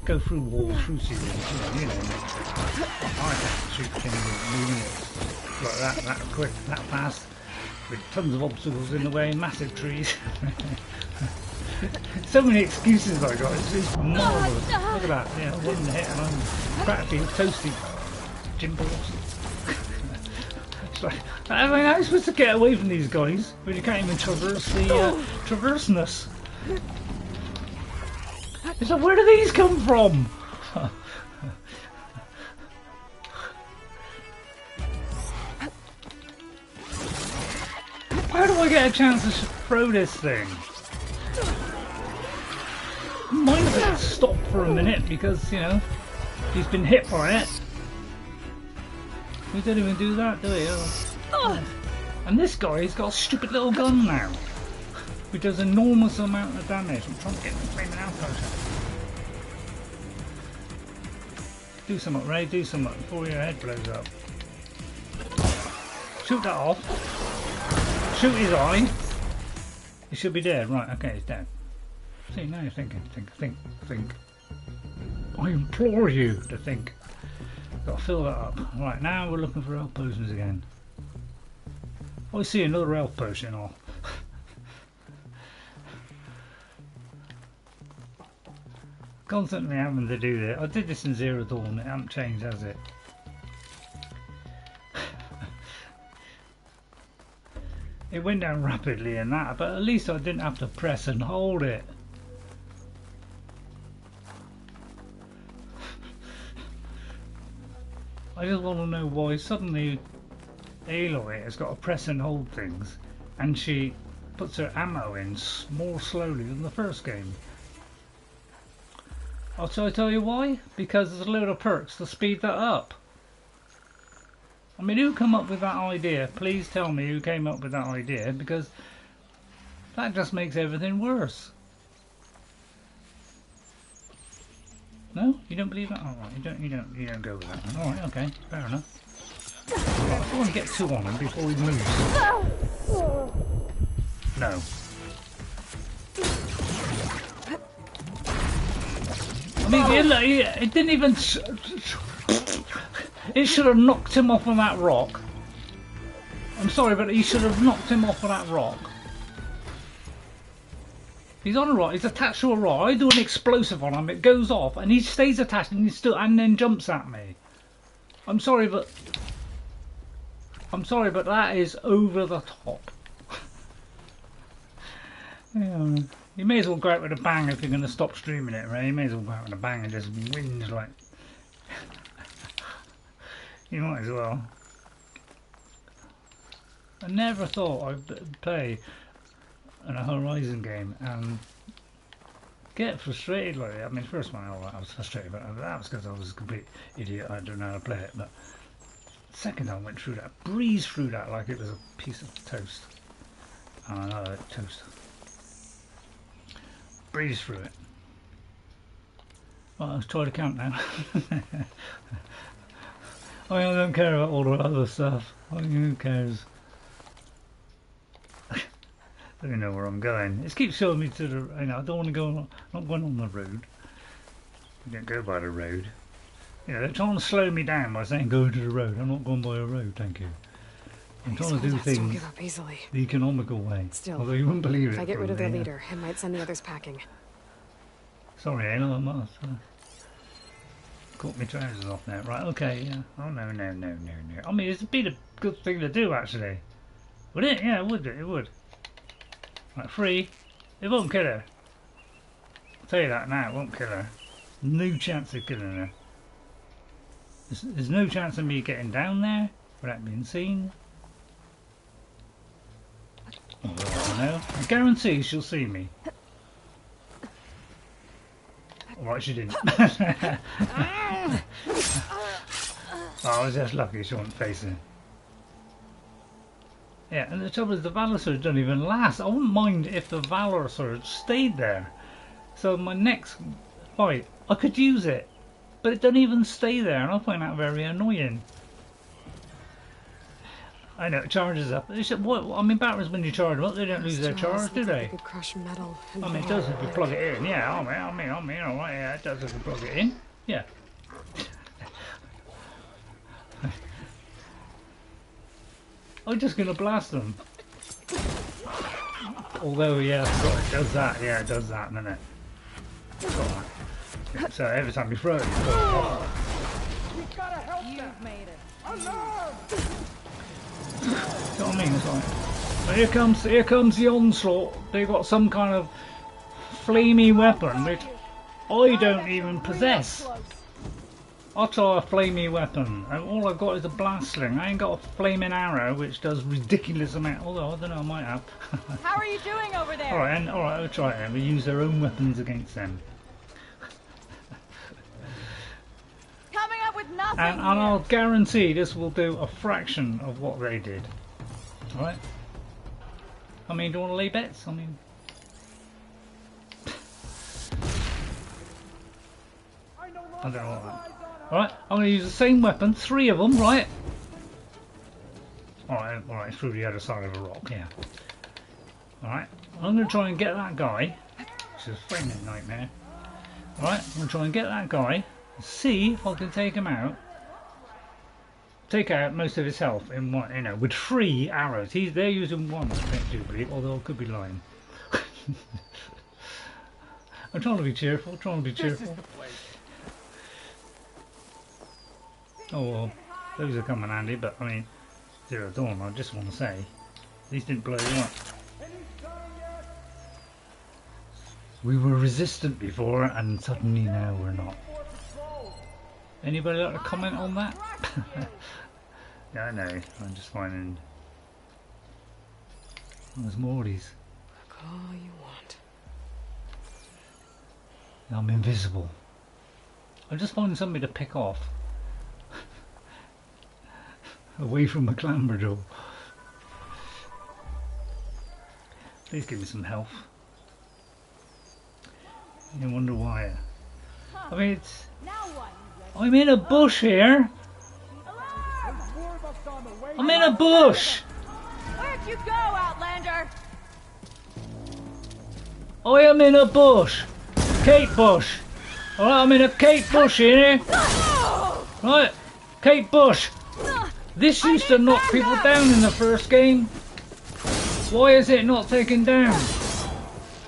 go through walls, through ceilings, you know. I can't shoot things moving it like that quick, that fast, with tons of obstacles in the way, massive trees. So many excuses I got. It's marvellous. Look at that. Yeah, one hit and I'm practically toasty. Gym balls. It's like, I mean, how are you supposed to get away from these guys when you can't even traverse the traverseness? It's like, where do these come from? How do I get a chance to throw this thing? Mine has stopped for a minute because, you know, he's been hit by it. We don't even do that, do we? Oh. And this guy's got a stupid little gun now, which does an enormous amount of damage. I'm trying to get the flaming outpost. Do something, Ray, do something before your head blows up. Shoot that off. Shoot his eye. He should be dead. Right, okay, he's dead. See, now you're thinking. Think. I implore you to think. Got to fill that up. Right, now we're looking for health potions again. I see another health potion off. Constantly having to do this. I did this in Zero Dawn, it hasn't changed, has it? It went down rapidly in that, but at least I didn't have to press and hold it. I just want to know why suddenly Aloy has got to press and hold things and she puts her ammo in more slowly than the first game. I'll tell you why? Because there's a load of perks to speed that up. I mean, who came up with that idea? Please tell me who came up with that idea, because that just makes everything worse. No? You don't believe that? Alright, you don't go with that one. Alright, okay, fair enough. Right, I want to get two on him before he moves. No. I mean, it didn't even... It should have knocked him off of that rock. I'm sorry, but he should have knocked him off of that rock. He's on a rock, he's attached to a rock. I do an explosive on him, it goes off, and he stays attached and and then jumps at me. I'm sorry, but that is over the top. Yeah. You may as well go out with a bang if you're going to stop streaming it, right? You may as well go out with a bang and just whinge like... You might as well. I never thought I'd play in a Horizon game and get frustrated like that. I mean, first one I was frustrated, but that was because I was a complete idiot. I don't know how to play it. But second time I went through that, breezed through that like it was a piece of toast. Oh, I know, toast. Breeze through it. Well, let's try to count now. I don't care about all the other stuff. Who cares? I don't know where I'm going. It keeps showing me to the... You know, I don't want to go... I'm not going on the road. You don't go by the road. You know, they're trying to slow me down by saying go to the road. I'm not going by a road, thank you. I'm trying to do things the economical way. Still, although you wouldn't believe it. If I get rid of their leader, it might send the others packing. Sorry, I must. Caught my trousers off now. Right, okay, yeah. Oh, no. I mean, it'd be a good thing to do, actually. Would it? Yeah, it would. It would. Right, free. It won't kill her. I'll tell you that now, it won't kill her. No chance of killing her. There's no chance of me getting down there without being seen. Oh, I don't know. I guarantee she'll see me. Alright, she didn't. I was just lucky she wasn't facing. Yeah, and the trouble is the Valour Surge don't even last. I wouldn't mind if the Valour Surge stayed there. So my next fight, I could use it. But it don't even stay there, and I find that very annoying. I know, it charges up. What, I mean, batteries when you charge them up, they don't lose their charge, do they? Could crush metal. I mean, it does if you plug it in. Yeah, I mean, alright, yeah, it does if you plug it in. Yeah. I'm just gonna blast them. Although, yeah, it does that. Yeah, it does that, doesn't it? Yeah, so every time you throw it, you throw it off. We've gotta help. You've made it. You know what I mean? It's like, here comes the onslaught. They've got some kind of flamey weapon which I don't even possess. I'll try a flamey weapon. All I've got is a blast sling. I ain't got a flaming arrow which does ridiculous amount. Although I don't know, I might have. How are you doing over there? Alright, I'll try it. We use their own weapons against them. Coming up with nothing. And I'll guarantee this will do a fraction of what they did. Alright? I mean, do you want to lay bets? I mean... I don't know what that... Alright, I'm going to use the same weapon, 3 of them, right? Alright, through the other side of a rock, yeah. Alright, I'm going to try and get that guy, which is a flaming nightmare. Alright, I'm going to try and get that guy, see if I can take him out. Take out most of his health in one, you know, with 3 arrows. They're using 1, I do believe, although I could be lying. I'm trying to be cheerful, Oh well, those are coming handy, but I mean, Zero Dawn, I just want to say, these didn't blow you up. We were resistant before, and suddenly now we're not. Anybody like to comment on that? Yeah, I know, I'm just finding... There's more of these. Look all you want. I'm invisible. I'm just finding somebody to pick off. Away from the clamber door. Please give me some health. You wonder why. I mean, it's... I'm in a bush here. I'm in a bush. Where'd you go, Outlander? I am in a bush. Kate bush. Alright, I'm in a Kate bush here. Right, Kate bush. This used to knock people down in the first game. Why is it not taken down?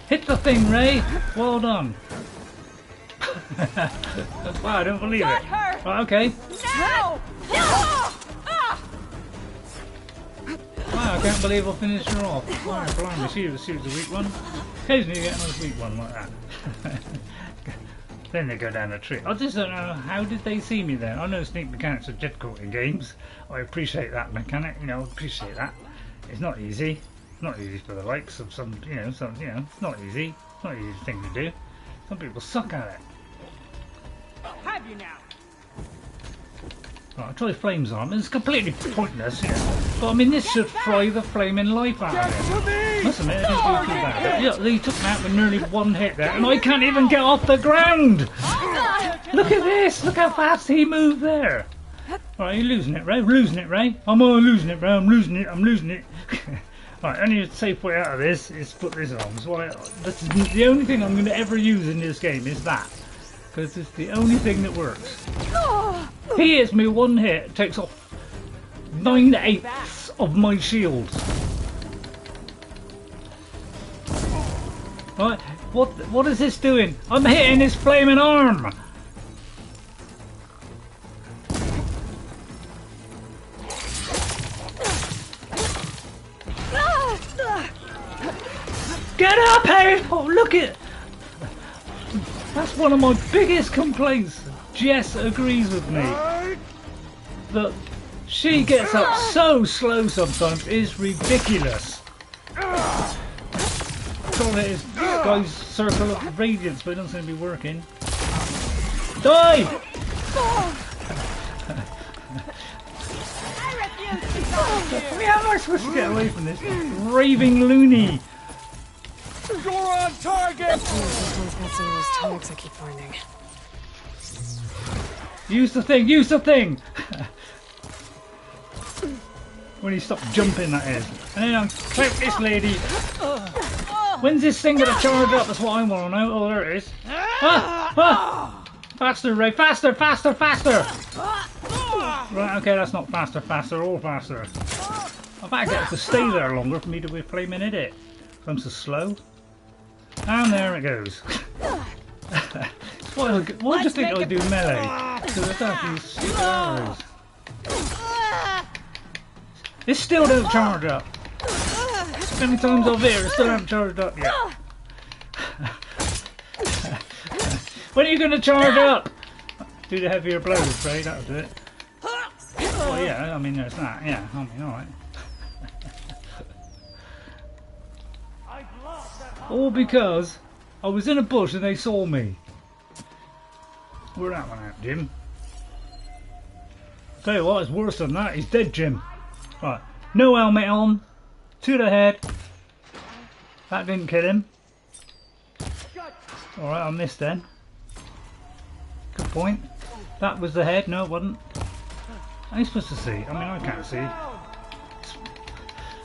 Hit the thing, Ray. Well done. Wow, I don't believe it. Right, okay. No! Wow, I can't believe I finished her off. Wow, blimey, she was a weak one. Occasionally you get another weak one like that. Then they go down a tree. I just don't know, how did they see me there? I know sneak mechanics are difficult in games. I appreciate that mechanic, you know, appreciate that. It's not easy. It's not easy for the likes of some, it's not easy. It's not an easy thing to do. Some people suck at it. Have you now? Right, I try flames on them. It's completely pointless, but I mean, this should fry the flaming life out of him. Must admit, it didn't do too bad. But, they took me out with nearly 1 hit there, and I can't even get off the ground. Look at this! Look how fast he moved there. Right, you're losing it, Ray. We're losing it, Ray. I'm losing it, Ray. I'm losing it. Right, only safe way out of this is put this on. So this is the only thing I'm going to ever use in this game is that, because it's the only thing that works. He hits me 1 hit, takes off 9/8 of my shield. Right, what is this doing? I'm hitting his flaming arm. Get up, hey! Oh, look it! That's one of my biggest complaints. Jess agrees with me. That she gets up so slow sometimes is ridiculous. Call it his guy's circle of radiance, but it doesn't seem to be working. Die! I mean, how am I supposed to get away from this raving loony? You're on target! This one's got some of those tags I keep finding. Where When he stopped jumping, that is. And then I'm click this lady. When's this thing gonna charge up? That's what I want to know. Oh, there it is. Ah! Ah! Faster, Ray! Faster! Faster! Faster! Right, okay, that's not faster, faster, or faster. I bet I get to stay there longer for me to be a flaming idiot. I'm so slow. And there it goes. Why do you think I do melee? Because I don't use stupid arrows. It still don't charge up. How many times over here, it still haven't charged up yet. When are you going to charge up? Do the heavier blows, Ray, that'll do it. Oh yeah, I mean there's that, yeah, I mean alright. All because I was in a bush and they saw me. Where'd that one out, Jim? I'll tell you what, it's worse than that, he's dead, Jim. Right, no helmet on, to the head. That didn't kill him. Alright, I missed then. Good point. That was the head, no it wasn't. How are you supposed to see? I mean, I can't see.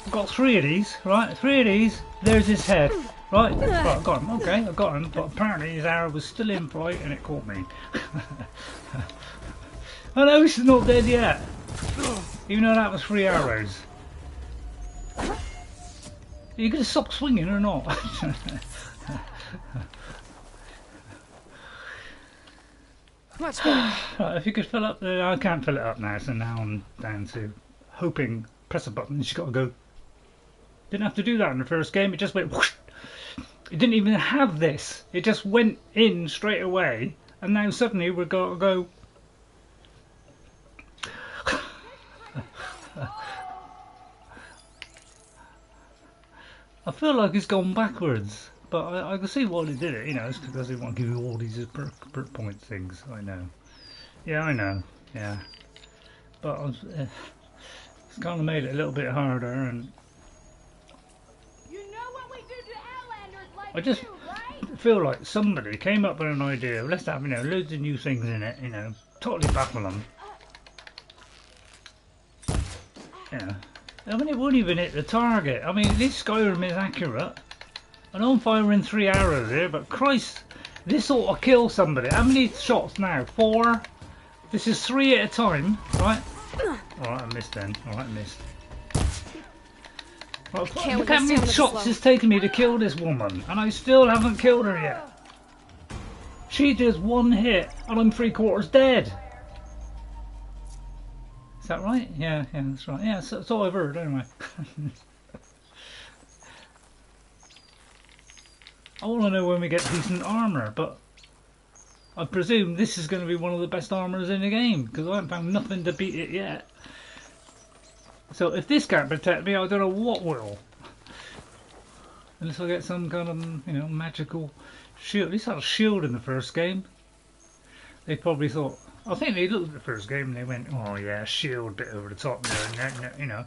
I've got 3 of these, right? 3 of these. There's his head, right? Right, I got him. Okay, I got him. But apparently his arrow was still in flight and it caught me. I know he's not dead yet. Even though that was 3 arrows. Are you going to stop swinging or not? Much better. Right, if you could fill up the... I can't fill it up now, so now I'm down to hoping. Press a button, she's got to go. Didn't have to do that in the first game, it just went whoosh. It didn't even have this. It just went in straight away, and now suddenly we've got to go. I feel like it's gone backwards. But I can see why they did it, you know, it's because they want to give you all these perk point things, I know. Yeah, I know, yeah. But it's kind of made it a little bit harder, and... You know what we do to Outlanders like I just feel like somebody came up with an idea, let's have, you know, loads of new things in it, you know, totally baffle them. Yeah. I mean, it wouldn't even hit the target. I mean, at least Skyrim is accurate. I know I'm firing 3 arrows here, but Christ, this ought to kill somebody. How many shots now? 4? This is 3 at a time, right? Alright, I missed then. Alright, I missed. Right, look how many shots it's taken me to kill this woman, and I still haven't killed her yet. She does 1 hit, and I'm 3/4 dead. Is that right? Yeah, that's right. Yeah, that's all I've heard, anyway. I want to know when we get decent armour, but I presume this is going to be one of the best armours in the game, because I haven't found nothing to beat it yet. So if this can't protect me, I don't know what will. Unless I get some kind of, you know, magical shield. At least I had a shield in the first game. They probably thought, I think they looked at the first game and they went, oh yeah, shield bit over the top there, and you know.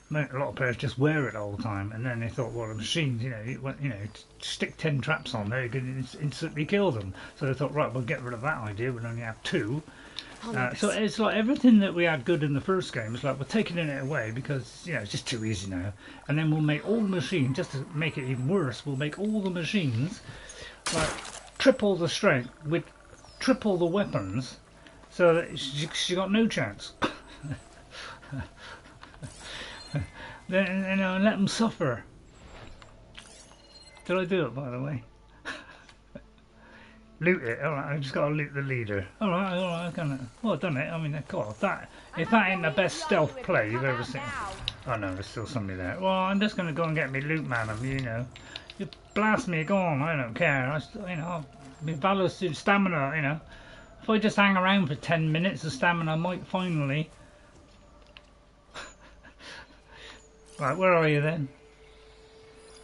A lot of players just wear it all the time, and then they thought, well, the machines, you know, stick 10 traps on there, you can instantly kill them. So they thought, right, we'll get rid of that idea. We'll only have 2. So it's like everything that we had good in the first game. It's like we're taking it away because, you know, it's just too easy now. And then we'll make all the machines, just to make it even worse, we'll make all the machines like triple the strength with triple the weapons, so that she got no chance. Then, you know, and let them suffer. Did I do it, by the way? Loot it. Alright, I just got to loot the leader. Alright, I can. Well, I've done it. I mean, God, if that ain't the best stealth play you've ever seen. Oh no, there's still somebody there. Well, I'm just going to go and get me loot, madam, you know. You blast me, go on, I don't care. You know, my Valour stamina, you know. If I just hang around for 10 minutes, the stamina might finally... Right, where are you then?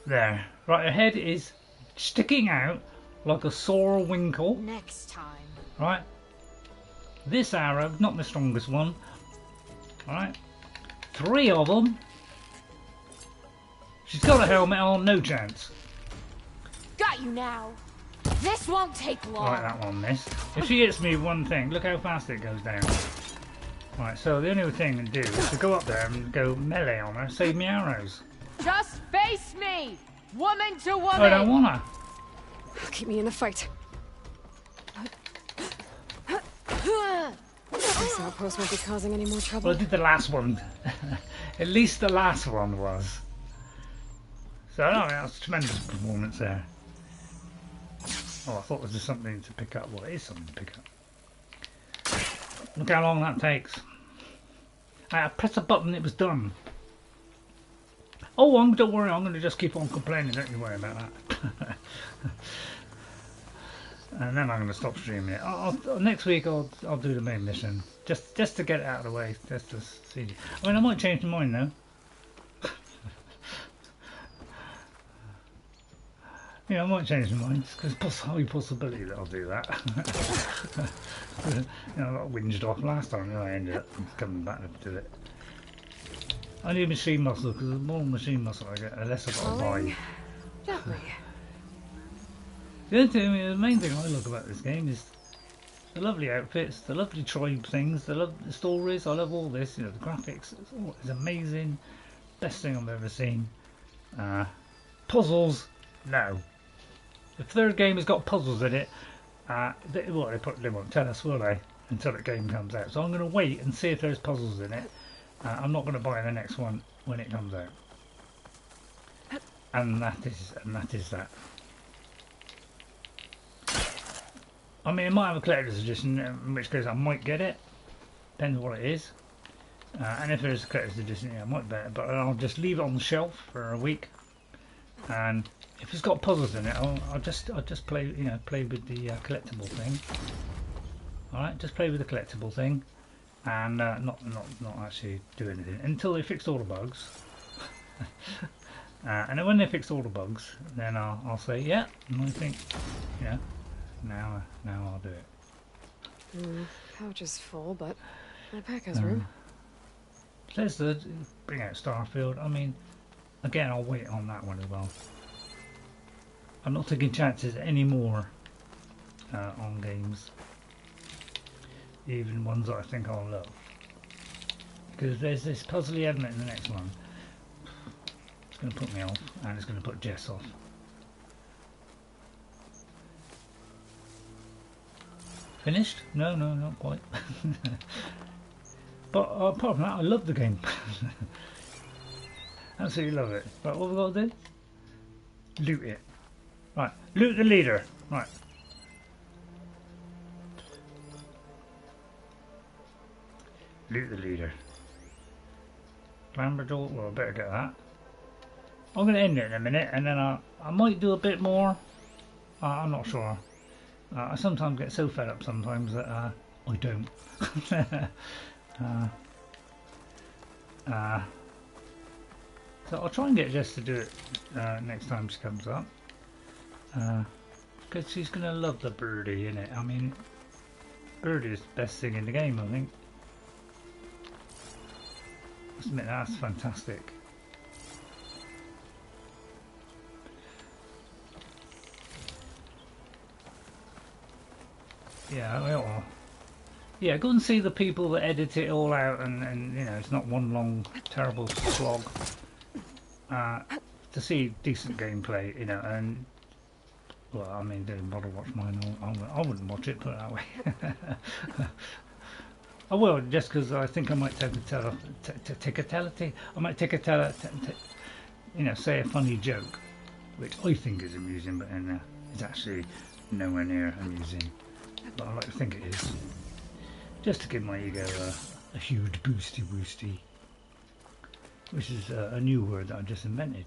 There. Right, her head is sticking out like a sore winkle. Next time. Right. This arrow, not the strongest one. Right. 3 of them. She's got a helmet on, no chance. Got you now. This won't take long. Right, that one missed. If she hits me with one thing, look how fast it goes down. Right, so the only thing to do is to go up there and go melee on her, save me arrows. Just face me! Woman to woman! I don't wanna. Keep me in the fight. This outpost won't be causing any more trouble. Well, I did the last one. At least the last one was. So, no, that was a tremendous performance there. Oh, I thought there was something to pick up. Well, it is something to pick up. Look how long that takes. I pressed a button, it was done. Oh, don't worry, I'm going to just keep on complaining, don't you worry about that. And then I'm going to stop streaming it. Next week I'll do the main mission. Just to get it out of the way. Just to see. I mean, I might change my mind though. Yeah, I might change my mind because there's a high possibility that I'll do that. You know, I got whinged off last time and I ended up coming back to do it. I need machine muscle because the more machine muscle I get, the less I've got to buy. Gently. The main thing I love about this game is the lovely outfits, the lovely tribe things, the stories. I love all this. You know, the graphics. It's amazing. Best thing I've ever seen. Puzzles, no. The third game has got puzzles in it. They won't tell us, will they? Until the game comes out. So I'm going to wait and see if there's puzzles in it. I'm not going to buy the next one when it comes out. And that is that. I mean, it might have a collector's edition, in which case I might get it. Depends what it is. And if there's a collector's edition, yeah, I might bet it. But I'll just leave it on the shelf for a week. And if it's got puzzles in it, I'll just play, you know, play with the collectible thing. All right, just play with the collectible thing, and not actually do anything until they fixed all the bugs. And then when they fixed all the bugs, then I'll say yeah. And I think, you know. Now I'll do it. Pouch is full, but my pack has room. There's the bring out Starfield. I mean, again, I'll wait on that one as well. I'm not taking chances anymore on games, even ones that I think I'll love, because there's this puzzly element in the next one. It's going to put me off, and it's going to put Jess off. Finished? No, not quite. But apart from that, I love the game. Absolutely love it. Right, what have we got to do? Loot it. Right, loot the leader. Right. Loot the leader. Lamberdoor, well, I better get that. I'm going to end it in a minute, and then I might do a bit more. I'm not sure. I sometimes get so fed up sometimes that I don't. So I'll try and get Jess to do it next time she comes up. Because she's going to love the birdie, innit? I mean, birdie is the best thing in the game, I think. I must admit, that's fantastic. Yeah, well, yeah, go and see the people that edit it all out, and you know, it's not one long terrible slog. To see decent gameplay, you know, and well, I mean, didn't bother watch mine. I wouldn't watch it, put it that way. I will, just because I think I might take you know, say a funny joke, which I think is amusing, but it's actually nowhere near amusing. But I like to think it is, just to give my ego a huge boosty, which is a new word that I just invented.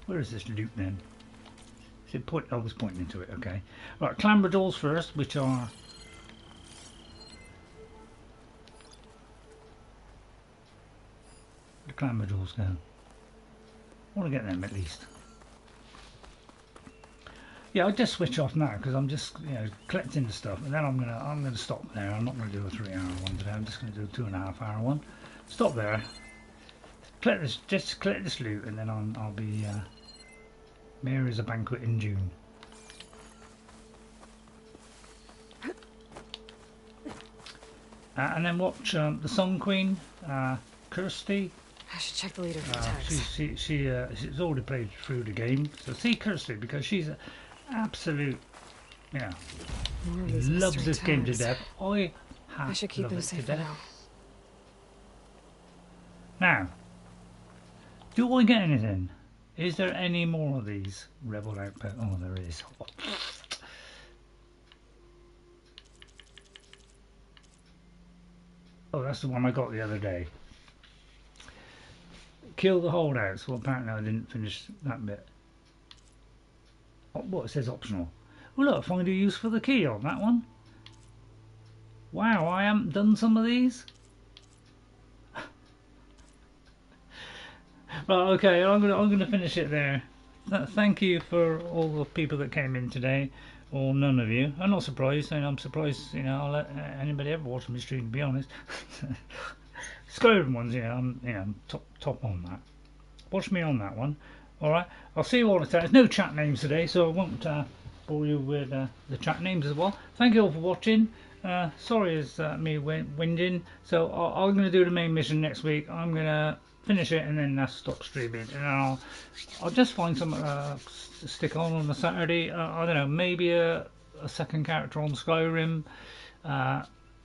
Where is this loot then? Is it I was pointing to it, okay. Right, clamber doors first, which are the clamber doors go. I want to get them at least. Yeah, I'll just switch off now because I'm just, you know, collecting the stuff, and then I'm gonna stop there. I'm not gonna do a 3-hour one today. I'm just gonna do a 2.5-hour one. Stop there. Just collect this loot, and then I'll be Mary's a banquet in June. And then watch the Song Queen, Kirsty. I should check the leader for tags. She's already played through the game, so see Kirsty because she's an absolute, loves this game to death. I should keep them safe for now. Now, do I get anything? Is there any more of these Rebel Outposts? Oh, there is. Oh, that's the one I got the other day. Kill the holdouts. Well, apparently I didn't finish that bit. Oh, what, it says optional. Oh look, find a use for the key on that one. Wow, I haven't done some of these. Right, okay, I'm gonna finish it there. Thank you for all the people that came in today, or none of you. I'm not surprised, and I'm surprised, I'll let anybody ever watch my stream, to be honest. Skyrim ones, I'm top on that. Watch me on that one. Alright, I'll see you all the time. There's no chat names today, so I won't bore you with the chat names as well. Thank you all for watching. Sorry it's me winding. So I'm going to do the main mission next week. I'm going to finish it and then stop streaming. And I'll just find some to stick on a Saturday. I don't know, maybe a second character on Skyrim.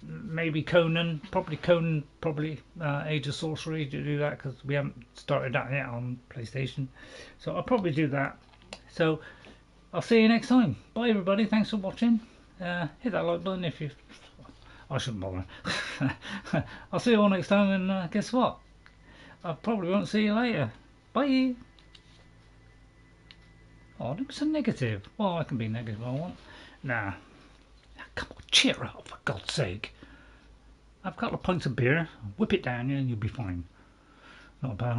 Maybe Conan, probably Age of Sorcery to do that because we haven't started that yet on PlayStation. So I'll probably do that. So I'll see you next time. Bye everybody, thanks for watching. Hit that like button if you... I shouldn't bother. I'll see you all next time and guess what? I probably won't see you later. Bye. Oh, that was so negative. Well, I can be negative if I want. Nah. Come on, cheer up, for God's sake. I've got a pint of beer. Whip it down you and you'll be fine. Not bad.